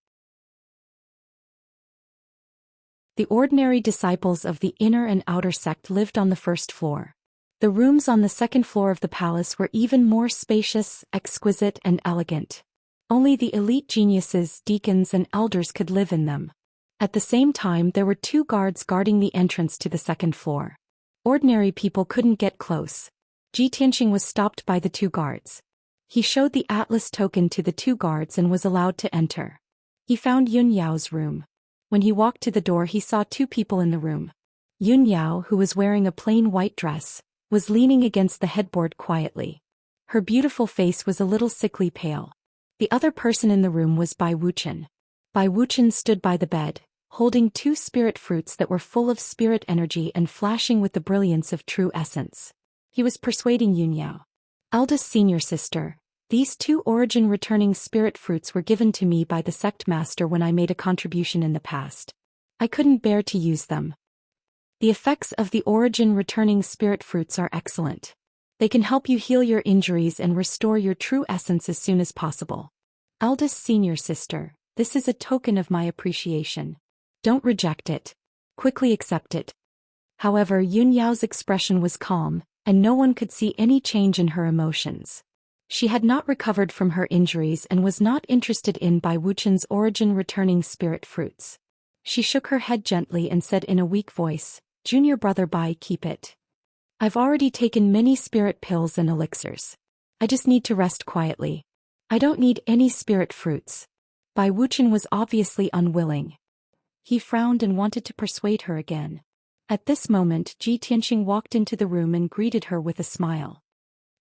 Speaker 1: The ordinary disciples of the inner and outer sect lived on the first floor. The rooms on the second floor of the palace were even more spacious, exquisite, and elegant. Only the elite geniuses, deacons, and elders could live in them. At the same time, there were 2 guards guarding the entrance to the second floor. Ordinary people couldn't get close. Ji Tianxing was stopped by the 2 guards. He showed the atlas token to the 2 guards and was allowed to enter. He found Yun Yao's room. When he walked to the door, he saw 2 people in the room. Yun Yao, who was wearing a plain white dress, was leaning against the headboard quietly. Her beautiful face was a little sickly pale. The other person in the room was Bai Wuchen. Bai Wuchen stood by the bed, holding 2 spirit fruits that were full of spirit energy and flashing with the brilliance of true essence. He was persuading Yun Yao. Eldest senior sister, these 2 origin-returning spirit fruits were given to me by the sect master when I made a contribution in the past. I couldn't bear to use them. The effects of the origin-returning spirit fruits are excellent. They can help you heal your injuries and restore your true essence as soon as possible. Eldest senior sister, this is a token of my appreciation. Don't reject it. Quickly accept it. However, Yun Yao's expression was calm, and no one could see any change in her emotions. She had not recovered from her injuries and was not interested in Bai Wuchen's origin-returning spirit fruits. She shook her head gently and said in a weak voice, Junior brother Bai, keep it. I've already taken many spirit pills and elixirs. I just need to rest quietly. I don't need any spirit fruits. Bai Wuchen was obviously unwilling. He frowned and wanted to persuade her again. At this moment, Ji Tianxing walked into the room and greeted her with a smile.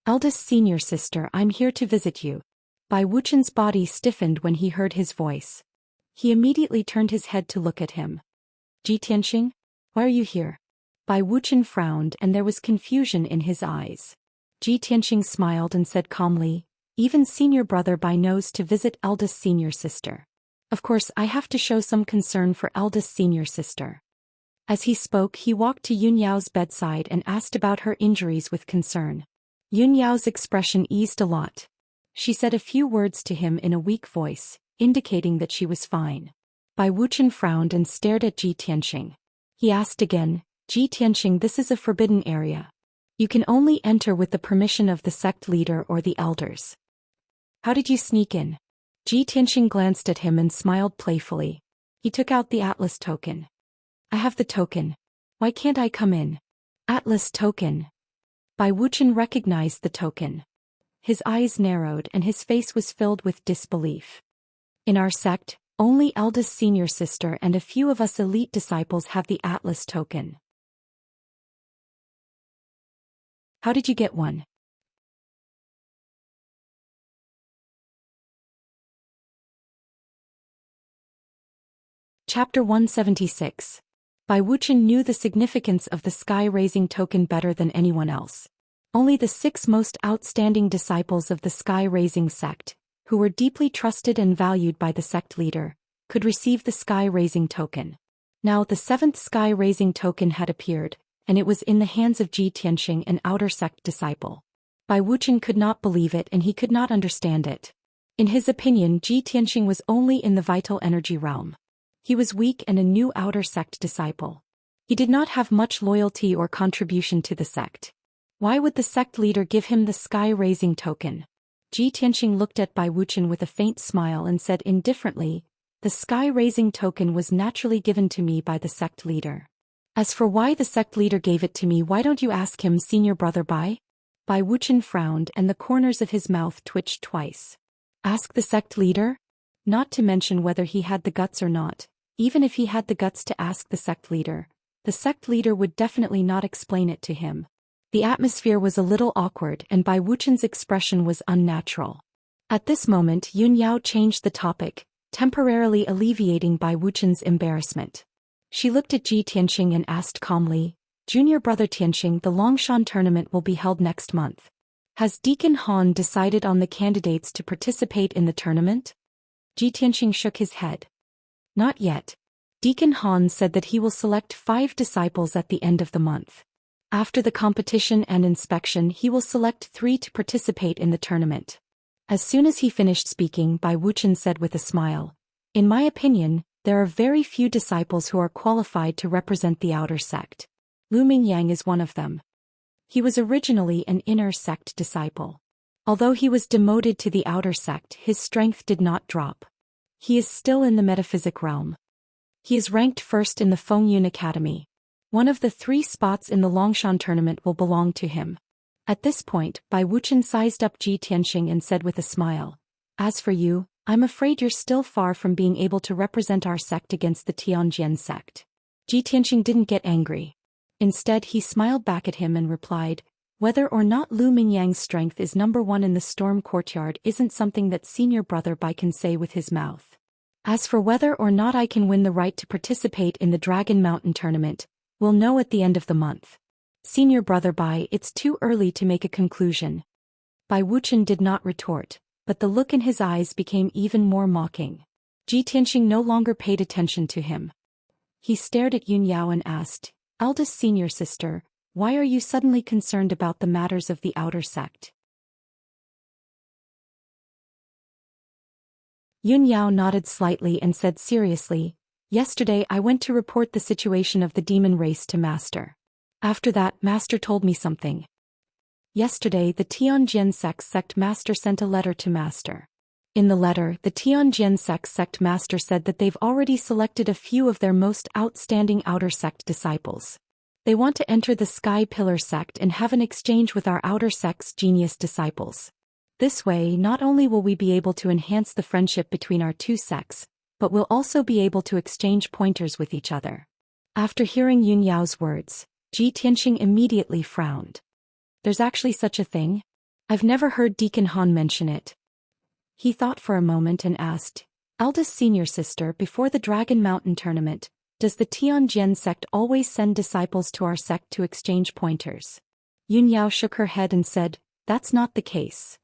Speaker 1: Eldest senior sister, I'm here to visit you. Bai Wuchen's body stiffened when he heard his voice. He immediately turned his head to look at him. Ji Tianxing? Why are you here? Bai Wuchen frowned and there was confusion in his eyes. Ji Tianxing smiled and said calmly, even senior brother Bai knows to visit eldest senior sister. Of course, I have to show some concern for eldest senior sister. As he spoke, he walked to Yun Yao's bedside and asked about her injuries with concern. Yun Yao's expression eased a lot. She said a few words to him in a weak voice, indicating that she was fine. Bai Wuchen frowned and stared at Ji Tianxing. He asked again, Ji Tianxing, this is a forbidden area. You can only enter with the permission of the sect leader or the elders. How did you sneak in? Ji Tianxing glanced at him and smiled playfully. He took out the atlas token. I have the token. Why can't I come in? Atlas token. Bai Wuchen recognized the token. His eyes narrowed and his face was filled with disbelief. In our sect, only eldest senior sister and a few of us elite disciples have the Atlas token. How did you get one? Chapter 176. Bai Wuchen knew the significance of the sky-raising token better than anyone else. Only the 6 most outstanding disciples of the sky-raising sect, who were deeply trusted and valued by the sect leader, could receive the sky-raising token. Now the 7th sky-raising token had appeared, and it was in the hands of Ji Tianxing, an outer sect disciple. Bai Wuchen could not believe it and he could not understand it. In his opinion, Ji Tianxing was only in the vital energy realm. He was weak and a new outer sect disciple. He did not have much loyalty or contribution to the sect. Why would the sect leader give him the sky-raising token? Ji Tianxing looked at Bai Wuchen with a faint smile and said indifferently, "The sky-raising token was naturally given to me by the sect leader. As for why the sect leader gave it to me, why don't you ask him, senior brother Bai?" Bai Wuchen frowned and the corners of his mouth twitched twice. Ask the sect leader? Not to mention whether he had the guts or not. Even if he had the guts to ask the sect leader would definitely not explain it to him. The atmosphere was a little awkward and Bai Wuchen's expression was unnatural. At this moment Yun Yao changed the topic, temporarily alleviating Bai Wuchen's embarrassment. She looked at Ji Tianxing and asked calmly, "Junior brother Tianxing, the Longshan tournament will be held next month. Has Deacon Han decided on the candidates to participate in the tournament?" Ji Tianxing shook his head. "Not yet. Deacon Han said that he will select 5 disciples at the end of the month. After the competition and inspection he will select 3 to participate in the tournament." As soon as he finished speaking, Bai Wuchen said with a smile, "In my opinion, there are very few disciples who are qualified to represent the outer sect. Lu Mingyang is one of them. He was originally an inner sect disciple. Although he was demoted to the outer sect, his strength did not drop. He is still in the metaphysic realm. He is ranked first in the Fengyun Academy. One of the 3 spots in the Longshan tournament will belong to him." At this point, Bai Wuchen sized up Ji Tianxing and said with a smile, "As for you, I'm afraid you're still far from being able to represent our sect against the Tianjin sect." Ji Tianxing didn't get angry. Instead he smiled back at him and replied, "Whether or not Lu Mingyang's strength is number 1 in the Storm Courtyard isn't something that senior brother Bai can say with his mouth. As for whether or not I can win the right to participate in the Dragon Mountain tournament, we'll know at the end of the month. Senior brother Bai, it's too early to make a conclusion." Bai Wuchen did not retort, but the look in his eyes became even more mocking. Ji Tianxing no longer paid attention to him. He stared at Yun Yao and asked, "Eldest senior sister, why are you suddenly concerned about the matters of the outer sect?" Yun Yao nodded slightly and said seriously, "Yesterday I went to report the situation of the demon race to Master. After that, Master told me something. Yesterday the Tianjin sect Master sent a letter to Master. In the letter, the Tianjin sect Master said that they've already selected a few of their most outstanding outer sect disciples. They want to enter the Sky Pillar sect and have an exchange with our outer sect's genius disciples. This way, not only will we be able to enhance the friendship between our 2 sects, but we'll also be able to exchange pointers with each other." After hearing Yun Yao's words, Ji Tianxing immediately frowned. "There's actually such a thing? I've never heard Deacon Han mention it." He thought for a moment and asked, "Eldest senior sister, before the Dragon Mountain tournament, does the Tianjin sect always send disciples to our sect to exchange pointers?" Yun Yao shook her head and said, "That's not the case.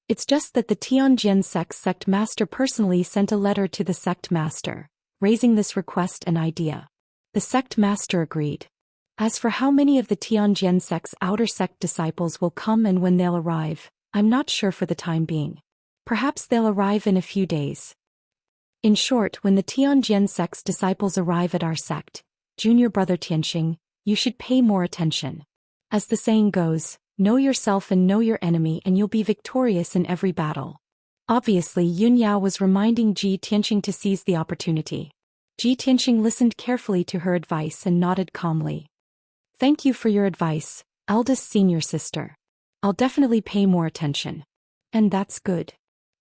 Speaker 1: It's just that the Tianjin sect master personally sent a letter to the sect master, raising this request and idea. The sect master agreed. As for how many of the Tianjin sect's outer sect disciples will come and when they'll arrive, I'm not sure for the time being. Perhaps they'll arrive in a few days. In short, when the Tianjin sect's disciples arrive at our sect, junior brother Tianxing, you should pay more attention. As the saying goes, know yourself and know your enemy and you'll be victorious in every battle." Obviously Yun Yao was reminding Ji Tianxing to seize the opportunity. Ji Tianxing listened carefully to her advice and nodded calmly. "Thank you for your advice, eldest senior sister. I'll definitely pay more attention." "And that's good."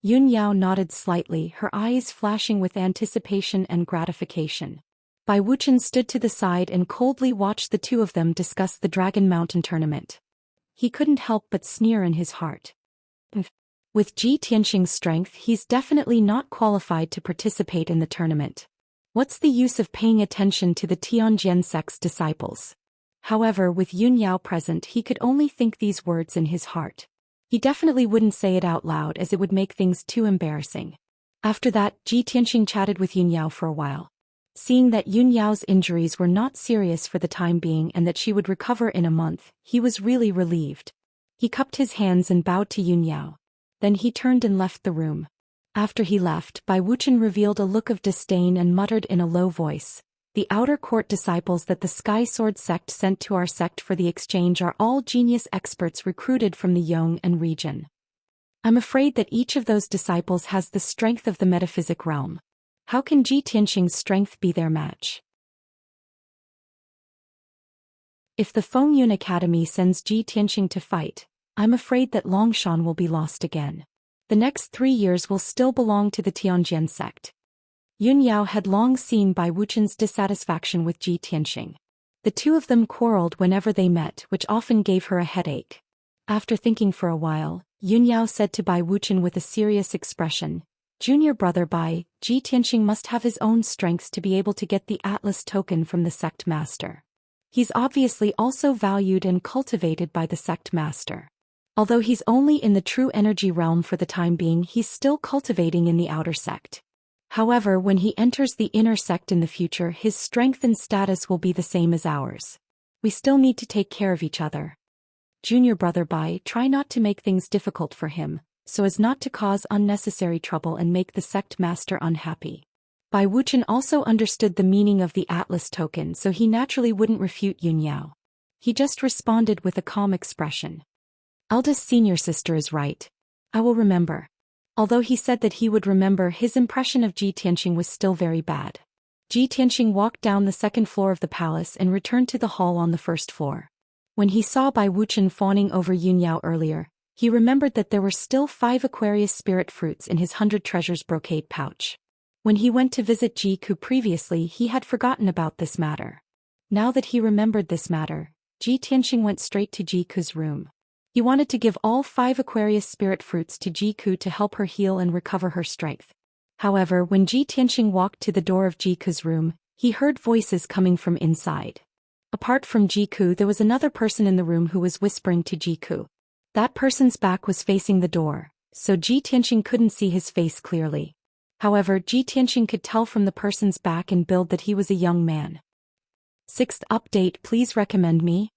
Speaker 1: Yun Yao nodded slightly, her eyes flashing with anticipation and gratification. Bai Wuchen stood to the side and coldly watched the 2 of them discuss the Dragon Mountain tournament. He couldn't help but sneer in his heart. With Ji Tianxing's strength, he's definitely not qualified to participate in the tournament. What's the use of paying attention to the Tianjin sect's disciples? However, with Yun Yao present, he could only think these words in his heart. He definitely wouldn't say it out loud as it would make things too embarrassing. After that, Ji Tianxing chatted with Yun Yao for a while. Seeing that Yun Yao's injuries were not serious for the time being and that she would recover in a month, he was really relieved. He cupped his hands and bowed to Yun Yao. Then he turned and left the room. After he left, Bai Wuchen revealed a look of disdain and muttered in a low voice, "The outer court disciples that the Sky Sword sect sent to our sect for the exchange are all genius experts recruited from the Yong'an region. I'm afraid that each of those disciples has the strength of the metaphysic realm. How can Ji Tianqing's strength be their match? If the Fengyun Academy sends Ji Tianqing to fight, I'm afraid that Longshan will be lost again. The next 3 years will still belong to the Tianjian sect." Yun Yao had long seen Bai Wuchen's dissatisfaction with Ji Tianqing. The two of them quarreled whenever they met, which often gave her a headache. After thinking for a while, Yun Yao said to Bai Wuchen with a serious expression, "Junior brother Bai, Ji Tianqing must have his own strengths to be able to get the Atlas token from the sect master. He's obviously also valued and cultivated by the sect master. Although he's only in the true energy realm for the time being, he's still cultivating in the outer sect. However, when he enters the inner sect in the future, his strength and status will be the same as ours. We still need to take care of each other. Junior brother Bai, try not to make things difficult for him, so as not to cause unnecessary trouble and make the sect master unhappy." Bai Wuchen also understood the meaning of the Atlas token, so he naturally wouldn't refute Yun Yao. He just responded with a calm expression. "Eldest senior sister is right. I will remember." Although he said that he would remember, his impression of Ji Tianqing was still very bad. Ji Tianqing walked down the second floor of the palace and returned to the hall on the first floor. When he saw Bai Wuchen fawning over Yun Yao earlier, he remembered that there were still 5 Aquarius spirit fruits in his 100 treasures brocade pouch. When he went to visit Jiku previously, he had forgotten about this matter. Now that he remembered this matter, Ji Tianqing went straight to Jiku's room. He wanted to give all 5 Aquarius spirit fruits to Jiku to help her heal and recover her strength. However, when Ji Tianqing walked to the door of Jiku's room, he heard voices coming from inside. Apart from Jiku, there was another person in the room who was whispering to Jiku. That person's back was facing the door, so Ji Tianqing couldn't see his face clearly. However, Ji Tianqing could tell from the person's back and build that he was a young man. 6th update. Please recommend me.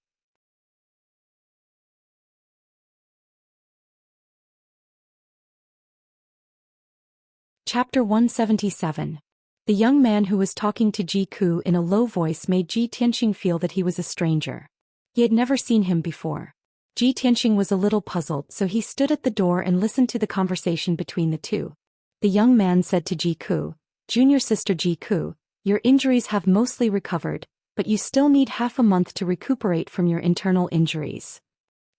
Speaker 1: Chapter 177. The young man who was talking to Jiku in a low voice made Ji Tianqing feel that he was a stranger. He had never seen him before. Ji Tianqing was a little puzzled, so he stood at the door and listened to the conversation between the two. The young man said to Jiku, "Junior sister Jiku, your injuries have mostly recovered, but you still need half a month to recuperate from your internal injuries.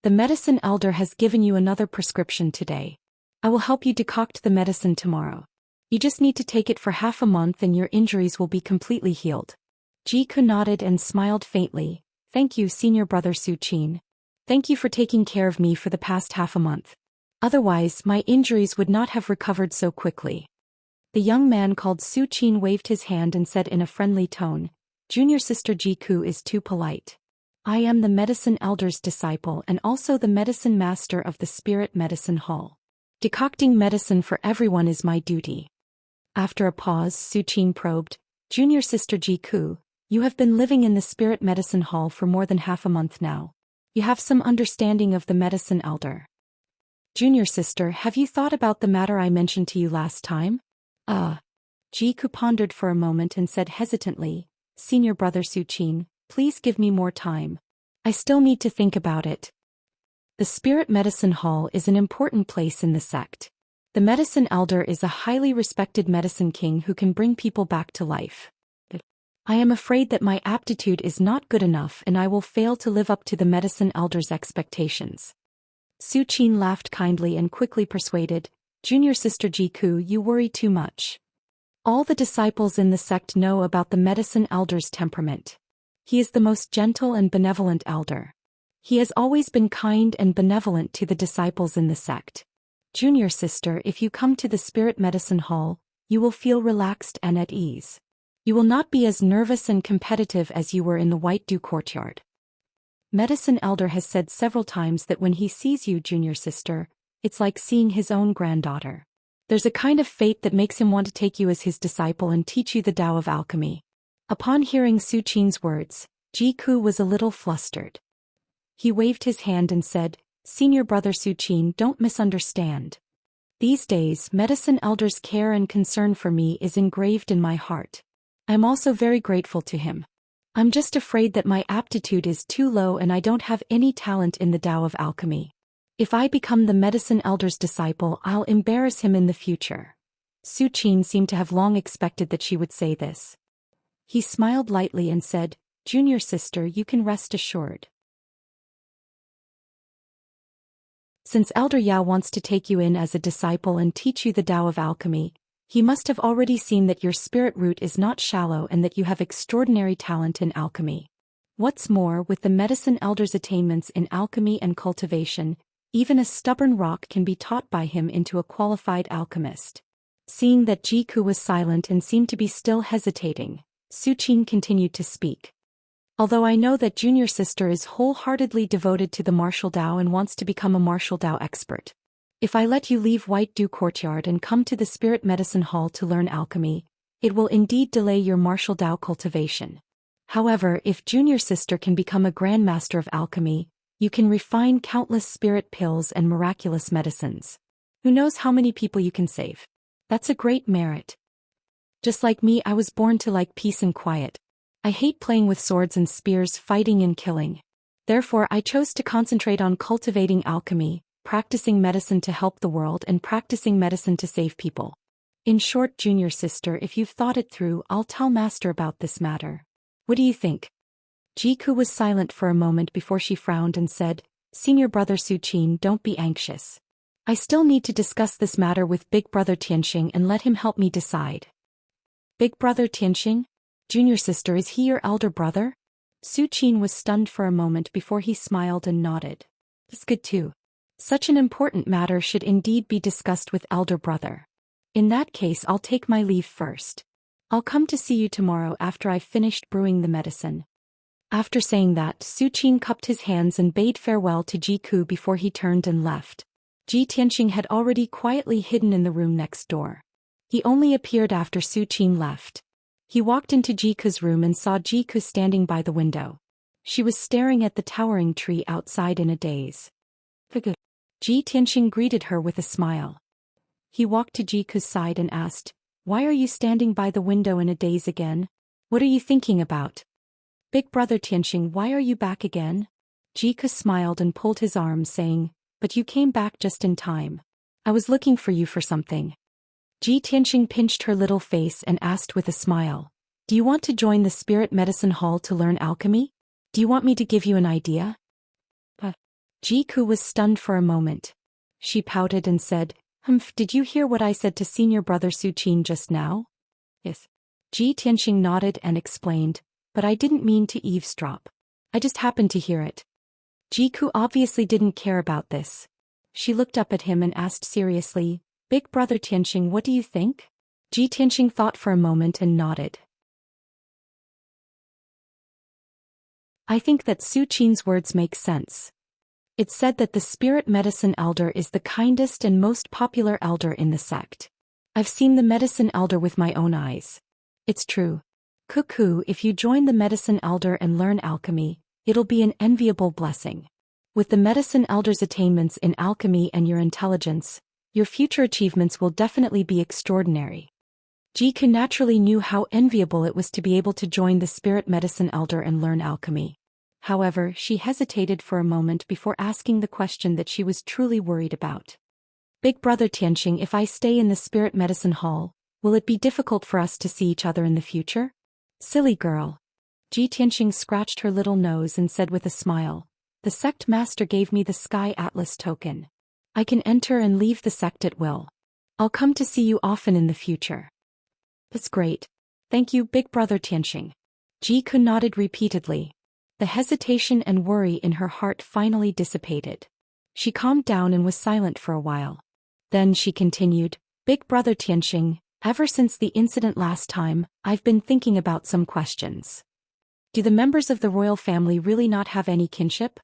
Speaker 1: The medicine elder has given you another prescription today. I will help you decoct the medicine tomorrow. You just need to take it for half a month and your injuries will be completely healed." Jiku nodded and smiled faintly. "Thank you, senior brother Su Qin. Thank you for taking care of me for the past half a month. Otherwise, my injuries would not have recovered so quickly." The young man called Su Qin waved his hand and said in a friendly tone, "Junior sister Jiku is too polite. I am the medicine elder's disciple and also the medicine master of the spirit medicine hall. Decocting medicine for everyone is my duty." After a pause, Su Qin probed, "Junior sister Jiku, you have been living in the spirit medicine hall for more than half a month now. You have some understanding of the medicine elder. Junior sister, have you thought about the matter I mentioned to you last time?" Jiku pondered for a moment and said hesitantly, "Senior brother Su Qin, please give me more time. I still need to think about it." The Spirit Medicine Hall is an important place in the sect. The medicine elder is a highly respected medicine king who can bring people back to life. I am afraid that my aptitude is not good enough and I will fail to live up to the medicine elder's expectations. Su Qin laughed kindly and quickly persuaded, "Junior sister Jiku, you worry too much. All the disciples in the sect know about the medicine elder's temperament. He is the most gentle and benevolent elder. He has always been kind and benevolent to the disciples in the sect. Junior sister, if you come to the Spirit Medicine Hall, you will feel relaxed and at ease. You will not be as nervous and competitive as you were in the White Dew Courtyard. Medicine Elder has said several times that when he sees you, junior sister, it's like seeing his own granddaughter. There's a kind of fate that makes him want to take you as his disciple and teach you the Tao of alchemy. Upon hearing Su Qin's words, Jiku was a little flustered. He waved his hand and said, "Senior brother Su Qin, don't misunderstand. These days, medicine elder's care and concern for me is engraved in my heart. I am also very grateful to him. I'm just afraid that my aptitude is too low and I don't have any talent in the Tao of alchemy. If I become the medicine elder's disciple, I'll embarrass him in the future." Su Qin seemed to have long expected that she would say this. He smiled lightly and said, "Junior sister, you can rest assured. Since Elder Yao wants to take you in as a disciple and teach you the Tao of alchemy, he must have already seen that your spirit root is not shallow and that you have extraordinary talent in alchemy. What's more, with the medicine elder's attainments in alchemy and cultivation, even a stubborn rock can be taught by him into a qualified alchemist." Seeing that Jiku was silent and seemed to be still hesitating, Su Qin continued to speak. "Although I know that junior sister is wholeheartedly devoted to the martial Tao and wants to become a martial Tao expert, if I let you leave White Dew Courtyard and come to the Spirit Medicine Hall to learn alchemy, it will indeed delay your martial Tao cultivation. However, if junior sister can become a grandmaster of alchemy, you can refine countless spirit pills and miraculous medicines. Who knows how many people you can save? That's a great merit. Just like me, I was born to like peace and quiet. I hate playing with swords and spears, fighting and killing. Therefore, I chose to concentrate on cultivating alchemy, practicing medicine to help the world and practicing medicine to save people. In short, junior sister, if you've thought it through, I'll tell master about this matter. What do you think?" Jiku was silent for a moment before she frowned and said, "Senior brother Su Qin, don't be anxious. I still need to discuss this matter with big brother Tianxing and let him help me decide." "Big brother Tianxing? Junior sister, is he your elder brother?" Su Qin was stunned for a moment before he smiled and nodded. "That's good too. Such an important matter should indeed be discussed with elder brother. In that case, I'll take my leave first. I'll come to see you tomorrow after I've finished brewing the medicine." After saying that, Su Qin cupped his hands and bade farewell to Jiku before he turned and left. Ji Tianxing had already quietly hidden in the room next door. He only appeared after Su Qin left. He walked into Jiku's room and saw Jiku standing by the window. She was staring at the towering tree outside in a daze. Ji Tianxing greeted her with a smile. He walked to Jiku's side and asked, "Why are you standing by the window in a daze again? What are you thinking about?" "Big brother Tianxing, why are you back again?" Jiku smiled and pulled his arm, saying, "But you came back just in time. I was looking for you for something." Ji Tianxing pinched her little face and asked with a smile, "Do you want to join the Spirit Medicine Hall to learn alchemy? Do you want me to give you an idea?" Jiku was stunned for a moment. She pouted and said, "Humph, did you hear what I said to senior brother Su Qin just now?" "Yes." Ji Tianxing nodded and explained, "But I didn't mean to eavesdrop. I just happened to hear it." Jiku obviously didn't care about this. She looked up at him and asked seriously, "Big brother Tianxing, what do you think?" Ji Tianxing thought for a moment and nodded. "I think that Su Qin's words make sense. It's said that the spirit medicine elder is the kindest and most popular elder in the sect. I've seen the medicine elder with my own eyes. It's true. Cuckoo, if you join the medicine elder and learn alchemy, it'll be an enviable blessing. With the medicine elder's attainments in alchemy and your intelligence, your future achievements will definitely be extraordinary." Jiku naturally knew how enviable it was to be able to join the spirit medicine elder and learn alchemy. However, she hesitated for a moment before asking the question that she was truly worried about. "Big brother Tianxing, if I stay in the Spirit Medicine Hall, will it be difficult for us to see each other in the future?" "Silly girl." Ji Tianxing scratched her little nose and said with a smile, "The sect master gave me the Sky Atlas token. I can enter and leave the sect at will. I'll come to see you often in the future." "That's great. Thank you, big brother Tianxing." Jiku nodded repeatedly. The hesitation and worry in her heart finally dissipated. She calmed down and was silent for a while. Then she continued, "Big brother Tianxing, ever since the incident last time, I've been thinking about some questions. Do the members of the royal family really not have any kinship?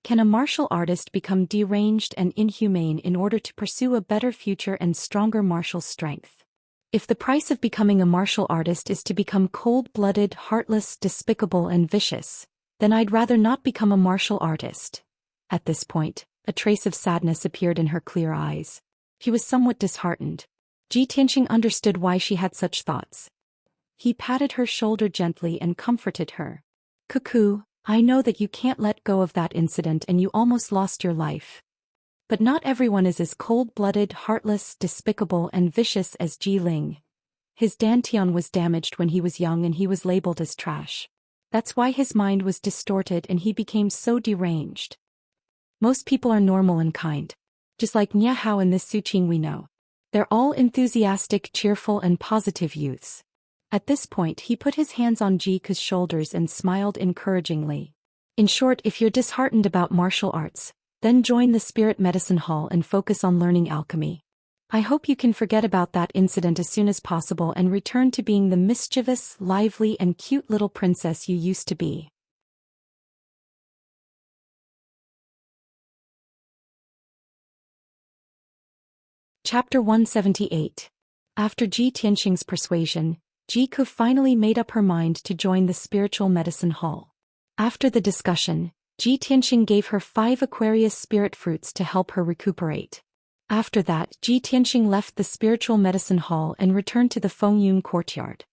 Speaker 1: Can a martial artist become deranged and inhumane in order to pursue a better future and stronger martial strength? If the price of becoming a martial artist is to become cold-blooded, heartless, despicable, and vicious, then I'd rather not become a martial artist. At this point, a trace of sadness appeared in her clear eyes. He was somewhat disheartened. Tianxing understood why she had such thoughts. He patted her shoulder gently and comforted her. "Cuckoo, I know that you can't let go of that incident and you almost lost your life. But not everyone is as cold-blooded, heartless, despicable, and vicious as Ji Ling. His dantian was damaged when he was young and he was labeled as trash. That's why his mind was distorted and he became so deranged. Most people are normal and kind. Just like Nia Hao and this Suqing we know. They're all enthusiastic, cheerful, and positive youths." At this point he put his hands on Ji Ke's shoulders and smiled encouragingly. "In short, if you're disheartened about martial arts, then join the Spirit Medicine Hall and focus on learning alchemy. I hope you can forget about that incident as soon as possible and return to being the mischievous, lively, and cute little princess you used to be." Chapter 178. After Tianxing's persuasion, Ji Ke finally made up her mind to join the Spiritual Medicine Hall. After the discussion, Tianxing gave her 5 Aquarius spirit fruits to help her recuperate. After that, Tianxing left the Spiritual Medicine Hall and returned to the Fengyun courtyard.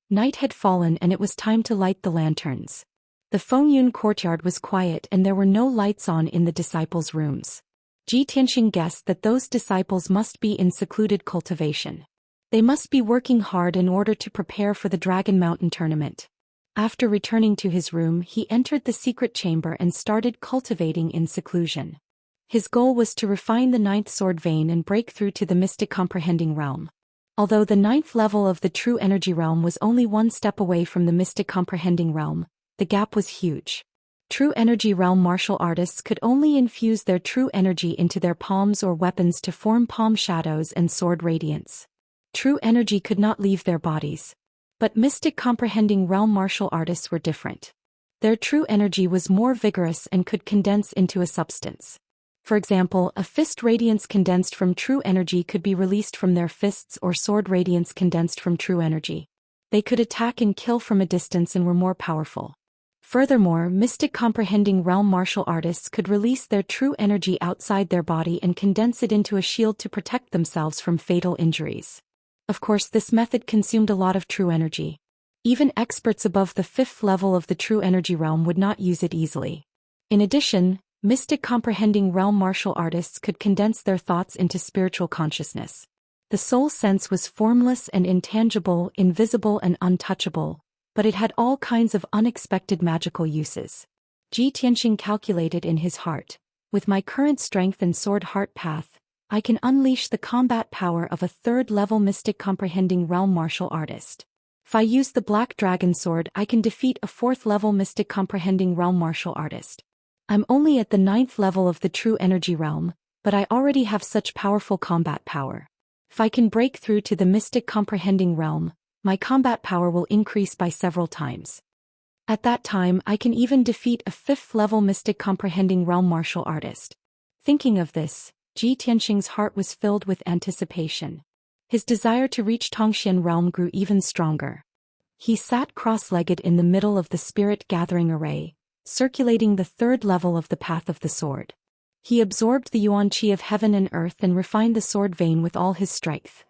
Speaker 1: Night had fallen and it was time to light the lanterns. The Fengyun courtyard was quiet and there were no lights on in the disciples' rooms. Tianxing guessed that those disciples must be in secluded cultivation. They must be working hard in order to prepare for the Dragon Mountain tournament. After returning to his room, he entered the secret chamber and started cultivating in seclusion. His goal was to refine the 9th sword vein and break through to the mystic comprehending realm. Although the 9th level of the true energy realm was only one step away from the mystic comprehending realm, the gap was huge. True energy realm martial artists could only infuse their true energy into their palms or weapons to form palm shadows and sword radiance. True energy could not leave their bodies. But mystic comprehending realm martial artists were different. Their true energy was more vigorous and could condense into a substance. For example, a fist radiance condensed from true energy could be released from their fists or sword radiance condensed from true energy. They could attack and kill from a distance and were more powerful. Furthermore, mystic comprehending realm martial artists could release their true energy outside their body and condense it into a shield to protect themselves from fatal injuries. Of course, this method consumed a lot of true energy. Even experts above the 5th level of the true energy realm would not use it easily. In addition, mystic comprehending realm martial artists could condense their thoughts into spiritual consciousness. The soul sense was formless and intangible, invisible and untouchable, but it had all kinds of unexpected magical uses. Tianxing calculated in his heart, with my current strength and sword heart path, I can unleash the combat power of a 3rd-level mystic comprehending realm martial artist. If I use the Black Dragon Sword, I can defeat a 4th-level mystic comprehending realm martial artist. I'm only at the 9th level of the true energy realm, but I already have such powerful combat power. If I can break through to the mystic comprehending realm, my combat power will increase by several times. At that time, I can even defeat a 5th-level mystic comprehending realm martial artist. Thinking of this, Tianxing's heart was filled with anticipation. His desire to reach Tongxian realm grew even stronger. He sat cross-legged in the middle of the spirit gathering array, circulating the 3rd level of the path of the sword. He absorbed the yuan qi of heaven and earth and refined the sword vein with all his strength.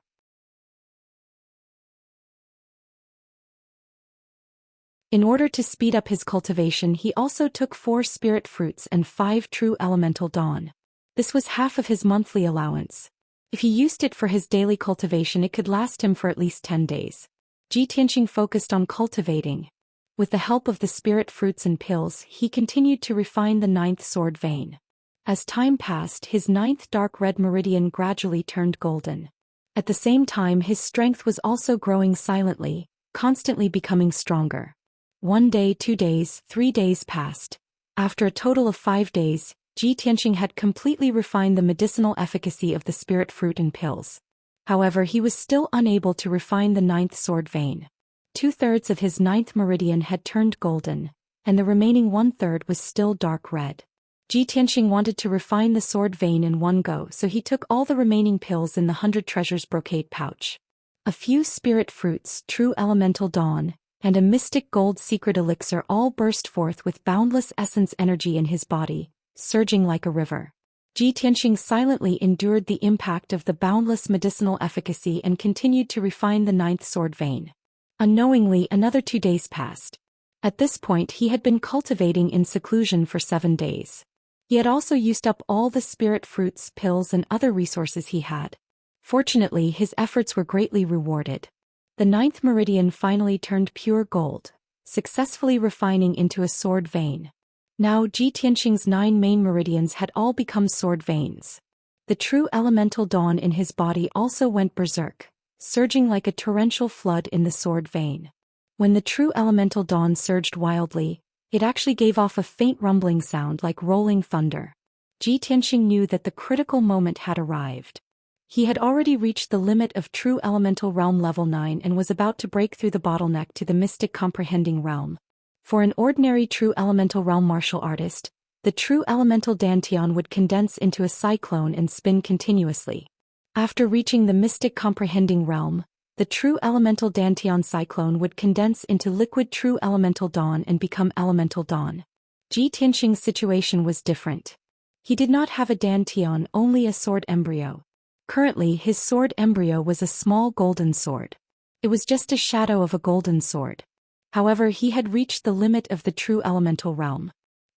Speaker 1: In order to speed up his cultivation, he also took 4 spirit fruits and 5 true elemental dawn. This was half of his monthly allowance. If he used it for his daily cultivation, it could last him for at least 10 days. Tianxing focused on cultivating. With the help of the spirit fruits and pills, he continued to refine the 9th sword vein. As time passed, his 9th dark red meridian gradually turned golden. At the same time, his strength was also growing silently, constantly becoming stronger. 1 day, 2 days, 3 days passed. After a total of 5 days, Tianxing had completely refined the medicinal efficacy of the spirit fruit and pills. However, he was still unable to refine the 9th sword vein. 2/3 of his 9th meridian had turned golden, and the remaining 1/3 was still dark red. Tianxing wanted to refine the sword vein in one go, so he took all the remaining pills in the 100 treasures brocade pouch. A few spirit fruits, true elemental dawn, and a mystic gold secret elixir all burst forth with boundless essence energy in his body, surging like a river. Tianxing silently endured the impact of the boundless medicinal efficacy and continued to refine the ninth sword vein. Unknowingly, another 2 days passed. At this point he had been cultivating in seclusion for 7 days. He had also used up all the spirit fruits, pills and other resources he had. Fortunately, his efforts were greatly rewarded. The ninth meridian finally turned pure gold, successfully refining into a sword vein. Now Tianxing's 9 main meridians had all become sword veins. The true elemental dawn in his body also went berserk, surging like a torrential flood in the sword vein. When the true elemental dawn surged wildly, it actually gave off a faint rumbling sound like rolling thunder. Tianxing knew that the critical moment had arrived. He had already reached the limit of true elemental realm level 9 and was about to break through the bottleneck to the mystic comprehending realm. For an ordinary true elemental realm martial artist, the true elemental dantian would condense into a cyclone and spin continuously. After reaching the mystic comprehending realm, the true elemental dantian cyclone would condense into liquid true elemental dawn and become elemental dawn. Tianxing's situation was different. He did not have a dantian, only a sword embryo. Currently his sword embryo was a small golden sword. It was just a shadow of a golden sword. However, he had reached the limit of the true elemental realm.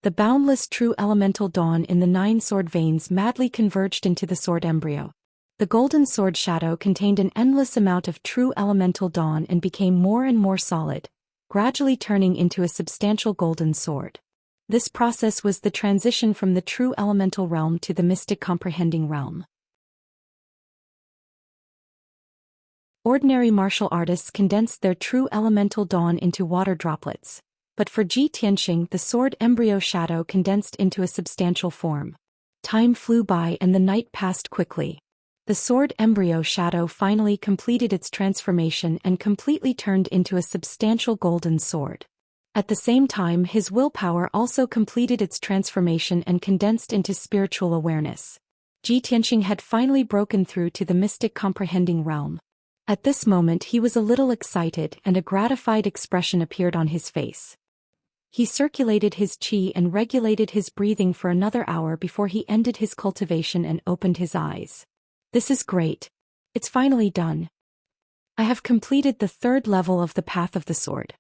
Speaker 1: The boundless true elemental dawn in the 9 sword veins madly converged into the sword embryo. The golden sword shadow contained an endless amount of true elemental dawn and became more and more solid, gradually turning into a substantial golden sword. This process was the transition from the true elemental realm to the mystic comprehending realm. Ordinary martial artists condensed their true elemental dawn into water droplets, but for Tianxing the sword embryo shadow condensed into a substantial form. Time flew by and the night passed quickly. The sword embryo shadow finally completed its transformation and completely turned into a substantial golden sword. At the same time, his willpower also completed its transformation and condensed into spiritual awareness. Tianxing had finally broken through to the mystic comprehending realm. At this moment he was a little excited and a gratified expression appeared on his face. He circulated his qi and regulated his breathing for another hour before he ended his cultivation and opened his eyes. This is great. It's finally done. I have completed the 3rd level of the path of the sword.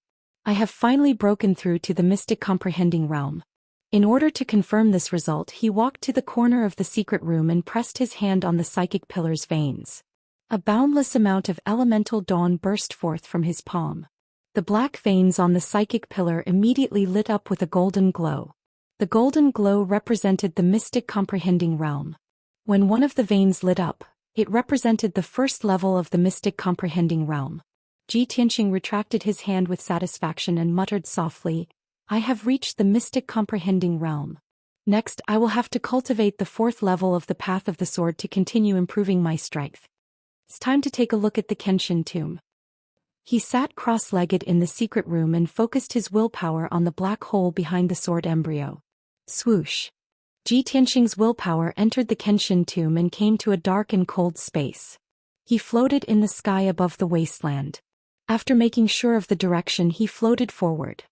Speaker 1: I have finally broken through to the mystic comprehending realm. In order to confirm this result, he walked to the corner of the secret room and pressed his hand on the psychic pillar's veins. A boundless amount of elemental dawn burst forth from his palm. The black veins on the psychic pillar immediately lit up with a golden glow. The golden glow represented the mystic comprehending realm. When one of the veins lit up, it represented the 1st level of the mystic comprehending realm. Tianxing retracted his hand with satisfaction and muttered softly, "I have reached the mystic comprehending realm. Next, I will have to cultivate the 4th level of the path of the sword to continue improving my strength. It's time to take a look at the Kenshin tomb." He sat cross-legged in the secret room and focused his willpower on the black hole behind the sword embryo. Swoosh! Tianxing's willpower entered the Kenshin tomb and came to a dark and cold space. He floated in the sky above the wasteland. After making sure of the direction, he floated forward.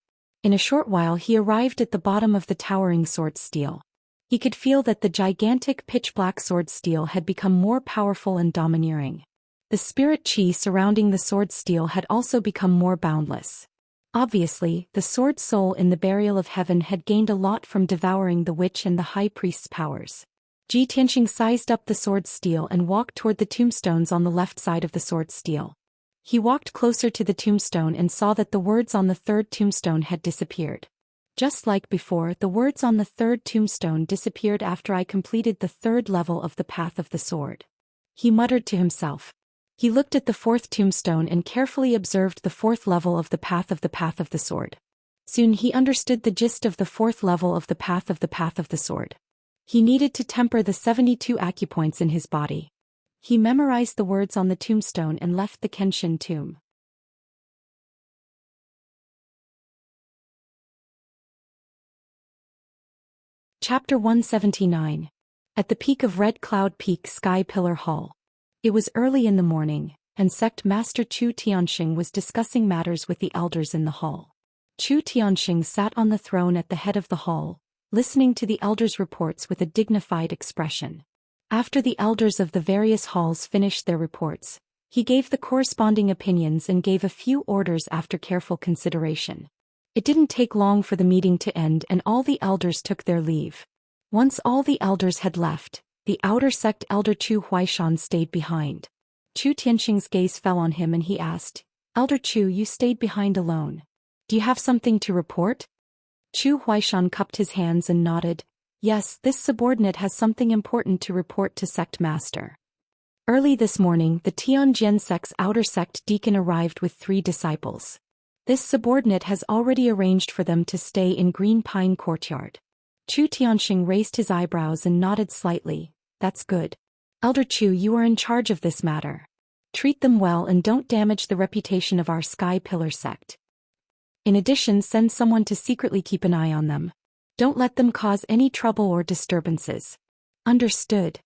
Speaker 1: In a short while he arrived at the bottom of the towering sword steel. He could feel that the gigantic pitch-black sword steel had become more powerful and domineering. The spirit chi surrounding the sword steel had also become more boundless. Obviously, the sword soul in the burial of heaven had gained a lot from devouring the witch and the high priest's powers. Tianxing sized up the sword steel and walked toward the tombstones on the left side of the sword steel. He walked closer to the tombstone and saw that the words on the 3rd tombstone had disappeared. Just like before, the words on the 3rd tombstone disappeared after I completed the 3rd level of the path of the sword. He muttered to himself. He looked at the 4th tombstone and carefully observed the 4th level of the path of the sword. Soon he understood the gist of the 4th level of the path of the sword. He needed to temper the 72 acupoints in his body. He memorized the words on the tombstone and left the Kenshin tomb. Chapter 179. At the peak of Red Cloud Peak Sky Pillar Hall. It was early in the morning, and sect master Chu Tianxing was discussing matters with the elders in the hall. Chu Tianxing sat on the throne at the head of the hall, listening to the elders' reports with a dignified expression. After the elders of the various halls finished their reports, he gave the corresponding opinions and gave a few orders after careful consideration. It didn't take long for the meeting to end and all the elders took their leave. Once all the elders had left, the outer sect elder Zhou Xian stayed behind. Chu Tianxing's gaze fell on him and he asked, "Elder Chu, you stayed behind alone. Do you have something to report?" Zhou Xian cupped his hands and nodded. "Yes, this subordinate has something important to report to sect master." Early this morning, the Tianjian sect's outer sect deacon arrived with 3 disciples. This subordinate has already arranged for them to stay in Green Pine Courtyard. Chu Tianxing raised his eyebrows and nodded slightly. "That's good. Elder Chu, you are in charge of this matter. Treat them well and don't damage the reputation of our Sky Pillar sect. In addition, send someone to secretly keep an eye on them. Don't let them cause any trouble or disturbances." "Understood."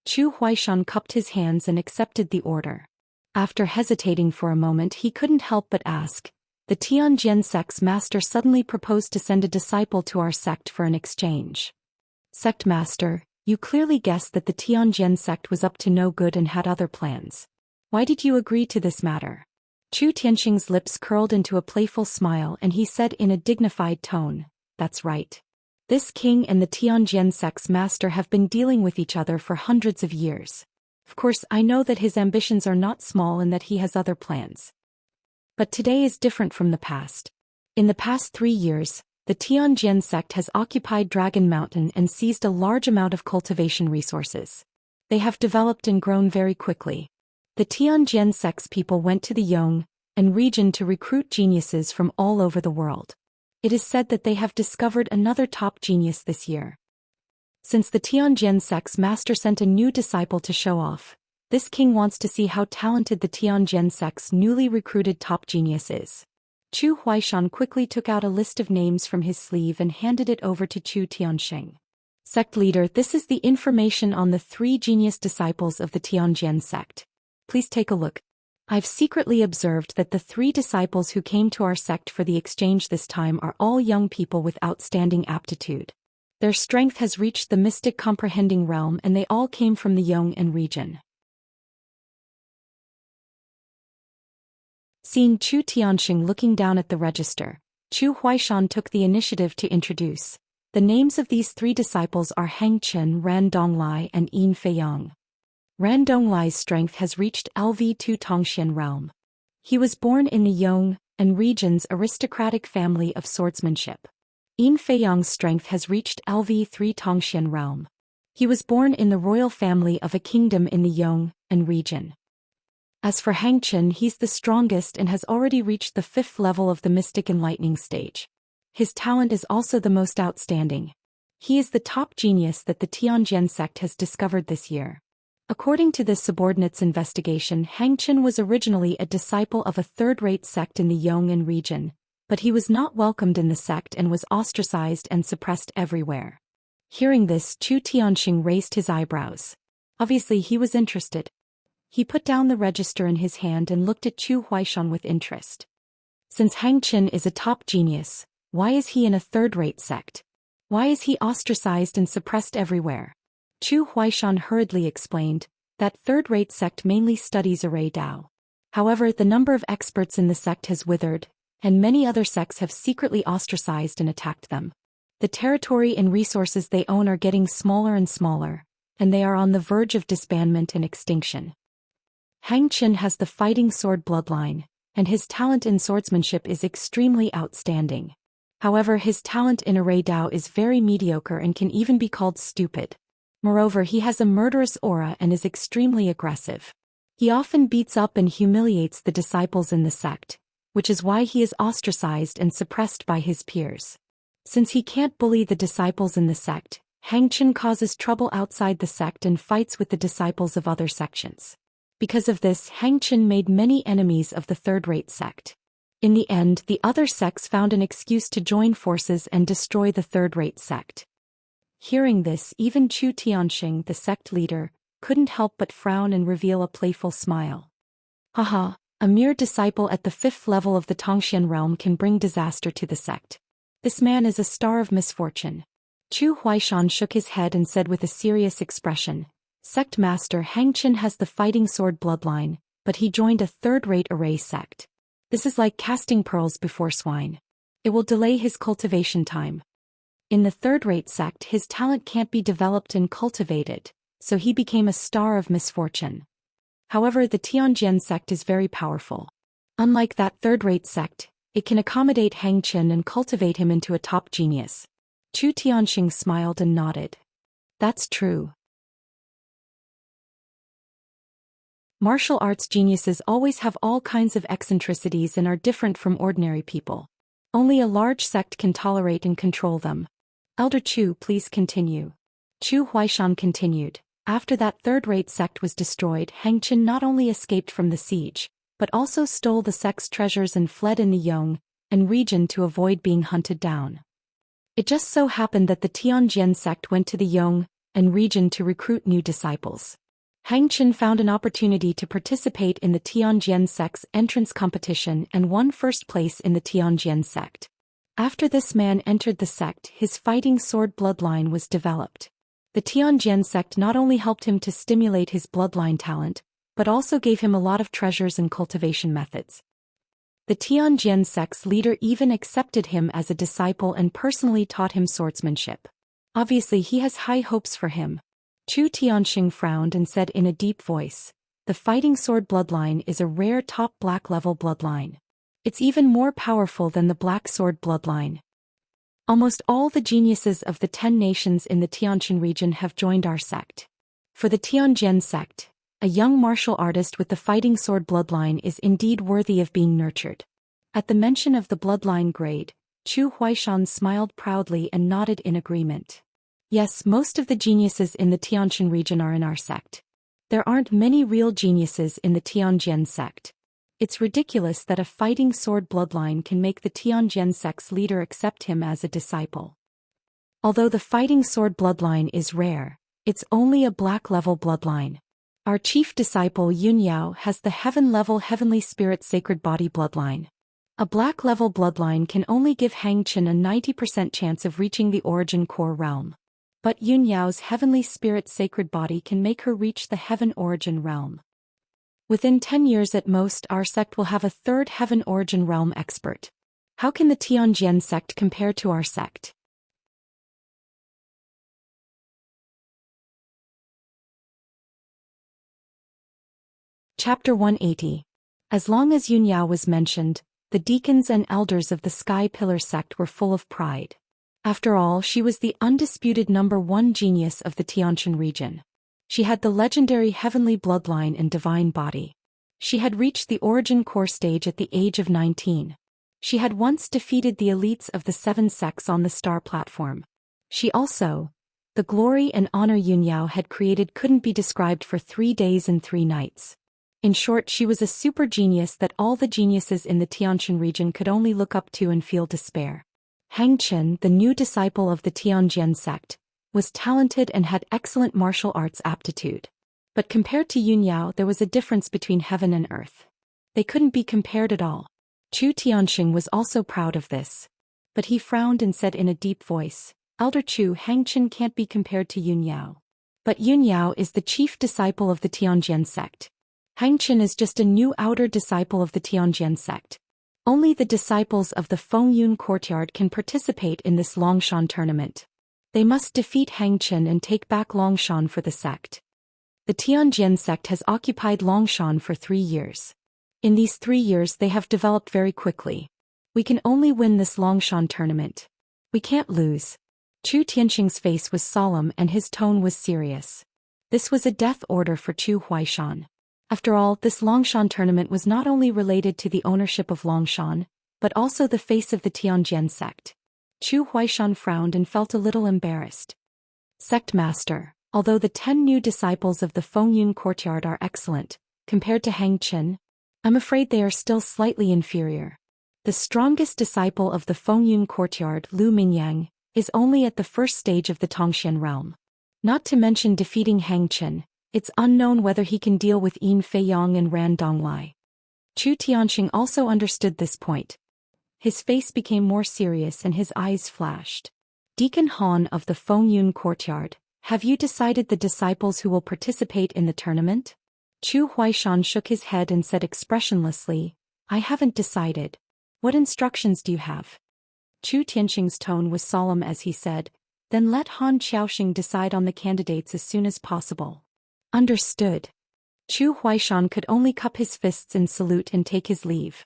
Speaker 1: Chu Xian cupped his hands and accepted the order. After hesitating for a moment, he couldn't help but ask, "The Tianjian sect's master suddenly proposed to send a disciple to our sect for an exchange. Sect master, you clearly guessed that the Tianjian sect was up to no good and had other plans. Why did you agree to this matter?" Chu Tianxing's lips curled into a playful smile and he said in a dignified tone, "That's right. This king and the Tianjian sect's master have been dealing with each other for hundreds of years. Of course, I know that his ambitions are not small and that he has other plans. But today is different from the past. In the past 3 years, the Tianjian sect has occupied Dragon Mountain and seized a large amount of cultivation resources. They have developed and grown very quickly. The Tianjian sect's people went to the Yong and region to recruit geniuses from all over the world. It is said that they have discovered another top genius this year. Since the Tianjian sect's master sent a new disciple to show off, this king wants to see how talented the Tianjian sect's newly recruited top genius is." Chu Xian quickly took out a list of names from his sleeve and handed it over to Chu Tianxing. "Sect leader, this is the information on the 3 genius disciples of the Tianjian sect. Please take a look. I've secretly observed that the 3 disciples who came to our sect for the exchange this time are all young people with outstanding aptitude. Their strength has reached the mystic comprehending realm and they all came from the Yong and region." Seeing Chu Tianxing looking down at the register, Chu Xian took the initiative to introduce. The names of these 3 disciples are Hang Chen, Ran Donglai and Yin Feiyang. Ran Donglai's strength has reached LV2 Tongxian realm. He was born in the Yong and region's aristocratic family of swordsmanship. Yin Feiyang's strength has reached LV3 Tongxian realm. He was born in the royal family of a kingdom in the Yong and region. As for Hang Chen, he's the strongest and has already reached the 5th level of the mystic enlightening stage. His talent is also the most outstanding. He is the top genius that the Tianjian sect has discovered this year. According to this subordinate's investigation, Hang Chen was originally a disciple of a third-rate sect in the Yong'an region, but he was not welcomed in the sect and was ostracized and suppressed everywhere. Hearing this, Chu Tianxing raised his eyebrows. Obviously he was interested. He put down the register in his hand and looked at Chu Xian with interest. Since Hang Chen is a top genius, why is he in a third-rate sect? Why is he ostracized and suppressed everywhere? Chu Xian hurriedly explained, that third-rate sect mainly studies array Dao. However, the number of experts in the sect has withered, and many other sects have secretly ostracized and attacked them. The territory and resources they own are getting smaller and smaller, and they are on the verge of disbandment and extinction. Hang Chen has the fighting sword bloodline, and his talent in swordsmanship is extremely outstanding. However, his talent in array Dao is very mediocre and can even be called stupid. Moreover, he has a murderous aura and is extremely aggressive. He often beats up and humiliates the disciples in the sect, which is why he is ostracized and suppressed by his peers. Since he can't bully the disciples in the sect, Hang Chen causes trouble outside the sect and fights with the disciples of other sections. Because of this, Hang Chen made many enemies of the third-rate sect. In the end, the other sects found an excuse to join forces and destroy the third-rate sect. Hearing this, even Chu Tianxing, the sect leader, couldn't help but frown and reveal a playful smile. Haha, a mere disciple at the 5th level of the Tongxian realm can bring disaster to the sect. This man is a star of misfortune. Zhou Xian shook his head and said with a serious expression, Sect Master Hangchen has the fighting sword bloodline, but he joined a third-rate array sect. This is like casting pearls before swine. It will delay his cultivation time. In the third-rate sect his talent can't be developed and cultivated, so he became a star of misfortune. However, the Tianjian sect is very powerful. Unlike that third-rate sect, it can accommodate Hangchen and cultivate him into a top genius. Chu Tianxing smiled and nodded. That's true. Martial arts geniuses always have all kinds of eccentricities and are different from ordinary people. Only a large sect can tolerate and control them. Elder Chu, please continue. Chu Huaishan continued. After that third-rate sect was destroyed, Hangchen not only escaped from the siege, but also stole the sect's treasures and fled in the Yong and region to avoid being hunted down. It just so happened that the Tianjian sect went to the Yong and region to recruit new disciples. Hangchen found an opportunity to participate in the Tianjian sect's entrance competition and won first place in the Tianjian sect. After this man entered the sect, his fighting sword bloodline was developed. The Tianjian sect not only helped him to stimulate his bloodline talent, but also gave him a lot of treasures and cultivation methods. The Tianjian sect's leader even accepted him as a disciple and personally taught him swordsmanship. Obviously he has high hopes for him. Chu Tianxing frowned and said in a deep voice, the fighting sword bloodline is a rare top black level bloodline. It's even more powerful than the black sword bloodline. Almost all the geniuses of the 10 nations in the Tianjin region have joined our sect. For the Tianjian sect, a young martial artist with the fighting sword bloodline is indeed worthy of being nurtured. At the mention of the bloodline grade, Chu Huaishan smiled proudly and nodded in agreement. Yes, most of the geniuses in the Tianjin region are in our sect. There aren't many real geniuses in the Tianjian sect. It's ridiculous that a fighting sword bloodline can make the Tianjian sect's leader accept him as a disciple. Although the fighting sword bloodline is rare, it's only a black-level bloodline. Our chief disciple Yunyao has the heaven-level heavenly spirit sacred body bloodline. A black-level bloodline can only give Hangchen a 90% chance of reaching the origin core realm. But Yunyao's heavenly spirit sacred body can make her reach the heaven origin realm. Within 10 years at most, our sect will have a third heaven origin realm expert. How can the Tianjian sect compare to our sect? Chapter 180. As long as Yunyao was mentioned, the deacons and elders of the Sky Pillar sect were full of pride. After all, she was the undisputed #1 genius of the Tianjin region. She had the legendary heavenly bloodline and divine body. She had reached the origin core stage at the age of 19. She had once defeated the elites of the 7 sects on the star platform. She also, the glory and honor Yunyao had created couldn't be described for 3 days and 3 nights. In short, she was a super genius that all the geniuses in the Tianjin region could only look up to and feel despair. Hangchen, the new disciple of the Tianjian sect, was talented and had excellent martial arts aptitude. But compared to Yunyao, there was a difference between heaven and earth. They couldn't be compared at all. Chu Tianxing was also proud of this. But he frowned and said in a deep voice, Elder Chu, Hangchen can't be compared to Yunyao. But Yunyao is the chief disciple of the Tianjian sect. Hangchen is just a new outer disciple of the Tianjian sect. Only the disciples of the Fengyun courtyard can participate in this Longshan tournament. They must defeat Hangchen and take back Longshan for the sect. The Tianjian sect has occupied Longshan for 3 years. In these 3 years they have developed very quickly. We can only win this Longshan tournament. We can't lose. Chu Tianxing's face was solemn and his tone was serious. This was a death order for Chu Huaishan. After all, this Longshan tournament was not only related to the ownership of Longshan, but also the face of the Tianjian sect. Chu Huaishan frowned and felt a little embarrassed. Sect Master, although the 10 new disciples of the Fengyun courtyard are excellent, compared to Hangchen, I'm afraid they are still slightly inferior. The strongest disciple of the Fengyun courtyard, Lu Mingyang, is only at the first stage of the Tongxian realm. Not to mention defeating Hangchen, it's unknown whether he can deal with Yin Feiyang and Ran Donglai. Chu Tianxing also understood this point. His face became more serious and his eyes flashed. Deacon Han of the Fengyun courtyard, have you decided the disciples who will participate in the tournament? Chu Huaishan shook his head and said expressionlessly, I haven't decided. What instructions do you have? Chu Tianxing's tone was solemn as he said, then let Han Xiaoxing decide on the candidates as soon as possible. Understood. Chu Huaishan could only cup his fists in salute and take his leave.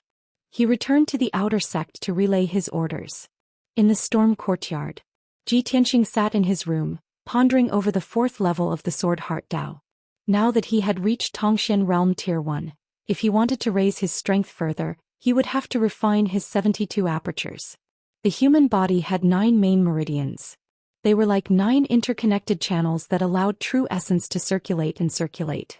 Speaker 1: He returned to the outer sect to relay his orders. In the storm courtyard, Ji Tianxing sat in his room, pondering over the 4th level of the Sword Heart Dao. Now that he had reached Tongxian Realm Tier 1, if he wanted to raise his strength further, he would have to refine his 72 apertures. The human body had 9 main meridians. They were like 9 interconnected channels that allowed true essence to circulate and circulate.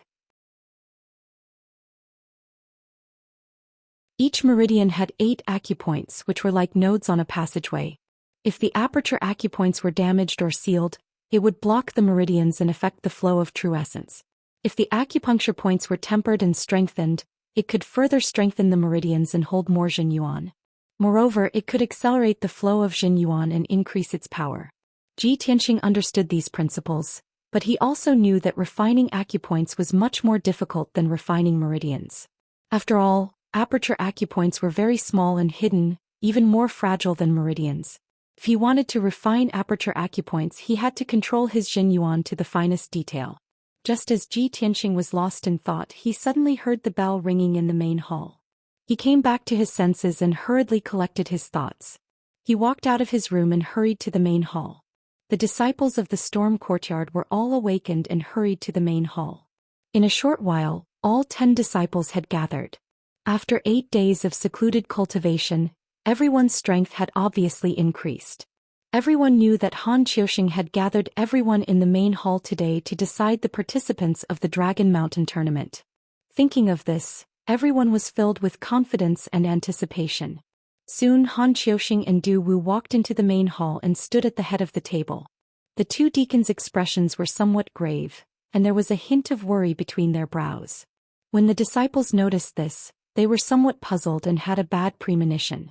Speaker 1: Each meridian had 8 acupoints which were like nodes on a passageway. If the aperture acupoints were damaged or sealed, it would block the meridians and affect the flow of true essence. If the acupuncture points were tempered and strengthened, it could further strengthen the meridians and hold more Jin Yuan. Moreover, it could accelerate the flow of Jin Yuan and increase its power. Ji Tianxing understood these principles, but he also knew that refining acupoints was much more difficult than refining meridians. After all, aperture acupoints were very small and hidden, even more fragile than meridians. If he wanted to refine aperture acupoints, he had to control his Jin Yuan to the finest detail. Just as Ji Tianxing was lost in thought, he suddenly heard the bell ringing in the main hall. He came back to his senses and hurriedly collected his thoughts. He walked out of his room and hurried to the main hall. The disciples of the storm courtyard were all awakened and hurried to the main hall. In a short while, all 10 disciples had gathered. After 8 days of secluded cultivation, everyone's strength had obviously increased. Everyone knew that Han Xiaoxing had gathered everyone in the main hall today to decide the participants of the Dragon Mountain tournament. Thinking of this, everyone was filled with confidence and anticipation. Soon Han Xiaoxing and Du Wu walked into the main hall and stood at the head of the table. The 2 deacons' expressions were somewhat grave, and there was a hint of worry between their brows. When the disciples noticed this, they were somewhat puzzled and had a bad premonition.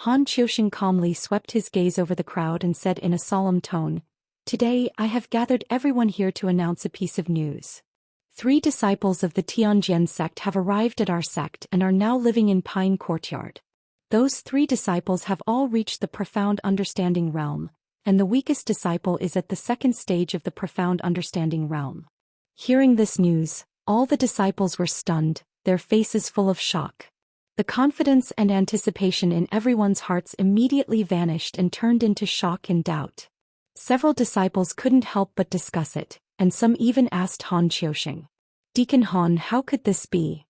Speaker 1: Han Xiaoxing calmly swept his gaze over the crowd and said in a solemn tone, Today I have gathered everyone here to announce a piece of news. 3 disciples of the Tianjian sect have arrived at our sect and are now living in Pine Courtyard. Those 3 disciples have all reached the Profound Understanding realm, and the weakest disciple is at the 2nd stage of the Profound Understanding realm. Hearing this news, all the disciples were stunned, their faces full of shock. The confidence and anticipation in everyone's hearts immediately vanished and turned into shock and doubt. Several disciples couldn't help but discuss it, and some even asked Han Xiaoxing, Deacon Han, how could this be?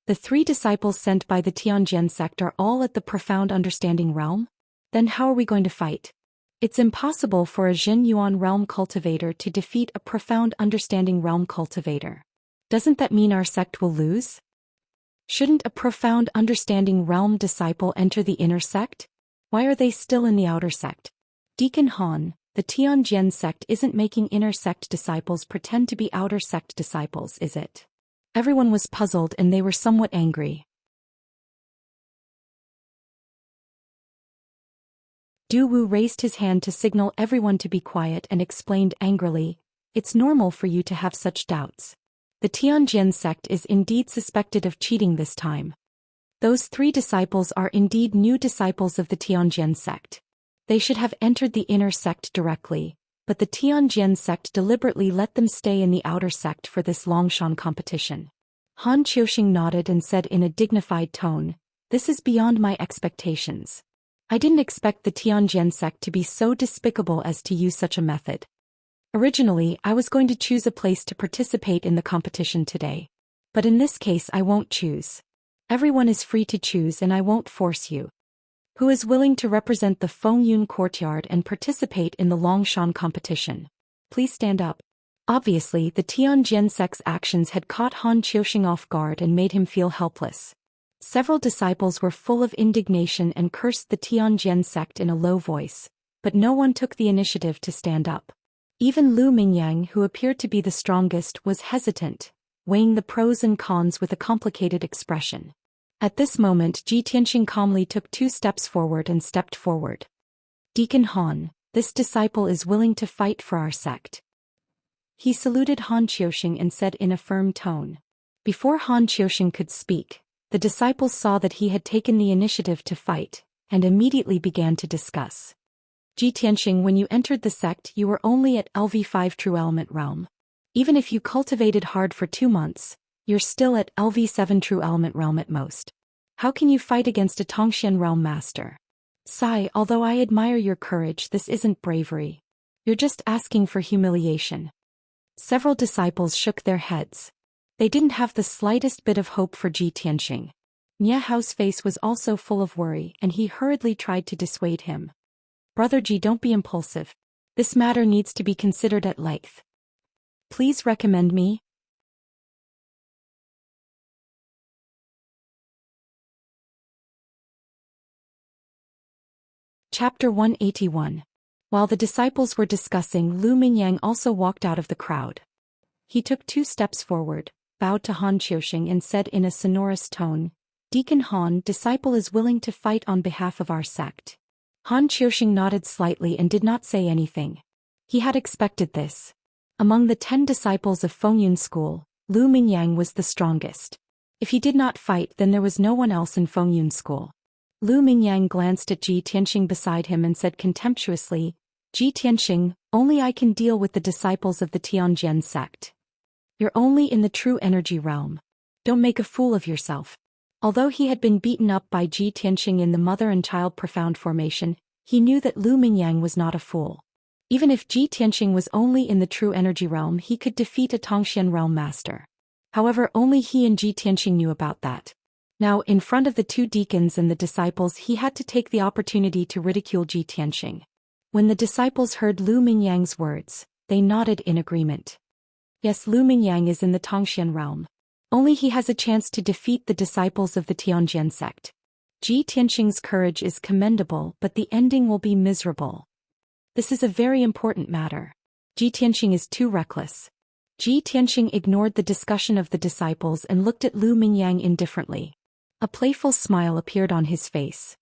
Speaker 1: The 3 disciples sent by the Tianjian sect are all at the Profound Understanding realm? Then how are we going to fight? It's impossible for a Jin Yuan realm cultivator to defeat a Profound Understanding realm cultivator. Doesn't that mean our sect will lose? Shouldn't a Profound Understanding realm disciple enter the inner sect? Why are they still in the outer sect? Deacon Han, the Tianjian sect isn't making inner sect disciples pretend to be outer sect disciples, is it? Everyone was puzzled and they were somewhat angry. Du Wu raised his hand to signal everyone to be quiet and explained angrily, It's normal for you to have such doubts. The Tianjian sect is indeed suspected of cheating this time. Those 3 disciples are indeed new disciples of the Tianjian sect. They should have entered the inner sect directly, but the Tianjian sect deliberately let them stay in the outer sect for this Longshan competition. Han Xiaoxing nodded and said in a dignified tone, This is beyond my expectations. I didn't expect the Tianjian sect to be so despicable as to use such a method. Originally, I was going to choose a place to participate in the competition today. But in this case I won't choose. Everyone is free to choose and I won't force you. Who is willing to represent the Fengyun courtyard and participate in the Longshan competition? Please stand up. Obviously, the Tianjian sect's actions had caught Han Xiaoxing off guard and made him feel helpless. Several disciples were full of indignation and cursed the Tianjian sect in a low voice, but no one took the initiative to stand up. Even Lu Mingyang, who appeared to be the strongest, was hesitant, weighing the pros and cons with a complicated expression. At this moment, Ji Tianxing calmly took 2 steps forward and stepped forward. Deacon Han, this disciple is willing to fight for our sect. He saluted Han Qiuxing and said in a firm tone. Before Han Qiuxing could speak, the disciples saw that he had taken the initiative to fight, and immediately began to discuss. Ji Tianxing, when you entered the sect, you were only at LV5 True Element Realm. Even if you cultivated hard for 2 months, you're still at LV7 True Element Realm at most. How can you fight against a Tongxian Realm Master? Sai, although I admire your courage, this isn't bravery. You're just asking for humiliation. Several disciples shook their heads. They didn't have the slightest bit of hope for Ji Tianxing. Nie Hao's face was also full of worry, and he hurriedly tried to dissuade him. Brother Ji, don't be impulsive. This matter needs to be considered at length. Please recommend me. Chapter 181. While the disciples were discussing, Lu Mingyang also walked out of the crowd. He took 2 steps forward, bowed to Han Qiuxing and said in a sonorous tone, Deacon Han, disciple is willing to fight on behalf of our sect. Han Qiuxing nodded slightly and did not say anything. He had expected this. Among the 10 disciples of Fengyun School, Lu Mingyang was the strongest. If he did not fight, then there was no one else in Fengyun School. Lu Mingyang glanced at Ji Tianxing beside him and said contemptuously, Ji Tianxing, only I can deal with the disciples of the Tianjian sect. You're only in the true energy realm. Don't make a fool of yourself. Although he had been beaten up by Ji Tianxing in the mother and child profound formation, he knew that Lu Mingyang was not a fool. Even if Ji Tianxing was only in the true energy realm, he could defeat a Tongxian realm master. However, only he and Ji Tianxing knew about that. Now, in front of the 2 deacons and the disciples, he had to take the opportunity to ridicule Ji Tianxing. When the disciples heard Lu Mingyang's words, they nodded in agreement. Yes, Lu Mingyang is in the Tongxian realm. Only he has a chance to defeat the disciples of the Tianjian sect. Ji Tianxing's courage is commendable, but the ending will be miserable. This is a very important matter. Ji Tianxing is too reckless. Ji Tianxing ignored the discussion of the disciples and looked at Lu Mingyang indifferently. A playful smile appeared on his face.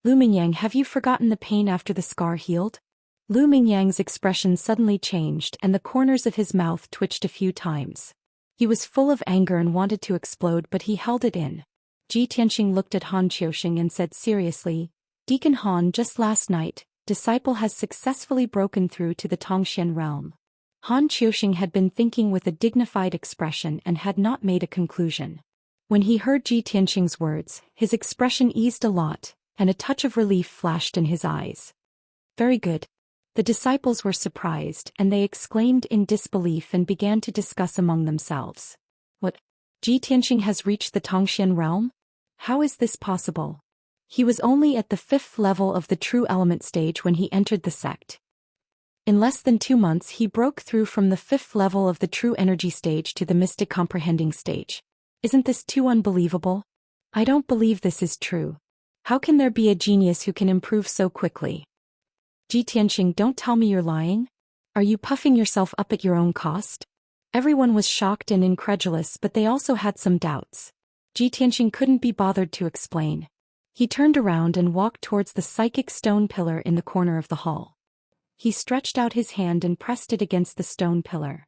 Speaker 1: Lu Mingyang, have you forgotten the pain after the scar healed? Lu Mingyang's expression suddenly changed and the corners of his mouth twitched a few times. He was full of anger and wanted to explode, but he held it in. Ji Tianxing looked at Han Qiuxing and said seriously, Deacon Han, just last night, disciple has successfully broken through to the Tongxian realm. Han Qiuxing had been thinking with a dignified expression and had not made a conclusion. When he heard Ji Tianxing's words, his expression eased a lot, and a touch of relief flashed in his eyes. Very good. The disciples were surprised, and they exclaimed in disbelief and began to discuss among themselves. What? Ji Tianxing has reached the Tongxian realm? How is this possible? He was only at the 5th level of the true element stage when he entered the sect. In less than 2 months he broke through from the 5th level of the true energy stage to the mystic comprehending stage. Isn't this too unbelievable? I don't believe this is true. How can there be a genius who can improve so quickly? Ji Tianxing, don't tell me you're lying. Are you puffing yourself up at your own cost? Everyone was shocked and incredulous, but they also had some doubts. Ji Tianxing couldn't be bothered to explain. He turned around and walked towards the psychic stone pillar in the corner of the hall. He stretched out his hand and pressed it against the stone pillar.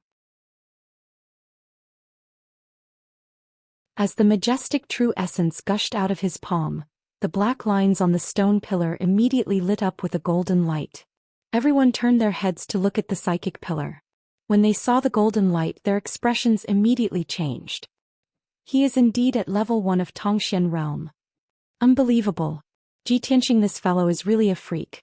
Speaker 1: As the majestic true essence gushed out of his palm, the black lines on the stone pillar immediately lit up with a golden light. Everyone turned their heads to look at the psychic pillar. When they saw the golden light, their expressions immediately changed. He is indeed at level 1 of Tongxian realm. Unbelievable. Ji Tianxing, this fellow is really a freak.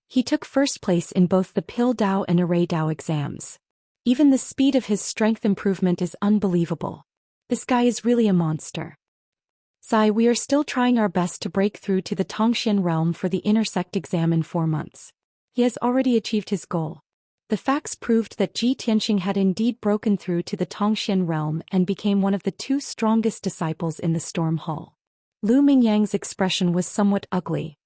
Speaker 1: He took first place in both the Pill Dao and Array Dao exams. Even the speed of his strength improvement is unbelievable. This guy is really a monster. Sai, we are still trying our best to break through to the Tongxian realm for the intersect exam in 4 months. He has already achieved his goal. The facts proved that Ji Tianxing had indeed broken through to the Tongxian realm and became one of the 2 strongest disciples in the Storm Hall. Lu Mingyang's expression was somewhat ugly.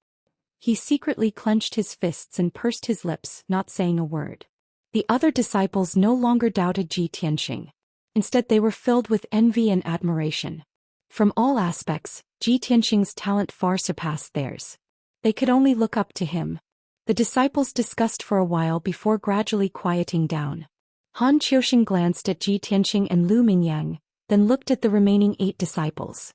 Speaker 1: He secretly clenched his fists and pursed his lips, not saying a word. The other disciples no longer doubted Ji Tianxing. Instead, they were filled with envy and admiration. From all aspects, Ji Tianxing's talent far surpassed theirs. They could only look up to him. The disciples discussed for a while before gradually quieting down. Han Qiuxing glanced at Ji Tianxing and Lu Mingyang, then looked at the remaining 8 disciples.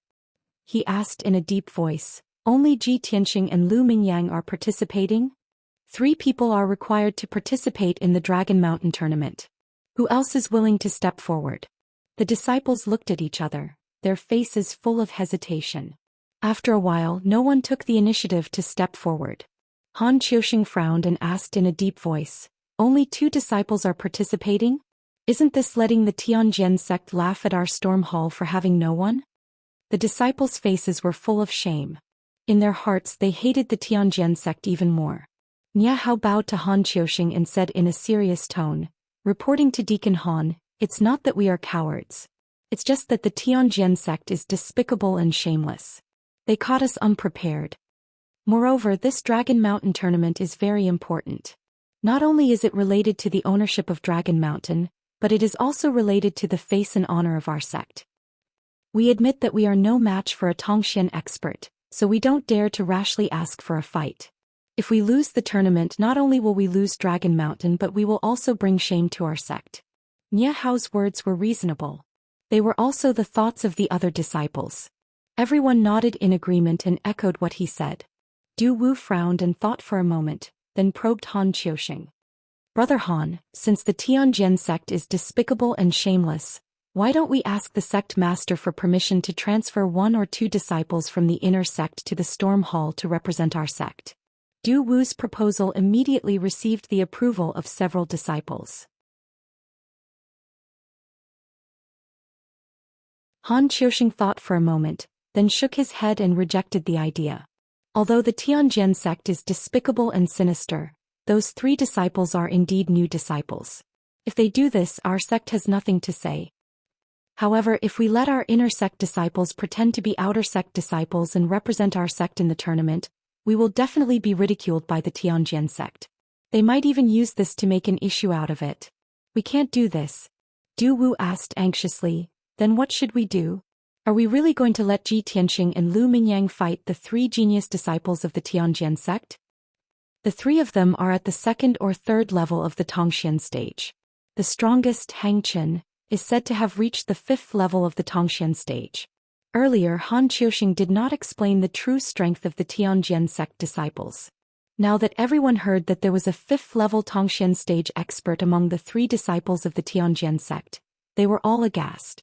Speaker 1: He asked in a deep voice, "Only Ji Tianxing and Lu Mingyang are participating? 3 people are required to participate in the Dragon Mountain tournament. Who else is willing to step forward?" The disciples looked at each other, their faces full of hesitation. After a while, no one took the initiative to step forward. Han Qiuxing frowned and asked in a deep voice, "Only 2 disciples are participating? Isn't this letting the Tianjin sect laugh at our storm hall for having no one?" The disciples' faces were full of shame. In their hearts they hated the Tianjin sect even more. Nia Hao bowed to Han Qiuxing and said in a serious tone, reporting to Deacon Han, "It's not that we are cowards. It's just that the Tianjin sect is despicable and shameless. They caught us unprepared. Moreover, this Dragon Mountain tournament is very important. Not only is it related to the ownership of Dragon Mountain, but it is also related to the face and honor of our sect. We admit that we are no match for a Tongxian expert, so we don't dare to rashly ask for a fight. If we lose the tournament, not only will we lose Dragon Mountain, but we will also bring shame to our sect." Nia Hao's words were reasonable. They were also the thoughts of the other disciples. Everyone nodded in agreement and echoed what he said. Du Wu frowned and thought for a moment, then probed Han Qiuxing. "Brother Han, since the Tianjin sect is despicable and shameless, why don't we ask the sect master for permission to transfer 1 or 2 disciples from the inner sect to the Storm Hall to represent our sect?" Du Wu's proposal immediately received the approval of several disciples. Han Qiuxing thought for a moment, then shook his head and rejected the idea. Although the Tianjin sect is despicable and sinister, those 3 disciples are indeed new disciples. If they do this, our sect has nothing to say. However, if we let our inner sect disciples pretend to be outer sect disciples and represent our sect in the tournament, we will definitely be ridiculed by the Tianjin sect. They might even use this to make an issue out of it. We can't do this. Du Wu asked anxiously, "Then what should we do? Are we really going to let Ji Tianxing and Lu Mingyang fight the 3 genius disciples of the Tianjin sect? The 3 of them are at the 2nd or 3rd level of the Tongxian stage. The strongest, Hang Chen, is said to have reached the 5th level of the Tongxian stage." Earlier, Han Qiuxing did not explain the true strength of the Tianjin sect disciples. Now that everyone heard that there was a 5th-level Tongxian stage expert among the 3 disciples of the Tianjin sect, they were all aghast.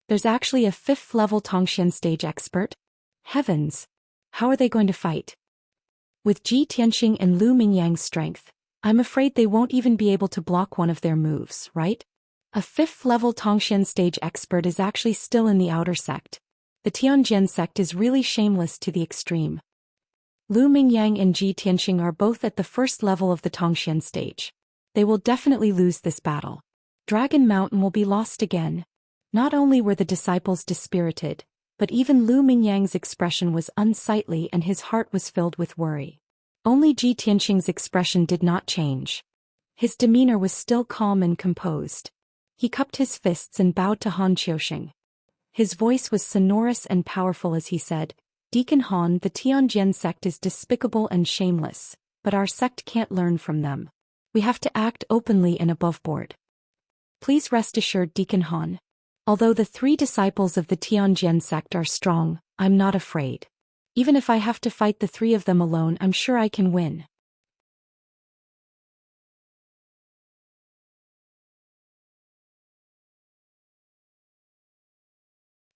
Speaker 1: There's actually a 5th-level Tongxian stage expert? Heavens! How are they going to fight? With Ji Tianxing and Lu Mingyang's strength, I'm afraid they won't even be able to block one of their moves, right? A 5th-level Tongxian stage expert is actually still in the outer sect. The Tianjin sect is really shameless to the extreme. Lu Mingyang and Ji Tianxing are both at the 1st level of the Tongxian stage. They will definitely lose this battle. Dragon Mountain will be lost again. Not only were the disciples dispirited, but even Lu Mingyang's expression was unsightly and his heart was filled with worry. Only Ji Tianxing's expression did not change. His demeanor was still calm and composed. He cupped his fists and bowed to Han Qiuxing. His voice was sonorous and powerful as he said, "Deacon Han, the Tianjin sect is despicable and shameless, but our sect can't learn from them. We have to act openly and above board. Please rest assured, Deacon Han. Although the 3 disciples of the Tianjin sect are strong, I'm not afraid. Even if I have to fight the 3 of them alone, I'm sure I can win."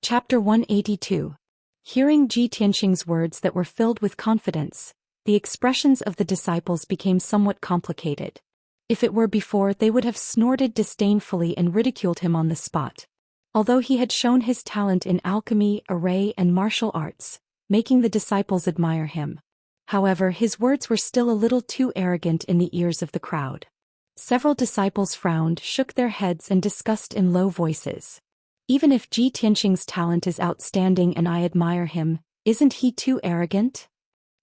Speaker 1: Chapter 182. Hearing Ji Tianxing's words that were filled with confidence, the expressions of the disciples became somewhat complicated. If it were before, they would have snorted disdainfully and ridiculed him on the spot. Although he had shown his talent in alchemy, array, and martial arts, making the disciples admire him. However, his words were still a little too arrogant in the ears of the crowd. Several disciples frowned, shook their heads, and discussed in low voices. Even if Ji Tianxing's talent is outstanding and I admire him, isn't he too arrogant?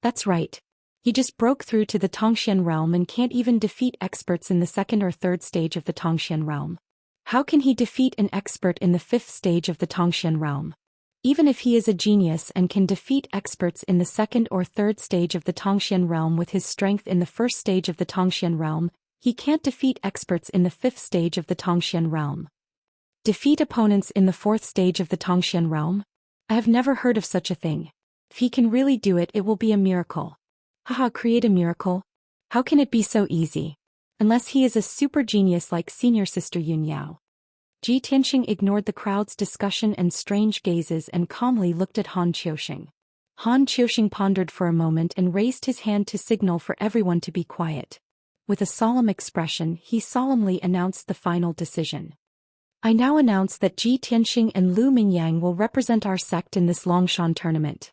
Speaker 1: That's right. He just broke through to the Tongxian realm and can't even defeat experts in the 2nd or 3rd stage of the Tongxian realm. How can he defeat an expert in the 5th stage of the Tongxian realm? Even if he is a genius and can defeat experts in the second or third stage of the Tongxian realm with his strength in the first stage of the Tongxian realm, he can't defeat experts in the fifth stage of the Tongxian realm. Defeat opponents in the fourth stage of the Tongxian realm? I have never heard of such a thing. If he can really do it, it will be a miracle. Haha, create a miracle? How can it be so easy? Unless he is a super genius like senior sister Yun Yao. Ji Tianxing ignored the crowd's discussion and strange gazes and calmly looked at Han Qiuxing. Han Qiuxing pondered for a moment and raised his hand to signal for everyone to be quiet. With a solemn expression, he solemnly announced the final decision. I now announce that Ji Tianxing and Lu Mingyang will represent our sect in this Longshan tournament.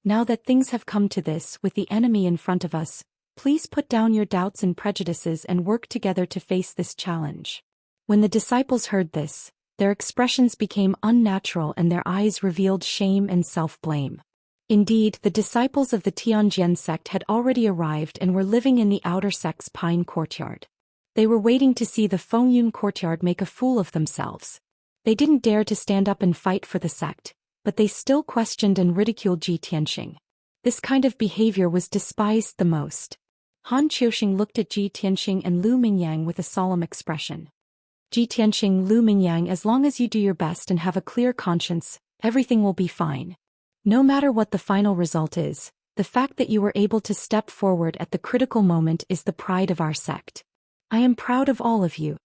Speaker 1: Now that things have come to this with the enemy in front of us, please put down your doubts and prejudices and work together to face this challenge. When the disciples heard this, their expressions became unnatural and their eyes revealed shame and self-blame. Indeed, the disciples of the Tianjian sect had already arrived and were living in the outer sect's pine courtyard. They were waiting to see the Fengyun courtyard make a fool of themselves. They didn't dare to stand up and fight for the sect, but they still questioned and ridiculed Ji Tianxing. This kind of behavior was despised the most. Han Qiuxing looked at Ji Tianxing and Lu Mingyang with a solemn expression. Ji Tianxing, Lu Mingyang, as long as you do your best and have a clear conscience, everything will be fine. No matter what the final result is, the fact that you were able to step forward at the critical moment is the pride of our sect. I am proud of all of you.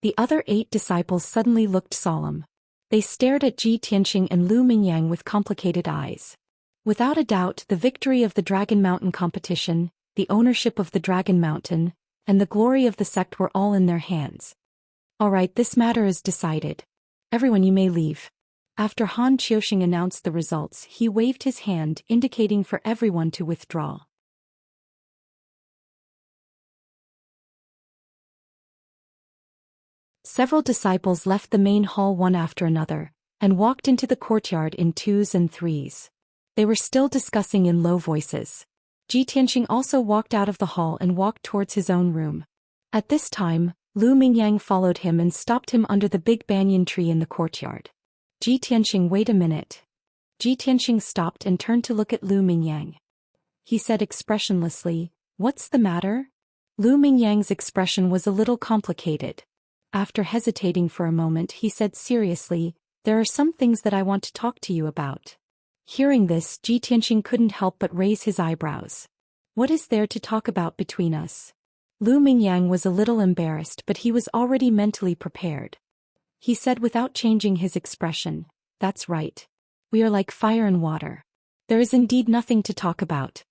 Speaker 1: The other 8 disciples suddenly looked solemn. They stared at Ji Tianxing and Lu Mingyang with complicated eyes. Without a doubt, the victory of the Dragon Mountain competition, the ownership of the Dragon Mountain, and the glory of the sect were all in their hands. All right, this matter is decided. Everyone, you may leave. After Han Qiuxing announced the results, he waved his hand, indicating for everyone to withdraw. Several disciples left the main hall one after another, and walked into the courtyard in 2s and 3s. They were still discussing in low voices. Ji Tianxing also walked out of the hall and walked towards his own room. At this time, Lu Mingyang followed him and stopped him under the big banyan tree in the courtyard. Ji Tianxing, wait a minute. Ji Tianxing stopped and turned to look at Lu Mingyang. He said expressionlessly, "What's the matter?" Lu Mingyang's expression was a little complicated. After hesitating for a moment, he said seriously, "There are some things that I want to talk to you about." Hearing this, Ji Tianxing couldn't help but raise his eyebrows. "What is there to talk about between us?" Lu Mingyang was a little embarrassed, but he was already mentally prepared. He said without changing his expression, "That's right. We are like fire and water. There is indeed nothing to talk about.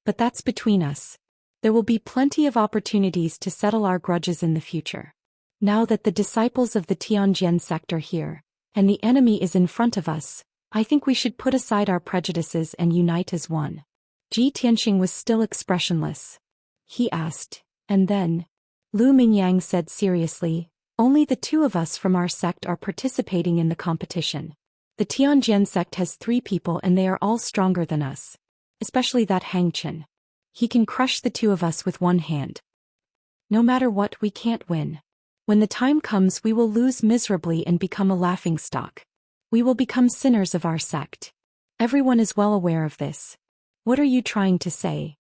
Speaker 1: But that's between us. There will be plenty of opportunities to settle our grudges in the future. Now that the disciples of the Tianjian sect are here, and the enemy is in front of us, I think we should put aside our prejudices and unite as one." Ji Tianxing was still expressionless. He asked, "And then?" Lu Mingyang said seriously, "Only the 2 of us from our sect are participating in the competition. The Tianjian sect has 3 people and they are all stronger than us. Especially that Hangchen. He can crush the 2 of us with one hand. No matter what, we can't win. When the time comes, we will lose miserably and become a laughingstock. We will become sinners of our sect. Everyone is well aware of this. What are you trying to say?"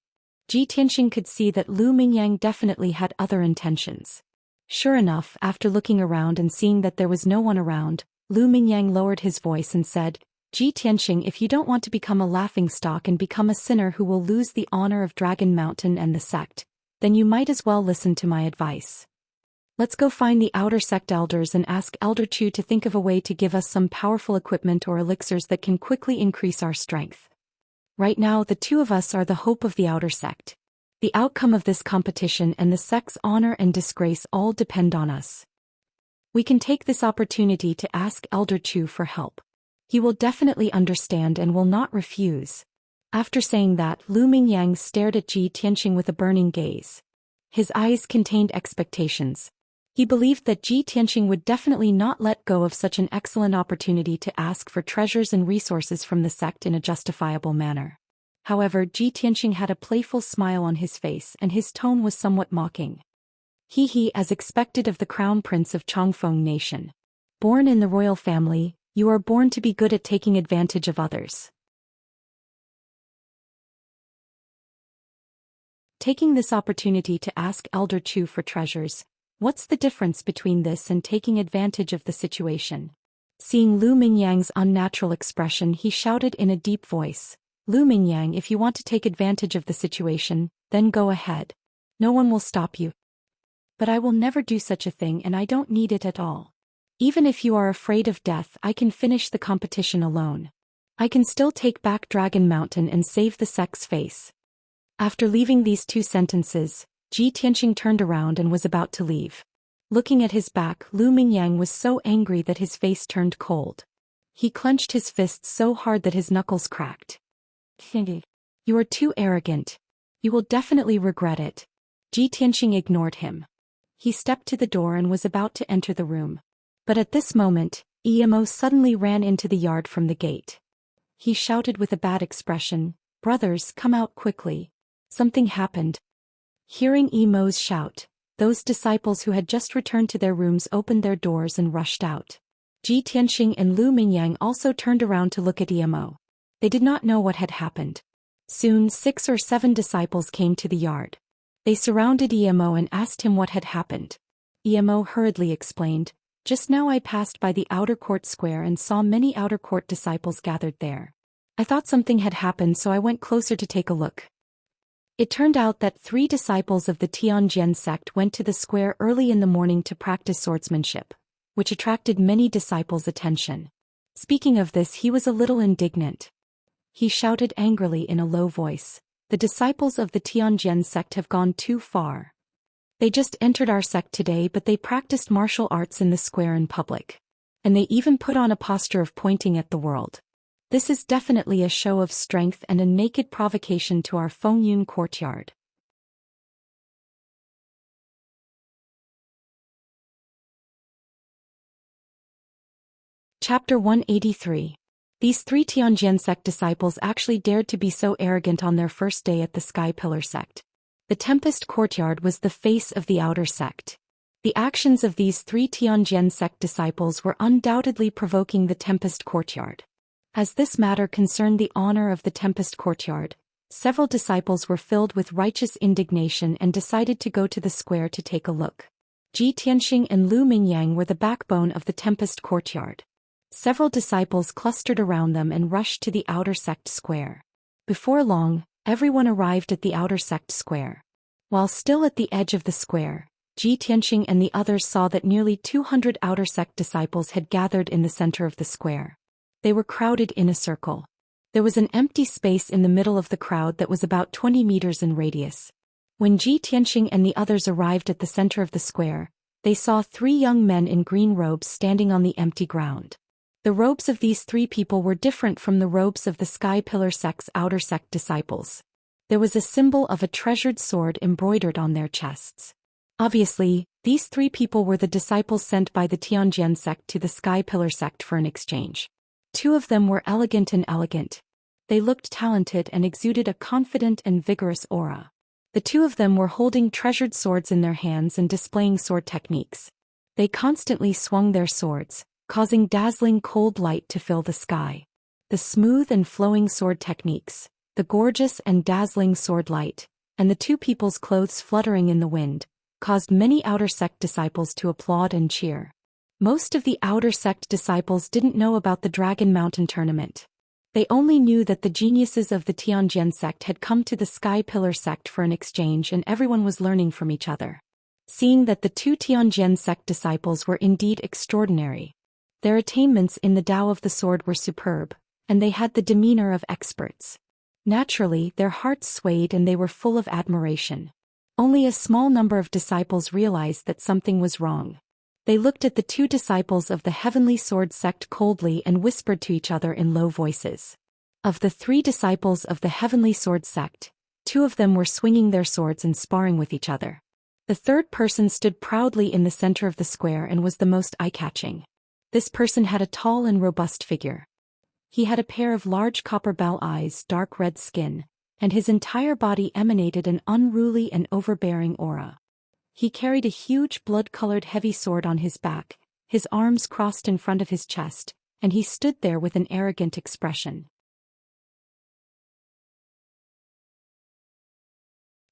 Speaker 1: Ji Tianxing could see that Lu Mingyang definitely had other intentions. Sure enough, after looking around and seeing that there was no one around, Lu Mingyang lowered his voice and said, "Ji Tianxing, if you don't want to become a laughingstock and become a sinner who will lose the honor of Dragon Mountain and the sect, then you might as well listen to my advice. Let's go find the outer sect elders and ask Elder Chu to think of a way to give us some powerful equipment or elixirs that can quickly increase our strength. Right now, the 2 of us are the hope of the outer sect. The outcome of this competition and the sect's honor and disgrace all depend on us. We can take this opportunity to ask Elder Chu for help. He will definitely understand and will not refuse." After saying that, Lu Mingyang stared at Ji Tianxing with a burning gaze. His eyes contained expectations. He believed that Ji Tianxing would definitely not let go of such an excellent opportunity to ask for treasures and resources from the sect in a justifiable manner. However, Ji Tianxing had a playful smile on his face and his tone was somewhat mocking. He, as expected of the crown prince of Chongfeng Nation. Born in the royal family, You are born to be good at taking advantage of others. Taking this opportunity to ask Elder Chu for treasures. What's the difference between this and taking advantage of the situation? Seeing Lu Mingyang's unnatural expression, he shouted in a deep voice, Lu Mingyang, if you want to take advantage of the situation, then go ahead. No one will stop you. But I will never do such a thing, and I don't need it at all. Even if you are afraid of death, I can finish the competition alone. I can still take back Dragon Mountain and save the sect's face. After leaving these two sentences, Ji Tianxing turned around and was about to leave. Looking at his back, Lu Mingyang was so angry that his face turned cold. He clenched his fists so hard that his knuckles cracked. You are too arrogant. You will definitely regret it. Ji Tianxing ignored him. He stepped to the door and was about to enter the room. But at this moment, Emo suddenly ran into the yard from the gate. He shouted with a bad expression, "Brothers, come out quickly. Something happened." Hearing Emo's shout, those disciples who had just returned to their rooms opened their doors and rushed out. Ji Tianxing and Lu Mingyang also turned around to look at Emo. They did not know what had happened. Soon 6 or 7 disciples came to the yard. They surrounded Emo and asked him what had happened. Emo hurriedly explained, "Just now I passed by the outer court square and saw many outer court disciples gathered there. I thought something had happened, so I went closer to take a look." It turned out that 3 disciples of the Tianjian sect went to the square early in the morning to practice swordsmanship, which attracted many disciples' attention. Speaking of this, he was a little indignant. He shouted angrily in a low voice, "The disciples of the Tianjian sect have gone too far. They just entered our sect today, but they practiced martial arts in the square in public. And they even put on a posture of pointing at the world. This is definitely a show of strength and a naked provocation to our Fengyun courtyard." Chapter 183. These 3 Tianjian sect disciples actually dared to be so arrogant on their first day at the Sky Pillar sect. The Tempest Courtyard was the face of the outer sect. The actions of these 3 Tianjian sect disciples were undoubtedly provoking the Tempest Courtyard. As this matter concerned the honor of the Tempest Courtyard, several disciples were filled with righteous indignation and decided to go to the square to take a look. Ji Tianxing and Lu Mingyang were the backbone of the Tempest Courtyard. Several disciples clustered around them and rushed to the outer sect square. Before long, everyone arrived at the outer sect square. While still at the edge of the square, Ji Tianxing and the others saw that nearly 200 outer sect disciples had gathered in the center of the square. They were crowded in a circle. There was an empty space in the middle of the crowd that was about 20 meters in radius. When Ji Tianxing and the others arrived at the center of the square, they saw 3 young men in green robes standing on the empty ground. The robes of these 3 people were different from the robes of the Sky Pillar sect's outer sect disciples. There was a symbol of a treasured sword embroidered on their chests. Obviously, these 3 people were the disciples sent by the Tianjian sect to the Sky Pillar sect for an exchange. 2 of them were elegant and elegant. They looked talented and exuded a confident and vigorous aura. The 2 of them were holding treasured swords in their hands and displaying sword techniques. They constantly swung their swords, causing dazzling cold light to fill the sky. The smooth and flowing sword techniques, the gorgeous and dazzling sword light, and the 2 people's clothes fluttering in the wind, caused many outer sect disciples to applaud and cheer. Most of the outer sect disciples didn't know about the Dragon Mountain tournament. They only knew that the geniuses of the Tianjian sect had come to the Sky Pillar sect for an exchange, and everyone was learning from each other. Seeing that the 2 Tianjian sect disciples were indeed extraordinary. Their attainments in the Tao of the Sword were superb, and they had the demeanor of experts. Naturally, their hearts swayed and they were full of admiration. Only a small number of disciples realized that something was wrong. They looked at the 2 disciples of the Heavenly Sword sect coldly and whispered to each other in low voices. Of the 3 disciples of the Heavenly Sword sect, 2 of them were swinging their swords and sparring with each other. The 3rd person stood proudly in the center of the square and was the most eye-catching. This person had a tall and robust figure. He had a pair of large copper bell eyes, dark red skin, and his entire body emanated an unruly and overbearing aura. He carried a huge blood-colored heavy sword on his back, his arms crossed in front of his chest, and he stood there with an arrogant expression.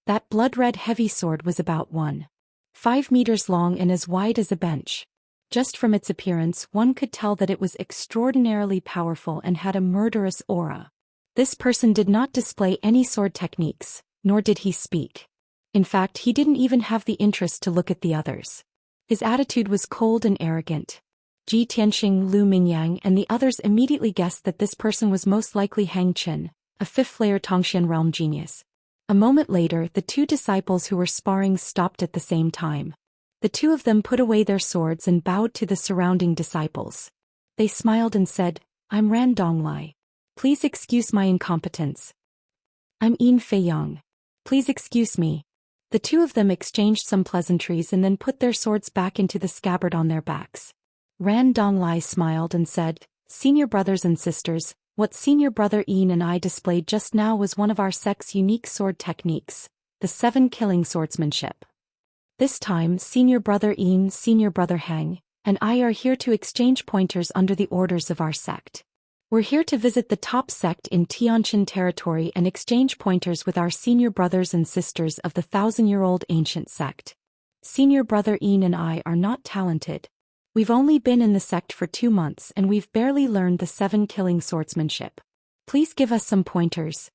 Speaker 1: That blood-red heavy sword was about 1.5 meters long and as wide as a bench. Just from its appearance, one could tell that it was extraordinarily powerful and had a murderous aura. This person did not display any sword techniques, nor did he speak. In fact, he didn't even have the interest to look at the others. His attitude was cold and arrogant. Ji Tianxing, Lu Mingyang, and the others immediately guessed that this person was most likely Hang Chen, a fifth-layer Tongxian realm genius. A moment later, the two disciples who were sparring stopped at the same time. The two of them put away their swords and bowed to the surrounding disciples. They smiled and said, "I'm Ran Donglai. Please excuse my incompetence. I'm Yin Feiyang. Please excuse me." The two of them exchanged some pleasantries and then put their swords back into the scabbard on their backs. Ran Donglai smiled and said, "Senior brothers and sisters, what Senior Brother Yin and I displayed just now was one of our sect's unique sword techniques, the 7 killing swordsmanship. This time, Senior Brother Yin, Senior Brother Hang, and I are here to exchange pointers under the orders of our sect. We're here to visit the top sect in Tianjin territory and exchange pointers with our senior brothers and sisters of the 1,000-year-old ancient sect. Senior Brother Yin and I are not talented. We've only been in the sect for 2 months and we've barely learned the 7 killing swordsmanship. Please give us some pointers."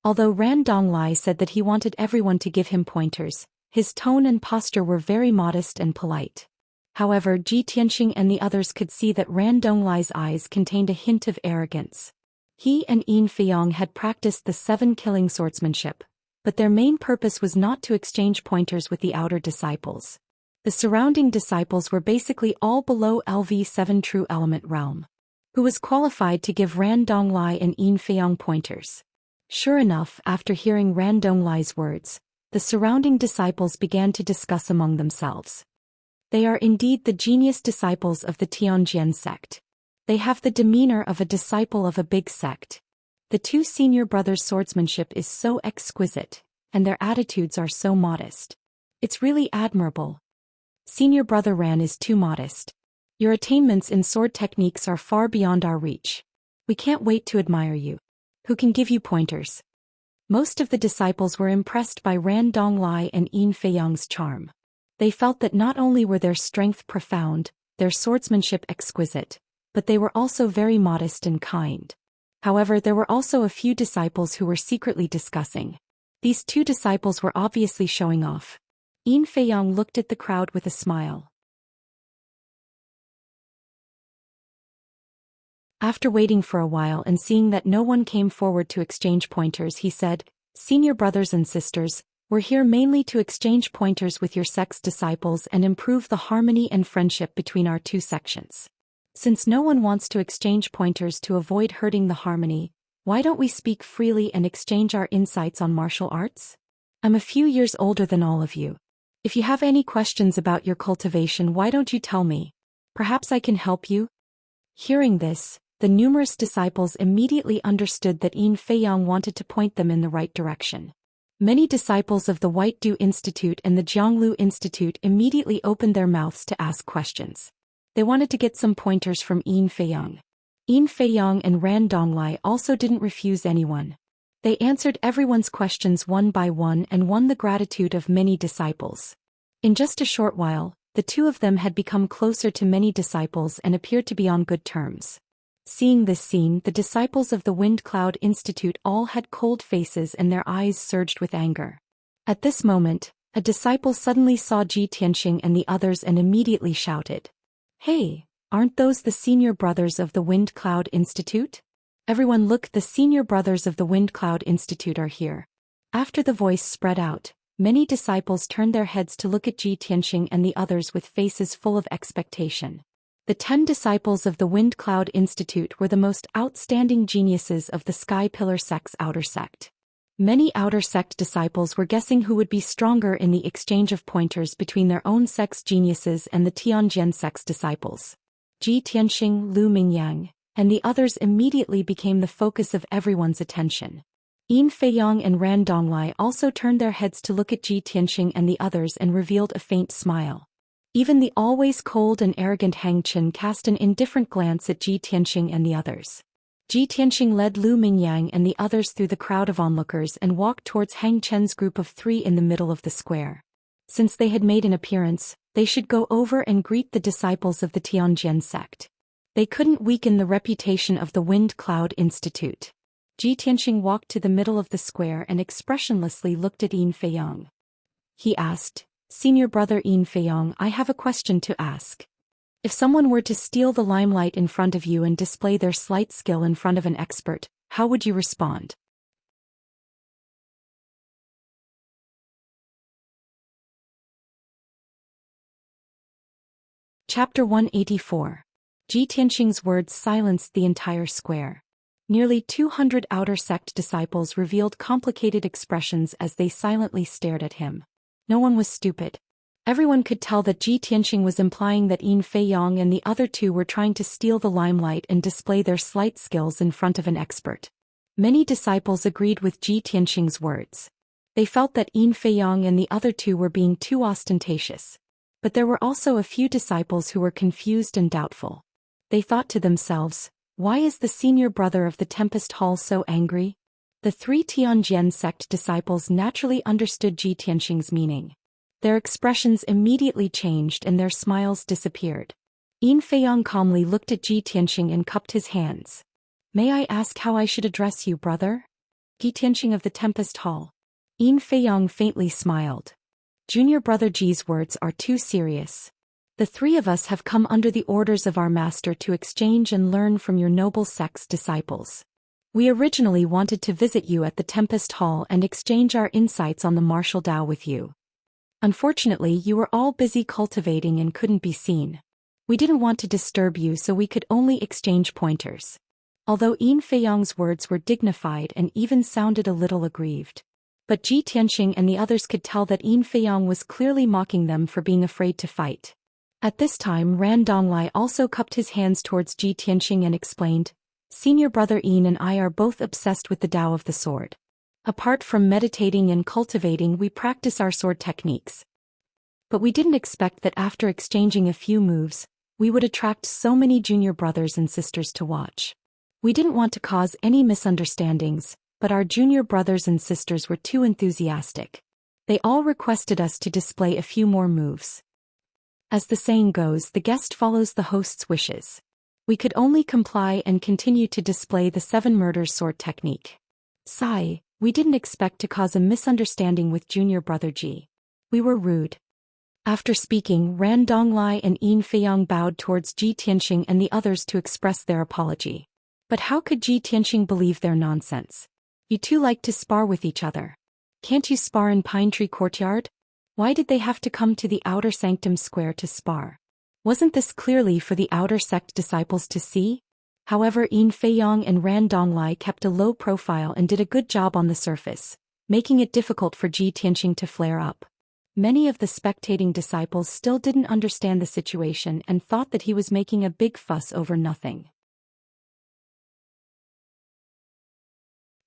Speaker 1: Although Ran Donglai said that he wanted everyone to give him pointers, his tone and posture were very modest and polite. However, Ji Tianxing and the others could see that Ran Donglai's eyes contained a hint of arrogance. He and Yin Feiyang had practiced the 7 killing swordsmanship, but their main purpose was not to exchange pointers with the outer disciples. The surrounding disciples were basically all below LV7 True Element realm. Who was qualified to give Ran Donglai and Yin Feiyang pointers? Sure enough, after hearing Ran Donglai's words, the surrounding disciples began to discuss among themselves. They are indeed the genius disciples of the Tianjin sect. They have the demeanor of a disciple of a big sect. The two senior brothers' swordsmanship is so exquisite, and their attitudes are so modest. It's really admirable. Senior Brother Ran is too modest. Your attainments in sword techniques are far beyond our reach. We can't wait to admire you. Who can give you pointers? Most of the disciples were impressed by Ran Donglai and Yin Feiyang's charm. They felt that not only were their strength profound, their swordsmanship exquisite, but they were also very modest and kind. However, there were also a few disciples who were secretly discussing. These two disciples were obviously showing off. Yin Feiyang looked at the crowd with a smile. After waiting for a while and seeing that no one came forward to exchange pointers, he said, "Senior brothers and sisters, we're here mainly to exchange pointers with your sect's disciples and improve the harmony and friendship between our two sections. Since no one wants to exchange pointers to avoid hurting the harmony, why don't we speak freely and exchange our insights on martial arts? I'm a few years older than all of you. If you have any questions about your cultivation, why don't you tell me? Perhaps I can help you?" Hearing this, the numerous disciples immediately understood that Yin Feiyang wanted to point them in the right direction. Many disciples of the White Dew Institute and the Jianglu Institute immediately opened their mouths to ask questions. They wanted to get some pointers from Yin Feiyang. Yin Feiyang and Ran Donglai also didn't refuse anyone. They answered everyone's questions one by one and won the gratitude of many disciples. In just a short while, the two of them had become closer to many disciples and appeared to be on good terms. Seeing this scene, the disciples of the Wind Cloud Institute all had cold faces and their eyes surged with anger. At this moment, a disciple suddenly saw Ji Tianxing and the others and immediately shouted, "Hey, aren't those the senior brothers of the Wind Cloud Institute? Everyone look, the senior brothers of the Wind Cloud Institute are here." After the voice spread out, many disciples turned their heads to look at Ji Tianxing and the others with faces full of expectation. The 10 disciples of the Wind Cloud Institute were the most outstanding geniuses of the Sky Pillar sect's outer sect. Many outer sect disciples were guessing who would be stronger in the exchange of pointers between their own sect's geniuses and the Tianjin sect's disciples. Ji Tianxing, Lu Mingyang, and the others immediately became the focus of everyone's attention. Yin Feiyang and Ran Donglai also turned their heads to look at Ji Tianxing and the others and revealed a faint smile. Even the always cold and arrogant Hang Chen cast an indifferent glance at Ji Tianxing and the others. Ji Tianxing led Lu Mingyang and the others through the crowd of onlookers and walked towards Hang Chen's group of 3 in the middle of the square. Since they had made an appearance, they should go over and greet the disciples of the Tianjian sect. They couldn't weaken the reputation of the Wind Cloud Institute. Ji Tianxing walked to the middle of the square and expressionlessly looked at Yin Feiyang. He asked, "Senior brother Yin Feiyang, I have a question to ask. If someone were to steal the limelight in front of you and display their slight skill in front of an expert, how would you respond?" Chapter 184. Ji Tianxing's words silenced the entire square. Nearly 200 outer sect disciples revealed complicated expressions as they silently stared at him. No one was stupid. Everyone could tell that Ji Tianxing was implying that Yin Feiyang and the other 2 were trying to steal the limelight and display their slight skills in front of an expert. Many disciples agreed with Ji Tianxing's words. They felt that Yin Feiyang and the other 2 were being too ostentatious. But there were also a few disciples who were confused and doubtful. They thought to themselves, why is the senior brother of the Tempest Hall so angry? The 3 Tianjian sect disciples naturally understood Ji Tianxing's meaning. Their expressions immediately changed and their smiles disappeared. Yin Feiyang calmly looked at Ji Tianxing and cupped his hands. "May I ask how I should address you, brother?" Ji Tianxing of the Tempest Hall. Yin Feiyang faintly smiled. "Junior brother Ji's words are too serious. The 3 of us have come under the orders of our master to exchange and learn from your noble sect's disciples. We originally wanted to visit you at the Tempest Hall and exchange our insights on the martial Dao with you. Unfortunately, you were all busy cultivating and couldn't be seen. We didn't want to disturb you, so we could only exchange pointers." Although Yin Feiyang's words were dignified and even sounded a little aggrieved. But Ji Tianxing and the others could tell that Yin Feiyang was clearly mocking them for being afraid to fight. At this time, Ran Donglai also cupped his hands towards Ji Tianxing and explained, "Senior brother Yin and I are both obsessed with the Tao of the sword. Apart from meditating and cultivating, we practice our sword techniques. But we didn't expect that after exchanging a few moves, we would attract so many junior brothers and sisters to watch. We didn't want to cause any misunderstandings, but our junior brothers and sisters were too enthusiastic. They all requested us to display a few more moves. As the saying goes, the guest follows the host's wishes. We could only comply and continue to display the 7 murders sword technique. Sigh, we didn't expect to cause a misunderstanding with junior brother Ji. We were rude." After speaking, Ran Donglai and Yin Feiyang bowed towards Ji Tianxing and the others to express their apology. But how could Ji Tianxing believe their nonsense? "You 2 like to spar with each other. Can't you spar in Pine Tree Courtyard? Why did they have to come to the outer sanctum square to spar? Wasn't this clearly for the outer sect disciples to see?" However, Yin Feiyang and Ran Donglai kept a low profile and did a good job on the surface, making it difficult for Ji Tianxing to flare up. Many of the spectating disciples still didn't understand the situation and thought that he was making a big fuss over nothing.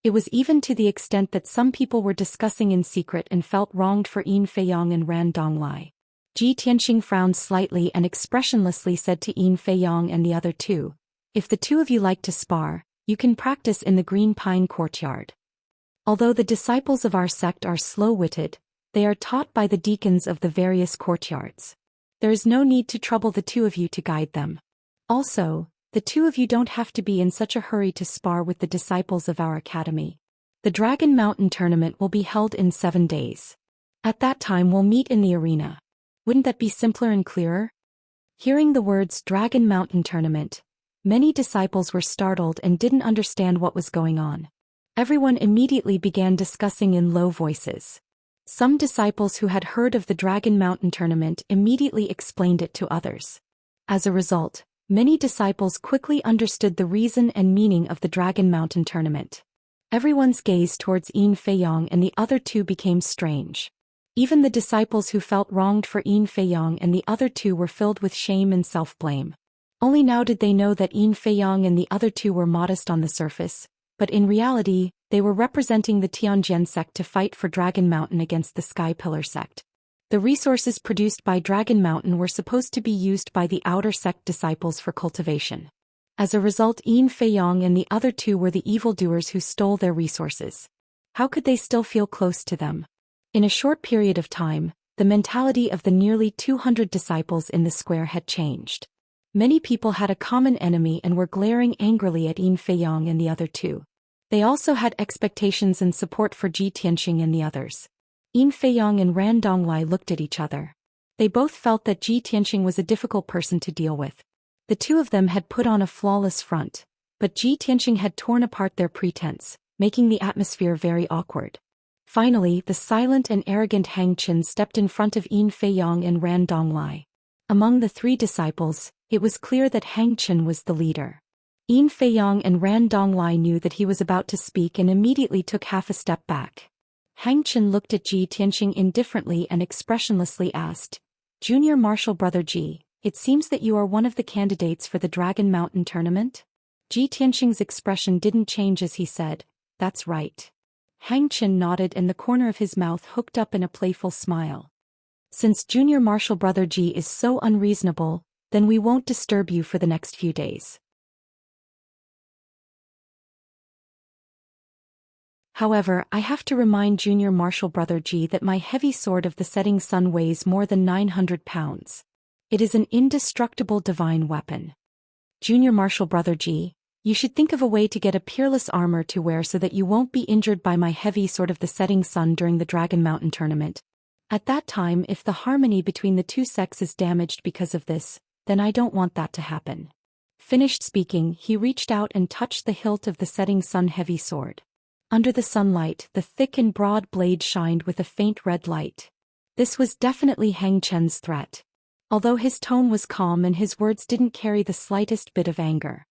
Speaker 1: It was even to the extent that some people were discussing in secret and felt wronged for Yin Feiyang and Ran Donglai. Ji Tianxing frowned slightly and expressionlessly said to Yin Feiyang and the other 2, "If the 2 of you like to spar, you can practice in the Green Pine Courtyard. Although the disciples of our sect are slow-witted, they are taught by the deacons of the various courtyards. There is no need to trouble the 2 of you to guide them. Also, the 2 of you don't have to be in such a hurry to spar with the disciples of our academy. The Dragon Mountain tournament will be held in 7 days. At that time we'll meet in the arena. Wouldn't that be simpler and clearer?" Hearing the words Dragon Mountain tournament, many disciples were startled and didn't understand what was going on. Everyone immediately began discussing in low voices. Some disciples who had heard of the Dragon Mountain tournament immediately explained it to others. As a result, many disciples quickly understood the reason and meaning of the Dragon Mountain tournament. Everyone's gaze towards Yin Feiyang and the other 2 became strange. Even the disciples who felt wronged for Yin Feiyang and the other 2 were filled with shame and self-blame. Only now did they know that Yin Feiyang and the other 2 were modest on the surface, but in reality, they were representing the Tianjian sect to fight for Dragon Mountain against the Sky Pillar sect. The resources produced by Dragon Mountain were supposed to be used by the outer sect disciples for cultivation. As a result, Yin Feiyang and the other two were the evildoers who stole their resources. How could they still feel close to them? In a short period of time, the mentality of the nearly 200 disciples in the square had changed. Many people had a common enemy and were glaring angrily at Yin Feiyang and the other two. They also had expectations and support for Ji Tianxing and the others. Yin Feiyang and Ran Donglai looked at each other. They both felt that Ji Tianxing was a difficult person to deal with. The two of them had put on a flawless front, but Ji Tianxing had torn apart their pretense, making the atmosphere very awkward. Finally, the silent and arrogant Hang Chen stepped in front of Yin Feiyang and Ran Donglai. Among the three disciples, it was clear that Hang Chen was the leader. Yin Feiyang and Ran Donglai knew that he was about to speak and immediately took half a step back. Hang Chen looked at Ji Tianxing indifferently and expressionlessly asked, "Junior Martial Brother Ji, it seems that you are one of the candidates for the Dragon Mountain tournament?" Ji Tianxing's expression didn't change as he said, "That's right." Hang Chen nodded and the corner of his mouth hooked up in a playful smile. "Since Junior Martial Brother Ji is so unreasonable, then we won't disturb you for the next few days. However, I have to remind Junior Martial Brother Ji that my heavy sword of the setting sun weighs more than 900 pounds. It is an indestructible divine weapon. Junior Martial Brother Ji, you should think of a way to get a peerless armor to wear so that you won't be injured by my heavy sword of the setting sun during the Dragon Mountain tournament. At that time, if the harmony between the two sects is damaged because of this, then I don't want that to happen." Finished speaking, he reached out and touched the hilt of the setting sun heavy sword. Under the sunlight, the thick and broad blade shined with a faint red light. This was definitely Hang Chen's threat. Although his tone was calm and his words didn't carry the slightest bit of anger.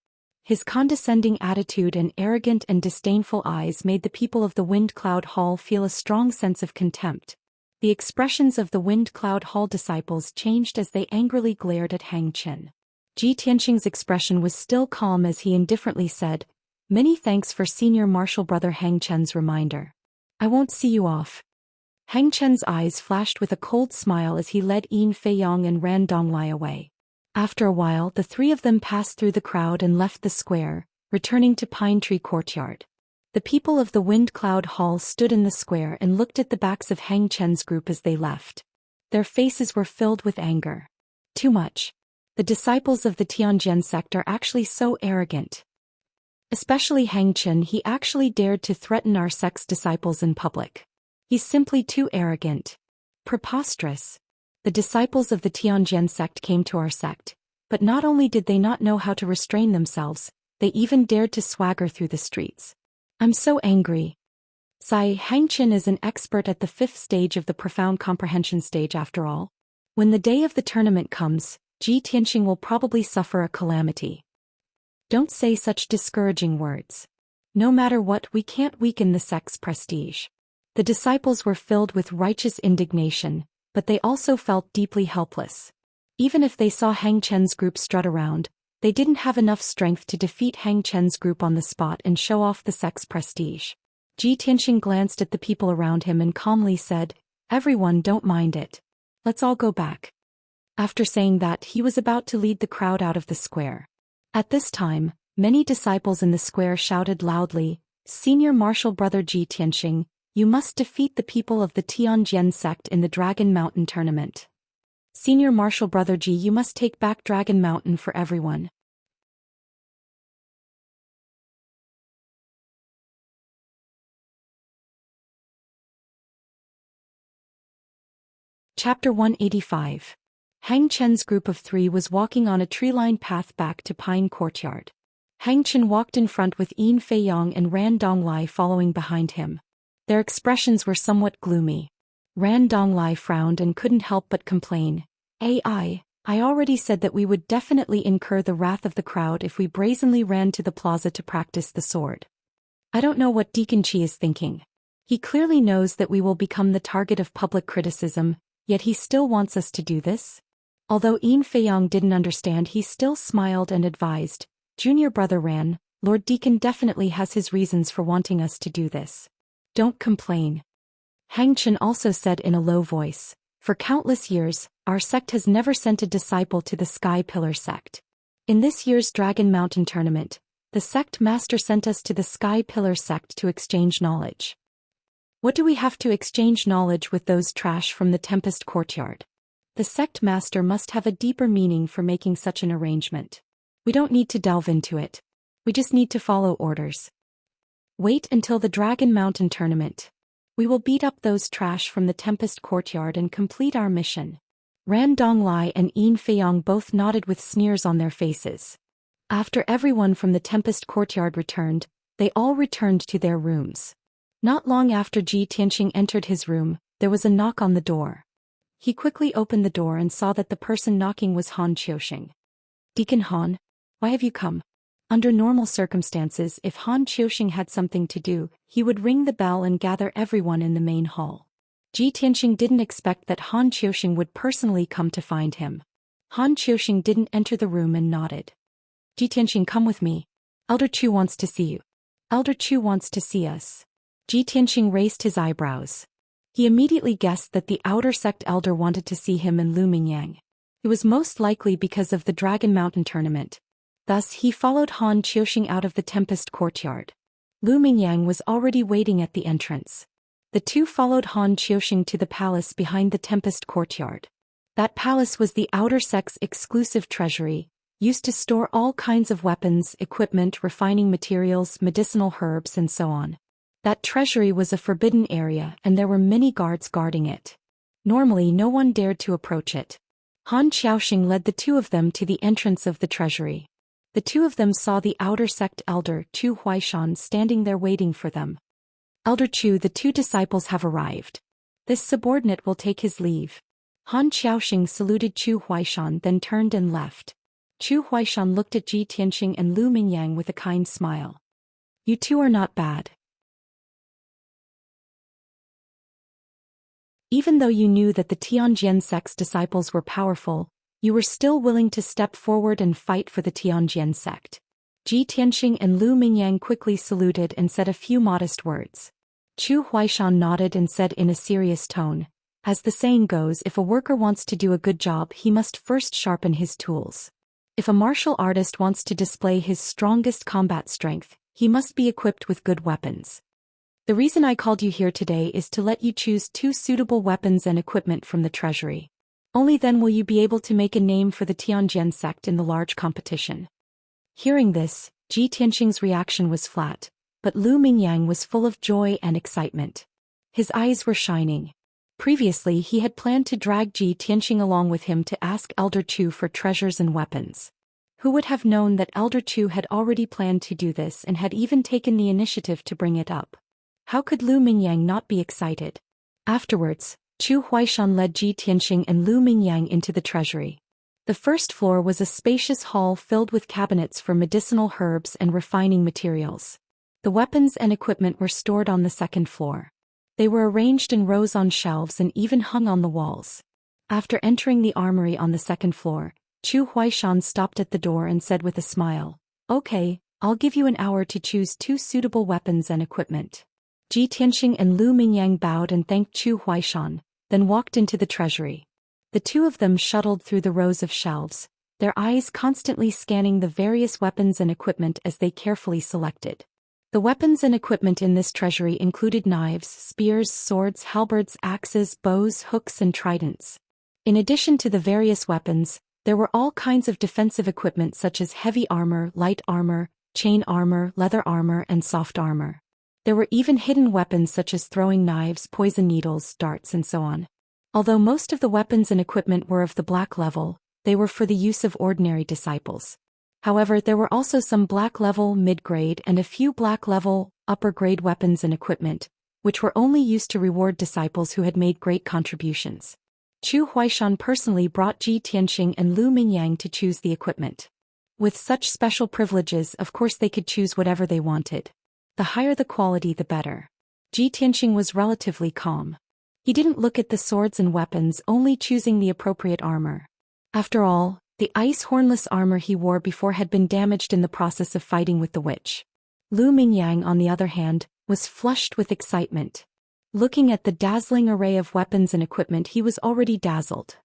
Speaker 1: His condescending attitude and arrogant and disdainful eyes made the people of the Wind Cloud Hall feel a strong sense of contempt. The expressions of the Wind Cloud Hall disciples changed as they angrily glared at Hang Chen. Ji Tianxing's expression was still calm as he indifferently said, "Many thanks for Senior Martial Brother Hang Chen's reminder. I won't see you off." Hang Chen's eyes flashed with a cold smile as he led Yin Feiyang and Ran Donglai away. After a while, the three of them passed through the crowd and left the square, returning to Pine Tree Courtyard. The people of the Wind Cloud Hall stood in the square and looked at the backs of Hang Chen's group as they left. Their faces were filled with anger. Too much. The disciples of the Tianjin sect are actually so arrogant. Especially Hang Chen, he actually dared to threaten our sect's disciples in public. He's simply too arrogant. Preposterous. The disciples of the Tianjin sect came to our sect, but not only did they not know how to restrain themselves, they even dared to swagger through the streets. I'm so angry. Hang Chen is an expert at the 5th stage of the profound comprehension stage after all. When the day of the tournament comes, Ji Tianxing will probably suffer a calamity. Don't say such discouraging words. No matter what, we can't weaken the sect's prestige. The disciples were filled with righteous indignation, but they also felt deeply helpless. Even if they saw Hang Chen's group strut around, they didn't have enough strength to defeat Hang Chen's group on the spot and show off the sect's prestige. Ji Tianxing glanced at the people around him and calmly said, "Everyone, don't mind it. Let's all go back." After saying that, he was about to lead the crowd out of the square. At this time, many disciples in the square shouted loudly, "Senior Martial Brother Ji Tianxing, you must defeat the people of the Tianjin sect in the Dragon Mountain tournament. Senior Martial Brother Ji, you must take back Dragon Mountain for everyone." Chapter 185. Hang Chen's group of 3 was walking on a tree-lined path back to Pine Courtyard. Hang Chen walked in front with Yin Feiyang and Ran Donglai following behind him. Their expressions were somewhat gloomy. Ran Donglai frowned and couldn't help but complain. I already said that we would definitely incur the wrath of the crowd if we brazenly ran to the plaza to practice the sword. I don't know what Deacon Chi is thinking. He clearly knows that we will become the target of public criticism, yet he still wants us to do this? Although Yin Feiyang didn't understand, he still smiled and advised, "Junior Brother Ran, Lord Deacon definitely has his reasons for wanting us to do this. Don't complain." Hang Chen also said in a low voice, For countless years, our sect has never sent a disciple to the Sky Pillar sect. In this year's Dragon Mountain tournament, the sect master sent us to the Sky Pillar sect to exchange knowledge. What do we have to exchange knowledge with those trash from the Tempest Courtyard? The sect master must have a deeper meaning for making such an arrangement. We don't need to delve into it. We just need to follow orders. Wait until the Dragon Mountain tournament. We will beat up those trash from the Tempest Courtyard and complete our mission. Ran Donglai and Yin Feiyong both nodded with sneers on their faces. After everyone from the Tempest Courtyard returned, they all returned to their rooms. Not long after Ji Tianqing entered his room, there was a knock on the door. He quickly opened the door and saw that the person knocking was Han Qiuxing. Deacon Han, why have you come? Under normal circumstances, if Han Qiuxing had something to do, he would ring the bell and gather everyone in the main hall. Ji Tianqing didn't expect that Han Qiuxing would personally come to find him. Han Qiuxing didn't enter the room and nodded. Ji Tianqing, come with me. Elder Chu wants to see you. Elder Chu wants to see us. Ji Tianqing raised his eyebrows. He immediately guessed that the outer sect elder wanted to see him and Lu Mingyang. It was most likely because of the Dragon Mountain tournament. Thus he followed Han Qiuxing out of the Tempest Courtyard. Lu Mingyang was already waiting at the entrance. The two followed Han Qiuxing to the palace behind the Tempest Courtyard. That palace was the outer sect's exclusive treasury, used to store all kinds of weapons, equipment, refining materials, medicinal herbs and so on. That treasury was a forbidden area and there were many guards guarding it. Normally no one dared to approach it. Han Qiuxing led the two of them to the entrance of the treasury. The two of them saw the outer sect elder Chu Huaishan standing there waiting for them. Elder Chu, the two disciples have arrived. This subordinate will take his leave. Han Qiuxing saluted Chu Huaishan then turned and left. Chu Huaishan looked at Ji Tianqing and Lu Mingyang with a kind smile. You two are not bad. Even though you knew that the Tianjian sect's disciples were powerful, you were still willing to step forward and fight for the Tianjian sect. Ji Tianqing and Lu Mingyang quickly saluted and said a few modest words. Chu Huaishan nodded and said in a serious tone, as the saying goes, if a worker wants to do a good job he must first sharpen his tools. If a martial artist wants to display his strongest combat strength, he must be equipped with good weapons. The reason I called you here today is to let you choose 2 suitable weapons and equipment from the treasury. Only then will you be able to make a name for the Tianjian sect in the large competition. Hearing this, Ji Tianqing's reaction was flat, but Lu Mingyang was full of joy and excitement. His eyes were shining. Previously he had planned to drag Ji Tianqing along with him to ask Elder Chu for treasures and weapons. Who would have known that Elder Chu had already planned to do this and had even taken the initiative to bring it up? How could Lu Mingyang not be excited? Afterwards, Chu Huaishan led Ji Tianqing and Lu Mingyang into the treasury. The first floor was a spacious hall filled with cabinets for medicinal herbs and refining materials. The weapons and equipment were stored on the second floor. They were arranged in rows on shelves and even hung on the walls. After entering the armory on the second floor, Chu Huaishan stopped at the door and said with a smile, "Okay, I'll give you an hour to choose 2 suitable weapons and equipment." Ji Tianqing and Lu Mingyang bowed and thanked Chu Huaishan, then walked into the treasury. The two of them shuttled through the rows of shelves, their eyes constantly scanning the various weapons and equipment as they carefully selected. The weapons and equipment in this treasury included knives, spears, swords, halberds, axes, bows, hooks and tridents. In addition to the various weapons, there were all kinds of defensive equipment such as heavy armor, light armor, chain armor, leather armor and soft armor. There were even hidden weapons such as throwing knives, poison needles, darts and so on. Although most of the weapons and equipment were of the black level, they were for the use of ordinary disciples. However, there were also some black level, mid-grade and a few black level, upper-grade weapons and equipment, which were only used to reward disciples who had made great contributions. Chu Huaishan personally brought Ji Tianqing and Lu Mingyang to choose the equipment. With such special privileges, of course they could choose whatever they wanted. The higher the quality the better. Ji Tianqing was relatively calm. He didn't look at the swords and weapons, only choosing the appropriate armor. After all, the ice hornless armor he wore before had been damaged in the process of fighting with the witch. Lu Mingyang, on the other hand, was flushed with excitement. Looking at the dazzling array of weapons and equipment, he was already dazzled.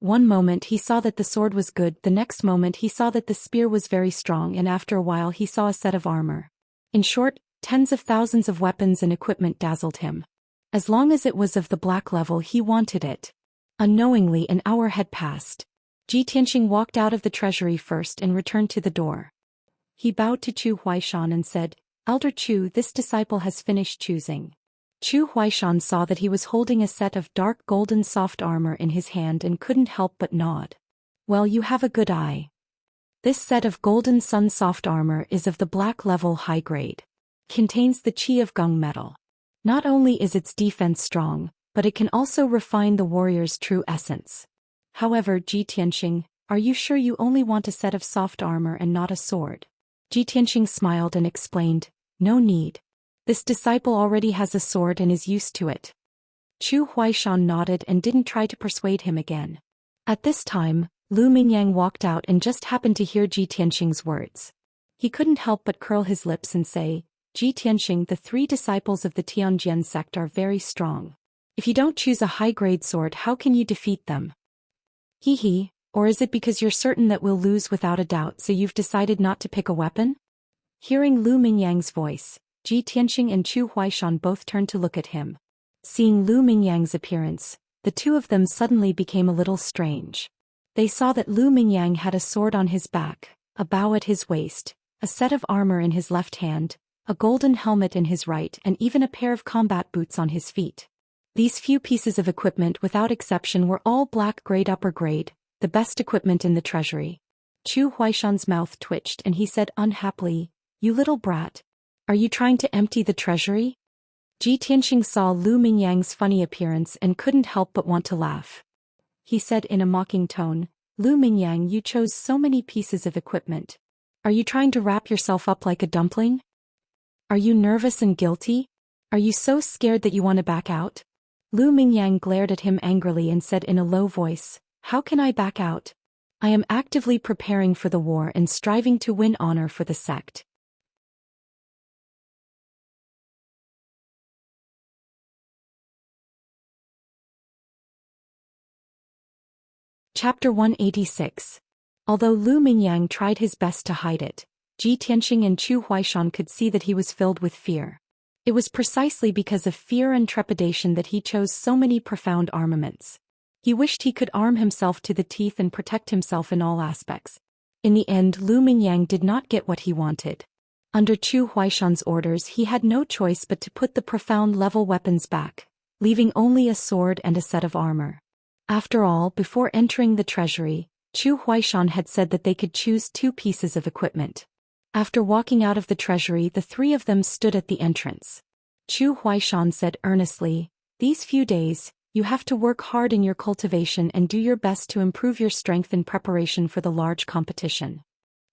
Speaker 1: One moment he saw that the sword was good, the next moment he saw that the spear was very strong, and after a while he saw a set of armor. In short, tens of thousands of weapons and equipment dazzled him. As long as it was of the black level, he wanted it. Unknowingly, an hour had passed. Tianxing walked out of the treasury first and returned to the door. He bowed to Zhou Xian and said, "Elder Chu, this disciple has finished choosing." Zhou Xian saw that he was holding a set of dark golden soft armor in his hand and couldn't help but nod. "Well, you have a good eye. This set of golden sun soft armor is of the black level high grade. Contains the qi of gung metal. Not only is its defense strong, but it can also refine the warrior's true essence. However, Tianxing, are you sure you only want a set of soft armor and not a sword?" Tianxing smiled and explained, "No need. This disciple already has a sword and is used to it." Zhou Xian nodded and didn't try to persuade him again. At this time, Lu Mingyang walked out and just happened to hear Tianxing's words. He couldn't help but curl his lips and say, "Tianxing, the 3 disciples of the Tianjian sect are very strong. If you don't choose a high-grade sword, how can you defeat them?" Hee, or is it because you're certain that we'll lose without a doubt, so you've decided not to pick a weapon? Hearing Lu Mingyang's voice, Tianxing and Zhou Xian both turned to look at him. Seeing Lu Mingyang's appearance, the two of them suddenly became a little strange. They saw that Lu Mingyang had a sword on his back, a bow at his waist, a set of armor in his left hand, a golden helmet in his right, and even a pair of combat boots on his feet. These few pieces of equipment without exception were all black grade upper grade, the best equipment in the treasury. Zhou Xian's mouth twitched and he said unhappily, "You little brat. Are you trying to empty the treasury?" Tianxing saw Lu Mingyang's funny appearance and couldn't help but want to laugh. He said in a mocking tone, "Lu Mingyang, you chose so many pieces of equipment. Are you trying to wrap yourself up like a dumpling? Are you nervous and guilty? Are you so scared that you want to back out?" Lu Mingyang glared at him angrily and said in a low voice, "How can I back out? I am actively preparing for the war and striving to win honor for the sect." Chapter 186. Although Lu Mingyang tried his best to hide it, Tianxing and Zhou Xian could see that he was filled with fear. It was precisely because of fear and trepidation that he chose so many profound armaments. He wished he could arm himself to the teeth and protect himself in all aspects. In the end, Lu Mingyang did not get what he wanted. Under Zhou Xian's orders, he had no choice but to put the profound level weapons back, leaving only a sword and a set of armor. After all, before entering the treasury, Zhou Xian had said that they could choose 2 pieces of equipment. After walking out of the treasury, the 3 of them stood at the entrance. Zhou Xian said earnestly, "These few days, you have to work hard in your cultivation and do your best to improve your strength in preparation for the large competition."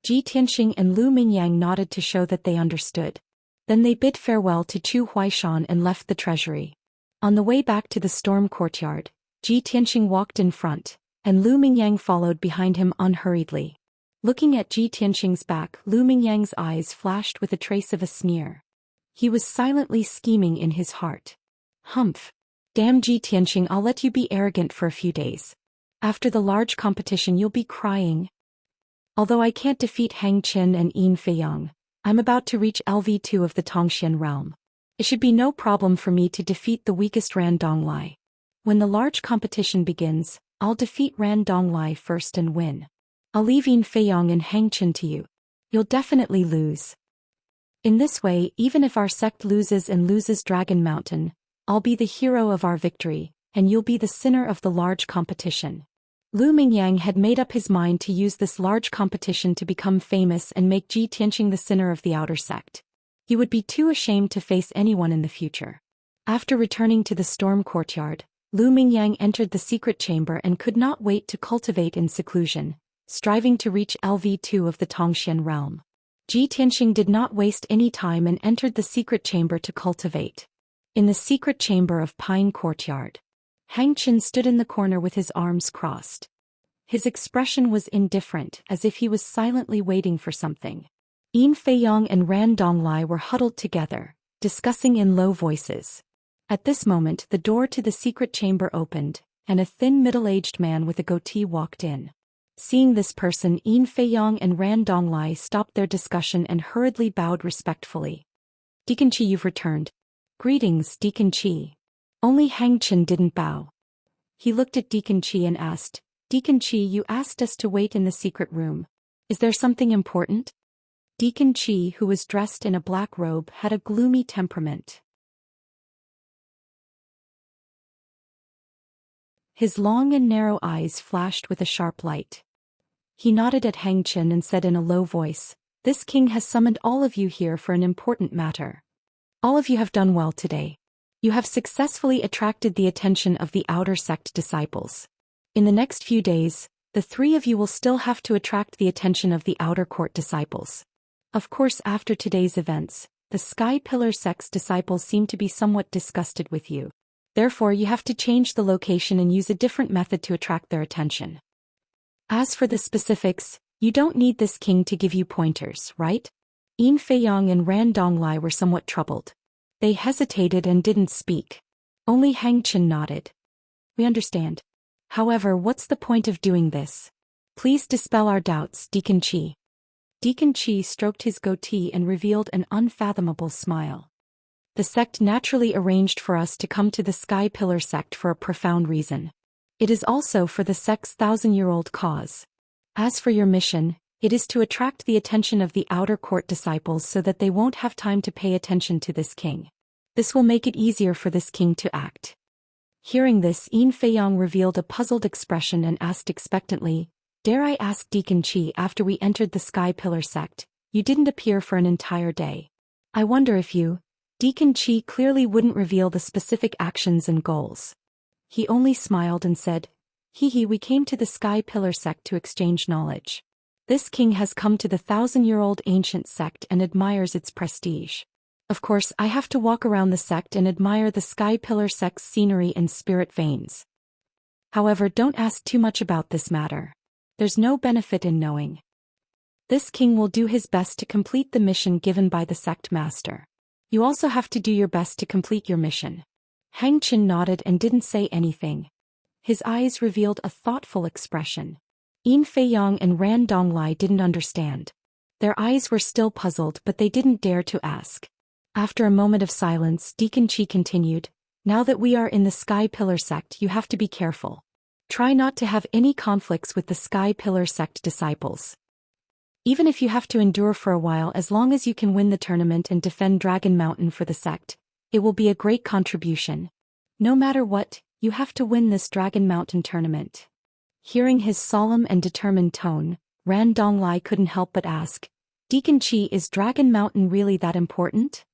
Speaker 1: Tianxing and Lu Mingyang nodded to show that they understood. Then they bid farewell to Zhou Xian and left the treasury. On the way back to the storm courtyard, Tianxing walked in front, and Lu Mingyang followed behind him unhurriedly. Looking at Tianxing's back, Lu Mingyang's eyes flashed with a trace of a sneer. He was silently scheming in his heart. "Humph. Damn Tianxing, I'll let you be arrogant for a few days. After the large competition you'll be crying. Although I can't defeat Hang Qin and Yin Feiyang, I'm about to reach LV2 of the Tongxian realm. It should be no problem for me to defeat the weakest Ran Donglai. When the large competition begins, I'll defeat Ran Donglai first and win. I'll leave Yin Feiyang and Hang Qin to you. You'll definitely lose. In this way, even if our sect loses and loses Dragon Mountain, I'll be the hero of our victory, and you'll be the sinner of the large competition." Lu Mingyang had made up his mind to use this large competition to become famous and make Tianxing the sinner of the outer sect. He would be too ashamed to face anyone in the future. After returning to the storm courtyard, Lu Mingyang entered the secret chamber and could not wait to cultivate in seclusion, striving to reach LV2 of the Tongxian realm. Tianxing did not waste any time and entered the secret chamber to cultivate. In the secret chamber of Pine Courtyard, Hang Qin stood in the corner with his arms crossed. His expression was indifferent, as if he was silently waiting for something. Yin Feiyang and Ran Donglai were huddled together, discussing in low voices. At this moment the door to the secret chamber opened, and a thin middle-aged man with a goatee walked in. Seeing this person, Yin Feiyang and Ran Donglai stopped their discussion and hurriedly bowed respectfully. "Deacon Qi, you've returned." "Greetings, Deacon Qi." Only Hang Chen didn't bow. He looked at Deacon Qi and asked, "Deacon Qi, you asked us to wait in the secret room. Is there something important?" Deacon Qi, who was dressed in a black robe, had a gloomy temperament. His long and narrow eyes flashed with a sharp light. He nodded at Hang Chen and said in a low voice, "This king has summoned all of you here for an important matter. All of you have done well today. You have successfully attracted the attention of the outer sect disciples. In the next few days, the three of you will still have to attract the attention of the outer court disciples. Of course, after today's events, the Sky Pillar sect's disciples seem to be somewhat disgusted with you. Therefore, you have to change the location and use a different method to attract their attention. As for the specifics, you don't need this king to give you pointers, right?" Yin Feiyang and Ran Donglai were somewhat troubled. They hesitated and didn't speak. Only Hang Chen nodded. "We understand. However, what's the point of doing this? Please dispel our doubts, Deacon Qi." Deacon Qi stroked his goatee and revealed an unfathomable smile. "The sect naturally arranged for us to come to the Sky Pillar sect for a profound reason. It is also for the sect's 1,000-year-old cause. As for your mission, it is to attract the attention of the outer court disciples so that they won't have time to pay attention to this king. This will make it easier for this king to act." Hearing this, Yin Feiyang revealed a puzzled expression and asked expectantly, "Dare I ask, Deacon Qi, after we entered the Sky Pillar sect, you didn't appear for an entire day. I wonder if you..." Deacon Qi clearly wouldn't reveal the specific actions and goals. He only smiled and said, We came to the Sky Pillar sect to exchange knowledge. This king has come to the 1,000-year-old ancient sect and admires its prestige. Of course, I have to walk around the sect and admire the Sky Pillar sect's scenery and spirit veins. However, don't ask too much about this matter. There's no benefit in knowing. This king will do his best to complete the mission given by the sect master. You also have to do your best to complete your mission." Hang Chen nodded and didn't say anything. His eyes revealed a thoughtful expression. Yin Feiyang and Ran Donglai didn't understand. Their eyes were still puzzled, but they didn't dare to ask. After a moment of silence, Deacon Qi continued, "Now that we are in the Sky Pillar sect, you have to be careful. Try not to have any conflicts with the Sky Pillar sect disciples. Even if you have to endure for a while, as long as you can win the tournament and defend Dragon Mountain for the sect, it will be a great contribution. No matter what, you have to win this Dragon Mountain tournament." Hearing his solemn and determined tone, Ran Donglai couldn't help but ask, "Deacon Qi, is Dragon Mountain really that important?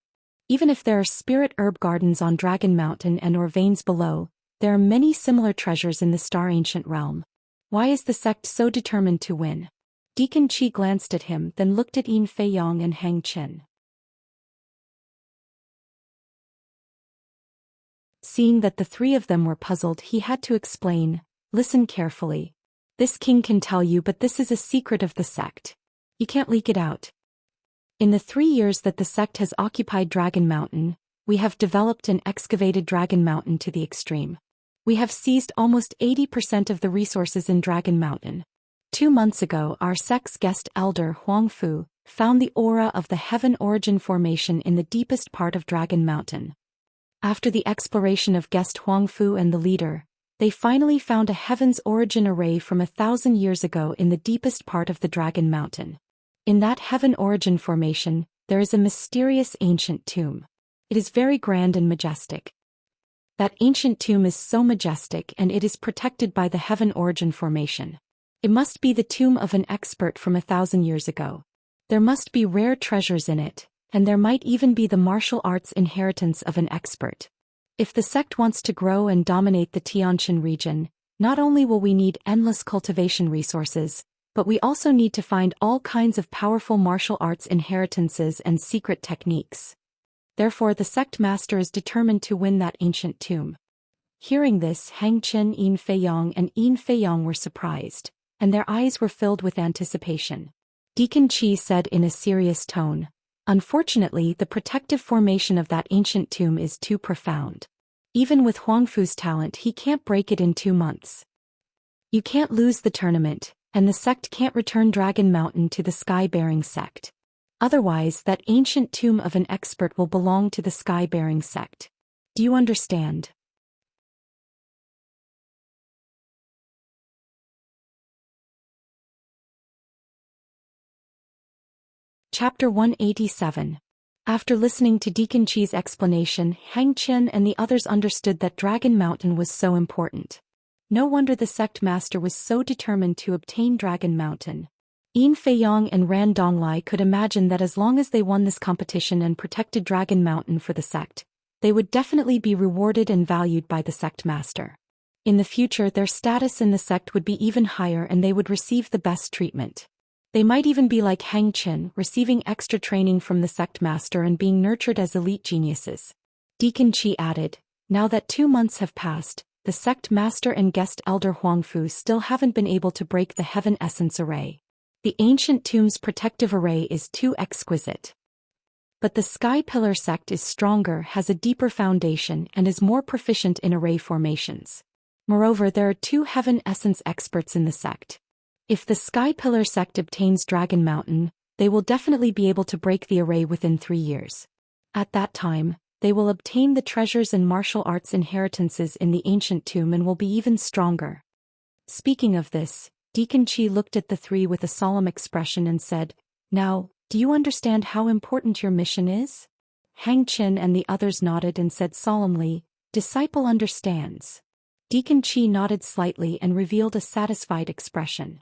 Speaker 1: Even if there are spirit herb gardens on Dragon Mountain and or veins below, there are many similar treasures in the Star Ancient realm. Why is the sect so determined to win?" Deacon Qi glanced at him, then looked at Yin Feiyang and Hang Chen. Seeing that the three of them were puzzled, he had to explain, "Listen carefully. This king can tell you, but this is a secret of the sect. You can't leak it out. In the 3 years that the sect has occupied Dragon Mountain, we have developed and excavated Dragon Mountain to the extreme. We have seized almost 80% of the resources in Dragon Mountain. 2 months ago, our sect's guest elder Huang Fu found the aura of the Heaven Origin Formation in the deepest part of Dragon Mountain. After the exploration of guest Huang Fu and the leader, they finally found a Heaven's Origin array from 1,000 years ago in the deepest part of the Dragon Mountain. In that Heaven Origin Formation, there is a mysterious ancient tomb. It is very grand and majestic. That ancient tomb is so majestic and it is protected by the Heaven Origin Formation. It must be the tomb of an expert from 1,000 years ago. There must be rare treasures in it, and there might even be the martial arts inheritance of an expert. If the sect wants to grow and dominate the Tianshan region, not only will we need endless cultivation resources, but we also need to find all kinds of powerful martial arts inheritances and secret techniques. Therefore, the sect master is determined to win that ancient tomb." Hearing this, Hang Chen, Yin Feiyang, and Yin Feiyang were surprised, and their eyes were filled with anticipation. Deacon Qi said in a serious tone. Unfortunately, the protective formation of that ancient tomb is too profound. Even with Huangfu's talent, he can't break it in 2 months. You can't lose the tournament, and the sect can't return Dragon Mountain to the Sky-Bearing sect. Otherwise, that ancient tomb of an expert will belong to the Sky-Bearing sect. Do you understand? Chapter 187. After listening to Deacon Qi's explanation, Hang Qian and the others understood that Dragon Mountain was so important. No wonder the sect master was so determined to obtain Dragon Mountain. Yin Feiyang and Ran Donglai could imagine that as long as they won this competition and protected Dragon Mountain for the sect, they would definitely be rewarded and valued by the sect master. In the future, their status in the sect would be even higher and they would receive the best treatment. They might even be like Hang Qian, receiving extra training from the sect master and being nurtured as elite geniuses. Deacon Qi added, now that 2 months have passed, the sect master and guest elder Huangfu still haven't been able to break the Heaven Essence Array. The ancient tomb's protective array is too exquisite. But the Sky Pillar sect is stronger, has a deeper foundation, and is more proficient in array formations. Moreover, there are 2 Heaven Essence experts in the sect. If the Sky Pillar sect obtains Dragon Mountain, they will definitely be able to break the array within 3 years. At that time, they will obtain the treasures and martial arts inheritances in the ancient tomb and will be even stronger. Speaking of this, Deacon Qi looked at the 3 with a solemn expression and said, now, do you understand how important your mission is? Hang Qian and the others nodded and said solemnly, disciple understands. Deacon Qi nodded slightly and revealed a satisfied expression.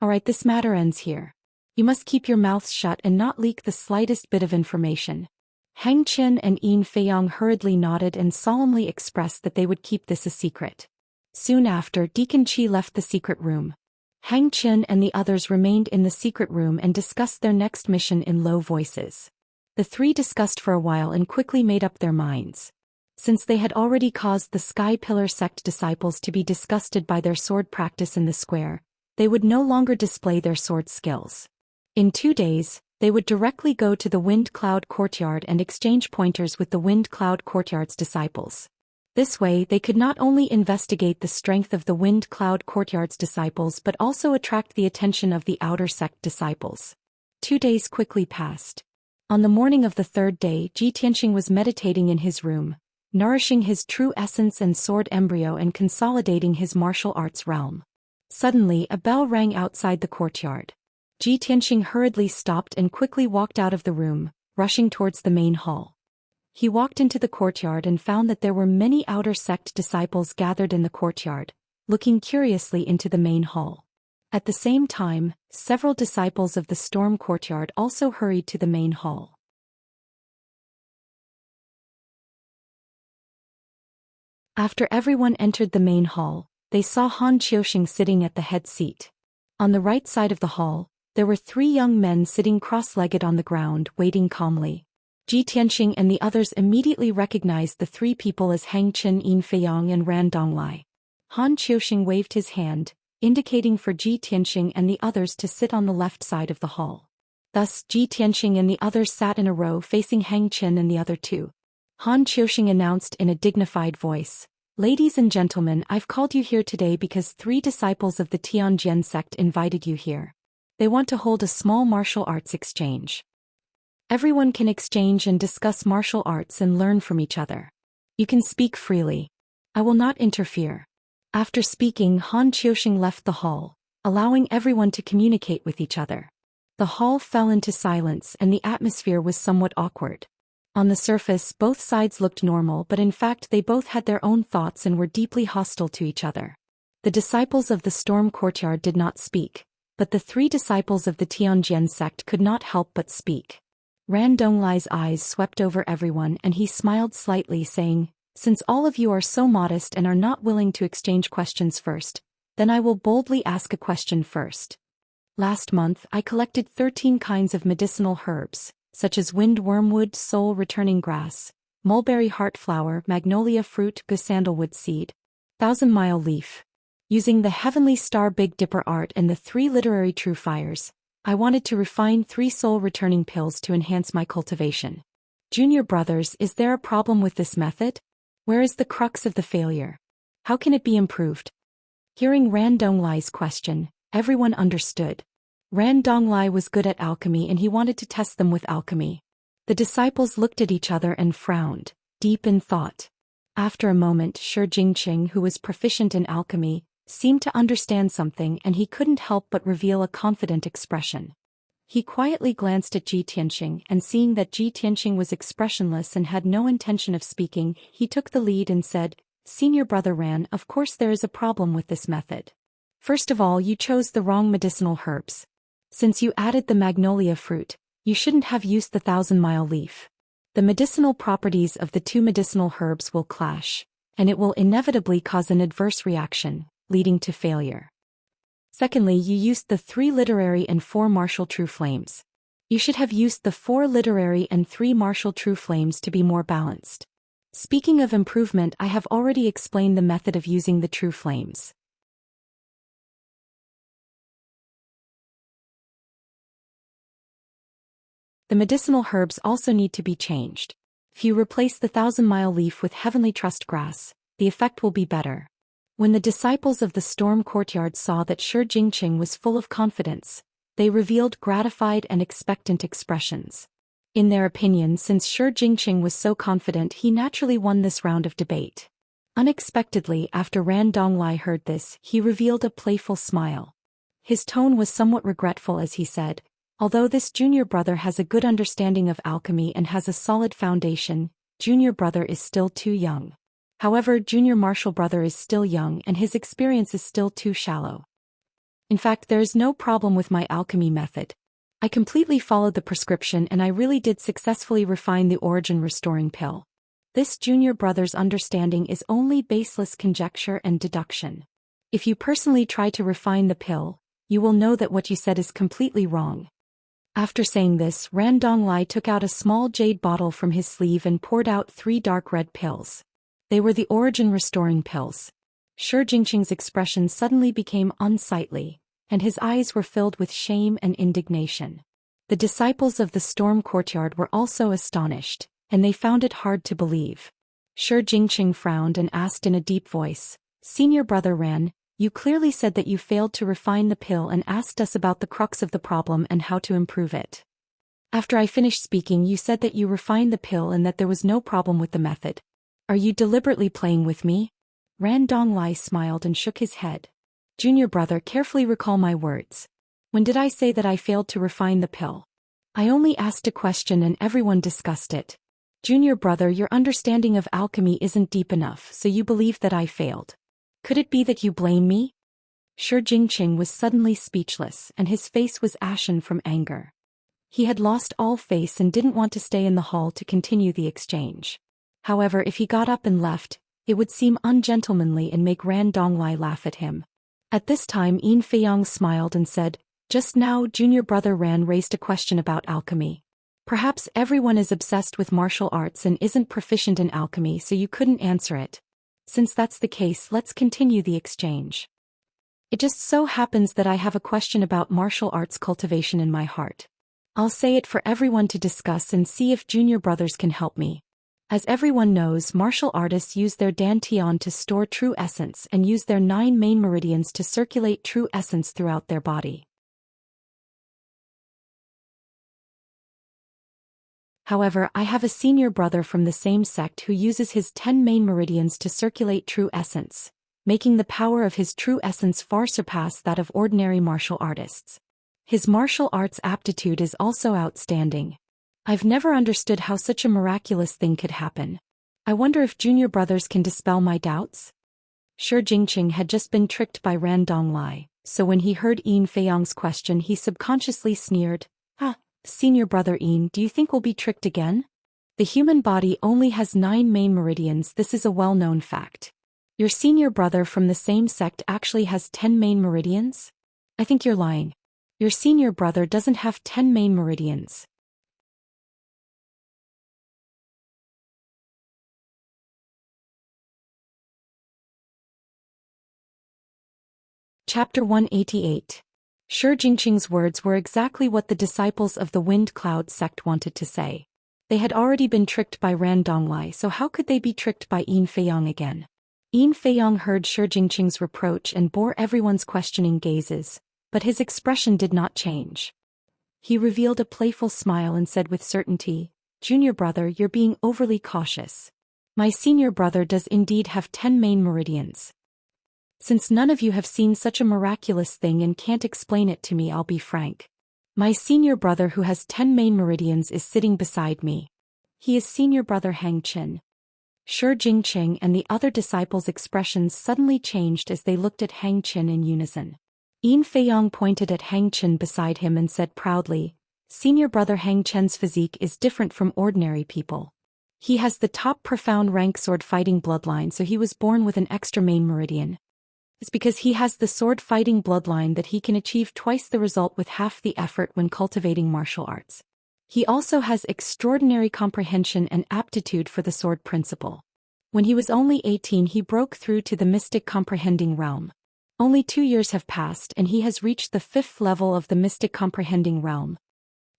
Speaker 1: Alright, this matter ends here. You must keep your mouths shut and not leak the slightest bit of information. Hang Qian and Yin Feiyang hurriedly nodded and solemnly expressed that they would keep this a secret. Soon after, Deacon Qi left the secret room. Hang Qian and the others remained in the secret room and discussed their next mission in low voices. The 3 discussed for a while and quickly made up their minds. Since they had already caused the Sky Pillar sect disciples to be disgusted by their sword practice in the square, they would no longer display their sword skills. In 2 days, they would directly go to the Wind Cloud Courtyard and exchange pointers with the Wind Cloud Courtyard's disciples. This way, they could not only investigate the strength of the Wind Cloud Courtyard's disciples but also attract the attention of the outer sect disciples. 2 days quickly passed. On the morning of the 3rd day, Ji Tianxing was meditating in his room, nourishing his true essence and sword embryo and consolidating his martial arts realm. Suddenly, a bell rang outside the courtyard. Ji Tianxing hurriedly stopped and quickly walked out of the room, rushing towards the main hall. He walked into the courtyard and found that there were many outer sect disciples gathered in the courtyard, looking curiously into the main hall. At the same time, several disciples of the Storm Courtyard also hurried to the main hall. After everyone entered the main hall, they saw Han Qiuxing sitting at the head seat. On the right side of the hall, there were 3 young men sitting cross-legged on the ground, waiting calmly. Ji Tianxing and the others immediately recognized the 3 people as Hang Qian, Yin Feiyang and Ran Donglai. Han Qiuxing waved his hand, indicating for Ji Tianxing and the others to sit on the left side of the hall. Thus, Ji Tianxing and the others sat in a row facing Hang Qian and the other 2. Han Qiuxing announced in a dignified voice, ladies and gentlemen, I've called you here today because 3 disciples of the Tianjian sect invited you here. They want to hold a small martial arts exchange. Everyone can exchange and discuss martial arts and learn from each other. You can speak freely. I will not interfere. After speaking, Han Qiuxing left the hall, allowing everyone to communicate with each other. The hall fell into silence and the atmosphere was somewhat awkward. On the surface, both sides looked normal, but in fact they both had their own thoughts and were deeply hostile to each other. The disciples of the Storm Courtyard did not speak, but the 3 disciples of the Tianjian sect could not help but speak. Ran Donglai's eyes swept over everyone and he smiled slightly, saying, since all of you are so modest and are not willing to exchange questions first, then I will boldly ask a question first. Last month I collected 13 kinds of medicinal herbs, such as wind wormwood, soul-returning grass, mulberry heart flower, magnolia fruit, sandalwood seed, 1,000-mile leaf. Using the Heavenly Star Big Dipper art and the 3 literary true fires, I wanted to refine 3 soul-returning pills to enhance my cultivation. Junior brothers, is there a problem with this method? Where is the crux of the failure? How can it be improved? Hearing Ran Donglai's question, everyone understood. Ran Donglai was good at alchemy and he wanted to test them with alchemy. The disciples looked at each other and frowned, deep in thought. After a moment, Shi Jingqing, who was proficient in alchemy, seemed to understand something and he couldn't help but reveal a confident expression. He quietly glanced at Ji Tianqing and seeing that Ji Tianqing was expressionless and had no intention of speaking, he took the lead and said, "Senior brother Ran, of course there is a problem with this method. First of all, you chose the wrong medicinal herbs. Since you added the magnolia fruit, you shouldn't have used the 1,000-mile leaf. The medicinal properties of the 2 medicinal herbs will clash, and it will inevitably cause an adverse reaction, leading to failure. Secondly, you used the 3 literary and 4 martial true flames. You should have used the 4 literary and 3 martial true flames to be more balanced. Speaking of improvement, I have already explained the method of using the true flames. The medicinal herbs also need to be changed. If you replace the 1,000-mile leaf with heavenly trust grass, the effect will be better." When the disciples of the storm courtyard saw that Shi Jingqing was full of confidence, they revealed gratified and expectant expressions. In their opinion, since Shi Jingqing was so confident, he naturally won this round of debate. Unexpectedly, after Ran Donglai heard this, he revealed a playful smile. His tone was somewhat regretful as he said, "Although this junior brother has a good understanding of alchemy and has a solid foundation, junior brother is still too young. However, junior martial brother is still young and his experience is still too shallow. In fact, there is no problem with my alchemy method. I completely followed the prescription and I really did successfully refine the origin restoring pill. This junior brother's understanding is only baseless conjecture and deduction. If you personally try to refine the pill, you will know that what you said is completely wrong." After saying this, Ran Donglai took out a small jade bottle from his sleeve and poured out 3 dark red pills. They were the origin restoring pills. Shi Jingqing's expression suddenly became unsightly, and his eyes were filled with shame and indignation. The disciples of the storm courtyard were also astonished, and they found it hard to believe. Shi Jingqing frowned and asked in a deep voice, "Senior brother Ran, you clearly said that you failed to refine the pill and asked us about the crux of the problem and how to improve it. After I finished speaking, you said that you refined the pill and that there was no problem with the method. Are you deliberately playing with me?" Ran Donglai smiled and shook his head. "Junior brother, carefully recall my words. When did I say that I failed to refine the pill? I only asked a question and everyone discussed it. Junior brother, your understanding of alchemy isn't deep enough, so you believe that I failed. Could it be that you blame me?" Shi Jingqing was suddenly speechless and his face was ashen from anger. He had lost all face and didn't want to stay in the hall to continue the exchange. However, if he got up and left, it would seem ungentlemanly and make Ran Donglai laugh at him. At this time, Yin Feiyang smiled and said, "Just now, junior brother Ran raised a question about alchemy. Perhaps everyone is obsessed with martial arts and isn't proficient in alchemy, so you couldn't answer it. Since that's the case, let's continue the exchange. It just so happens that I have a question about martial arts cultivation in my heart. I'll say it for everyone to discuss and see if junior brothers can help me. As everyone knows, martial artists use their dantian to store true essence and use their 9 main meridians to circulate true essence throughout their body. However, I have a senior brother from the same sect who uses his 10 main meridians to circulate true essence, making the power of his true essence far surpass that of ordinary martial artists. His martial arts aptitude is also outstanding. I've never understood how such a miraculous thing could happen. I wonder if junior brothers can dispel my doubts?" Shi Jingqing had just been tricked by Ran Donglai, so when he heard Yin Feiyang's question he subconsciously sneered, "Ah, senior brother Yin, do you think we'll be tricked again? The human body only has 9 main meridians, this is a well-known fact. Your senior brother from the same sect actually has 10 main meridians? I think you're lying. Your senior brother doesn't have 10 main meridians." Chapter 188. Shi Jingqing's words were exactly what the disciples of the Wind Cloud sect wanted to say. They had already been tricked by Ran Donglai, so how could they be tricked by Yin Feiyang again? Yin Feiyang heard Shi Jingqing's reproach and bore everyone's questioning gazes, but his expression did not change. He revealed a playful smile and said with certainty, "Junior brother, you're being overly cautious. My senior brother does indeed have 10 main meridians. Since none of you have seen such a miraculous thing and can't explain it to me, I'll be frank. My senior brother who has 10 main meridians is sitting beside me. He is senior brother Hang Qin." Shi Jingqing and the other disciples' expressions suddenly changed as they looked at Hang Qin in unison. Yin Feiyang pointed at Hang Qin beside him and said proudly, "Senior brother Hang Qin's physique is different from ordinary people. He has the top profound rank sword fighting bloodline, so he was born with an extra main meridian. It's because he has the sword fighting bloodline that he can achieve twice the result with half the effort when cultivating martial arts. He also has extraordinary comprehension and aptitude for the sword principle. When he was only 18, he broke through to the mystic comprehending realm. Only 2 years have passed and he has reached the 5th level of the mystic comprehending realm."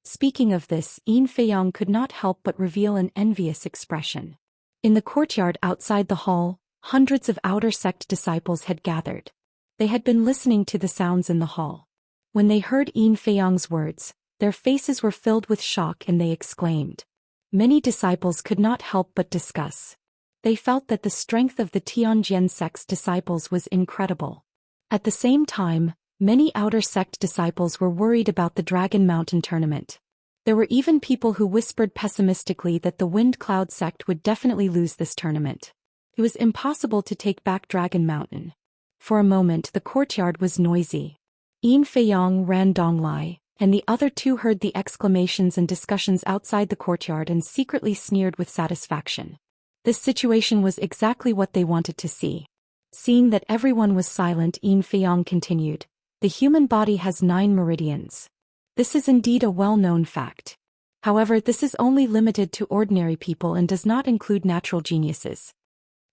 Speaker 1: Speaking of this, Yin Feiyang could not help but reveal an envious expression. In the courtyard outside the hall, hundreds of outer sect disciples had gathered. They had been listening to the sounds in the hall. When they heard Yin Feiyang's words, their faces were filled with shock and they exclaimed. Many disciples could not help but discuss. They felt that the strength of the Tianjian sect's disciples was incredible. At the same time, many outer sect disciples were worried about the Dragon Mountain tournament. There were even people who whispered pessimistically that the Wind Cloud sect would definitely lose this tournament. It was impossible to take back Dragon Mountain. For a moment the courtyard was noisy. Yin Feiyang, Ran Donglai, and the other two heard the exclamations and discussions outside the courtyard and secretly sneered with satisfaction. This situation was exactly what they wanted to see. Seeing that everyone was silent, Yin Feiyang continued, "The human body has 9 meridians. This is indeed a well-known fact. However, this is only limited to ordinary people and does not include natural geniuses.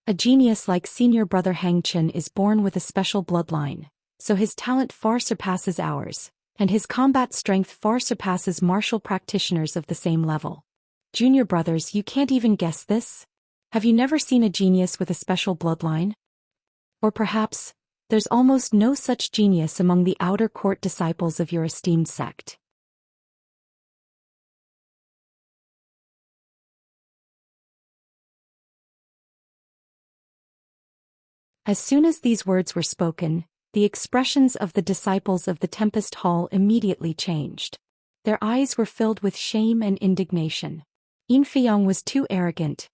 Speaker 1: A genius like senior brother Hang Qin is born with a special bloodline, so his talent far surpasses ours, and his combat strength far surpasses martial practitioners of the same level. Junior brothers, you can't even guess this? Have you never seen a genius with a special bloodline? Or perhaps, there's almost no such genius among the outer court disciples of your esteemed sect." As soon as these words were spoken, the expressions of the disciples of the Tempest Hall immediately changed. Their eyes were filled with shame and indignation. Yin Feiyang was too arrogant.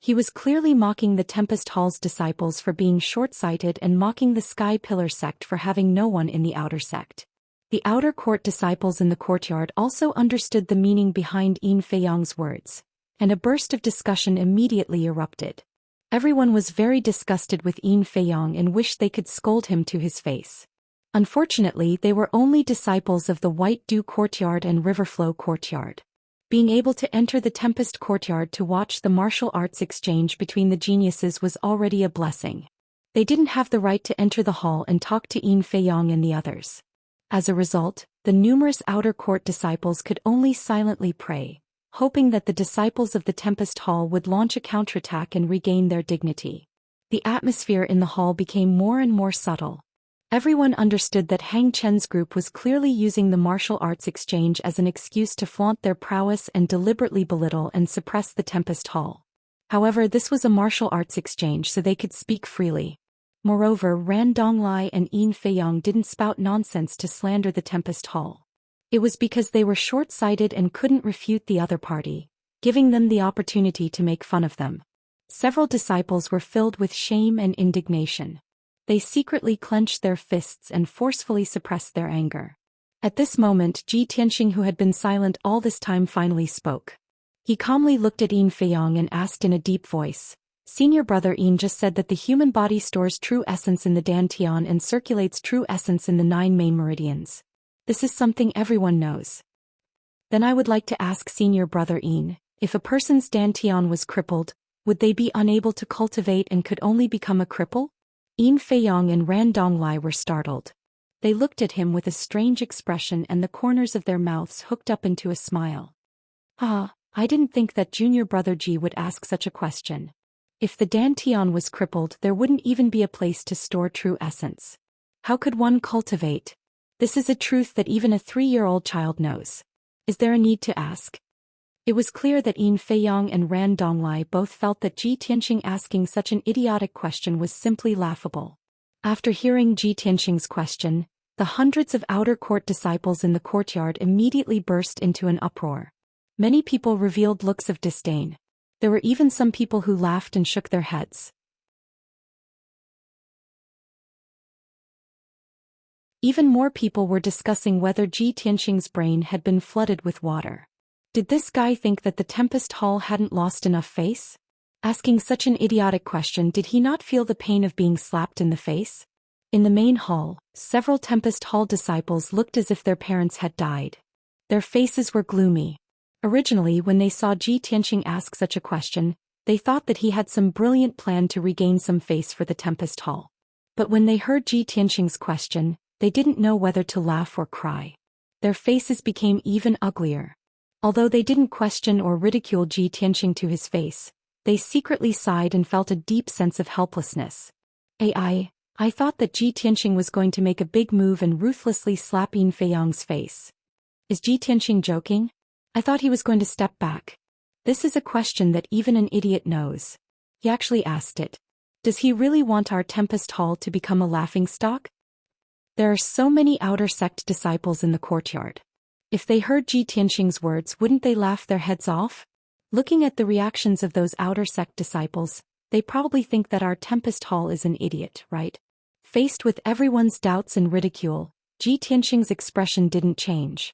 Speaker 1: He was clearly mocking the Tempest Hall's disciples for being short-sighted and mocking the Sky Pillar sect for having no one in the outer sect. The outer court disciples in the courtyard also understood the meaning behind Yin Feiyang's words, and a burst of discussion immediately erupted. Everyone was very disgusted with Yin Feiyang and wished they could scold him to his face. Unfortunately, they were only disciples of the White Dew Courtyard and Riverflow Courtyard. Being able to enter the Tempest Courtyard to watch the martial arts exchange between the geniuses was already a blessing. They didn't have the right to enter the hall and talk to Yin Feiyang and the others. As a result, the numerous outer court disciples could only silently pray, hoping that the disciples of the Tempest Hall would launch a counterattack and regain their dignity. The atmosphere in the hall became more and more subtle. Everyone understood that Hang Chen's group was clearly using the martial arts exchange as an excuse to flaunt their prowess and deliberately belittle and suppress the Tempest Hall. However, this was a martial arts exchange, so they could speak freely. Moreover, Ran Donglai and Yin Feiyang didn't spout nonsense to slander the Tempest Hall. It was because they were short-sighted and couldn't refute the other party, giving them the opportunity to make fun of them. Several disciples were filled with shame and indignation. They secretly clenched their fists and forcefully suppressed their anger. At this moment, Ji Tianxing, who had been silent all this time, finally spoke. He calmly looked at Yin Feiyang and asked in a deep voice, "Senior brother Yin just said that the human body stores true essence in the Dantian and circulates true essence in the 9 main meridians. This is something everyone knows. Then I would like to ask senior brother Yin, if a person's Dantian was crippled, would they be unable to cultivate and could only become a cripple?" Yin Feiyang and Ran Donglai were startled. They looked at him with a strange expression and the corners of their mouths hooked up into a smile. Ah, I didn't think that junior brother Ji would ask such a question. If the Dantian was crippled, there wouldn't even be a place to store true essence. How could one cultivate? This is a truth that even a 3-year-old child knows. Is there a need to ask? It was clear that Yin Feiyang and Ran Donglai both felt that Ji Tianqing asking such an idiotic question was simply laughable. After hearing Ji Tianqing's question, the hundreds of outer court disciples in the courtyard immediately burst into an uproar. Many people revealed looks of disdain. There were even some people who laughed and shook their heads. Even more people were discussing whether Ji Tianqing's brain had been flooded with water. Did this guy think that the Tempest Hall hadn't lost enough face? Asking such an idiotic question, did he not feel the pain of being slapped in the face? In the main hall, several Tempest Hall disciples looked as if their parents had died. Their faces were gloomy. Originally, when they saw Ji Tianqing ask such a question, they thought that he had some brilliant plan to regain some face for the Tempest Hall. But when they heard Ji Tianqing's question, they didn't know whether to laugh or cry. Their faces became even uglier. Although they didn't question or ridicule Ji Tianqing to his face, they secretly sighed and felt a deep sense of helplessness. I thought that Ji Tianqing was going to make a big move and ruthlessly slap Yin Feiyang's face. Is Ji Tianqing joking? I thought he was going to step back. This is a question that even an idiot knows. He actually asked it. Does he really want our Tempest Hall to become a laughingstock? There are so many outer sect disciples in the courtyard. If they heard Ji Tianqing's words, wouldn't they laugh their heads off? Looking at the reactions of those outer sect disciples, they probably think that our Tempest Hall is an idiot, right? Faced with everyone's doubts and ridicule, Ji Tianqing's expression didn't change.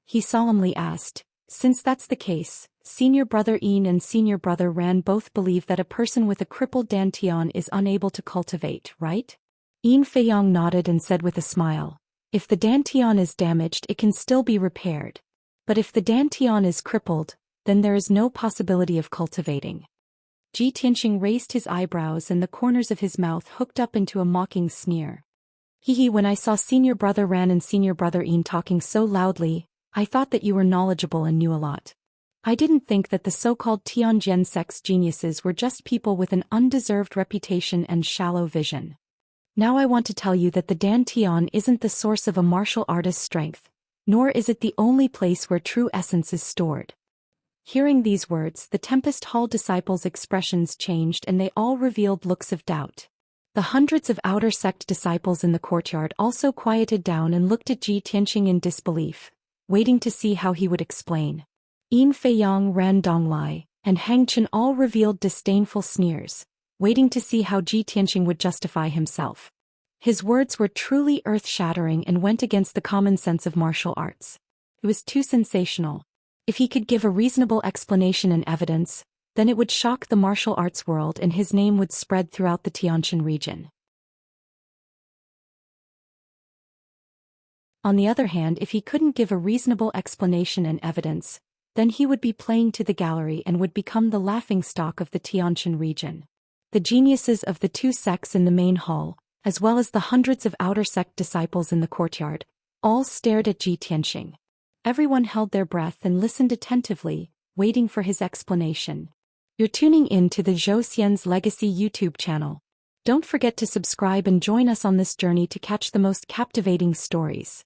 Speaker 1: He solemnly asked, since that's the case, Senior Brother Yin and Senior Brother Ran both believe that a person with a crippled Dantian is unable to cultivate, right? Yin Feiyang nodded and said with a smile, if the Dantian is damaged, it can still be repaired. But if the Dantian is crippled, then there is no possibility of cultivating. Ji Tianqing raised his eyebrows and the corners of his mouth hooked up into a mocking sneer. When I saw Senior Brother Ran and Senior Brother Yin talking so loudly, I thought that you were knowledgeable and knew a lot. I didn't think that the so-called Tianjin sect's geniuses were just people with an undeserved reputation and shallow vision. Now I want to tell you that the Dantian isn't the source of a martial artist's strength, nor is it the only place where true essence is stored. Hearing these words, the Tempest Hall disciples' expressions changed and they all revealed looks of doubt. The hundreds of outer sect disciples in the courtyard also quieted down and looked at Ji Tianqing in disbelief, waiting to see how he would explain. Yin Feiyang, Ran Donglai, and Hang Chen all revealed disdainful sneers, waiting to see how Ji Tianqing would justify himself. His words were truly earth-shattering and went against the common sense of martial arts. It was too sensational. If he could give a reasonable explanation and evidence, then it would shock the martial arts world and his name would spread throughout the Tianjin region. On the other hand, if he couldn't give a reasonable explanation and evidence, then he would be playing to the gallery and would become the laughingstock of the Tianjin region. The geniuses of the two sects in the main hall, as well as the hundreds of outer sect disciples in the courtyard, all stared at Ji Tianqing. Everyone held their breath and listened attentively, waiting for his explanation. You're tuning in to the Zhou Xian's Legacy YouTube channel. Don't forget to subscribe and join us on this journey to catch the most captivating stories.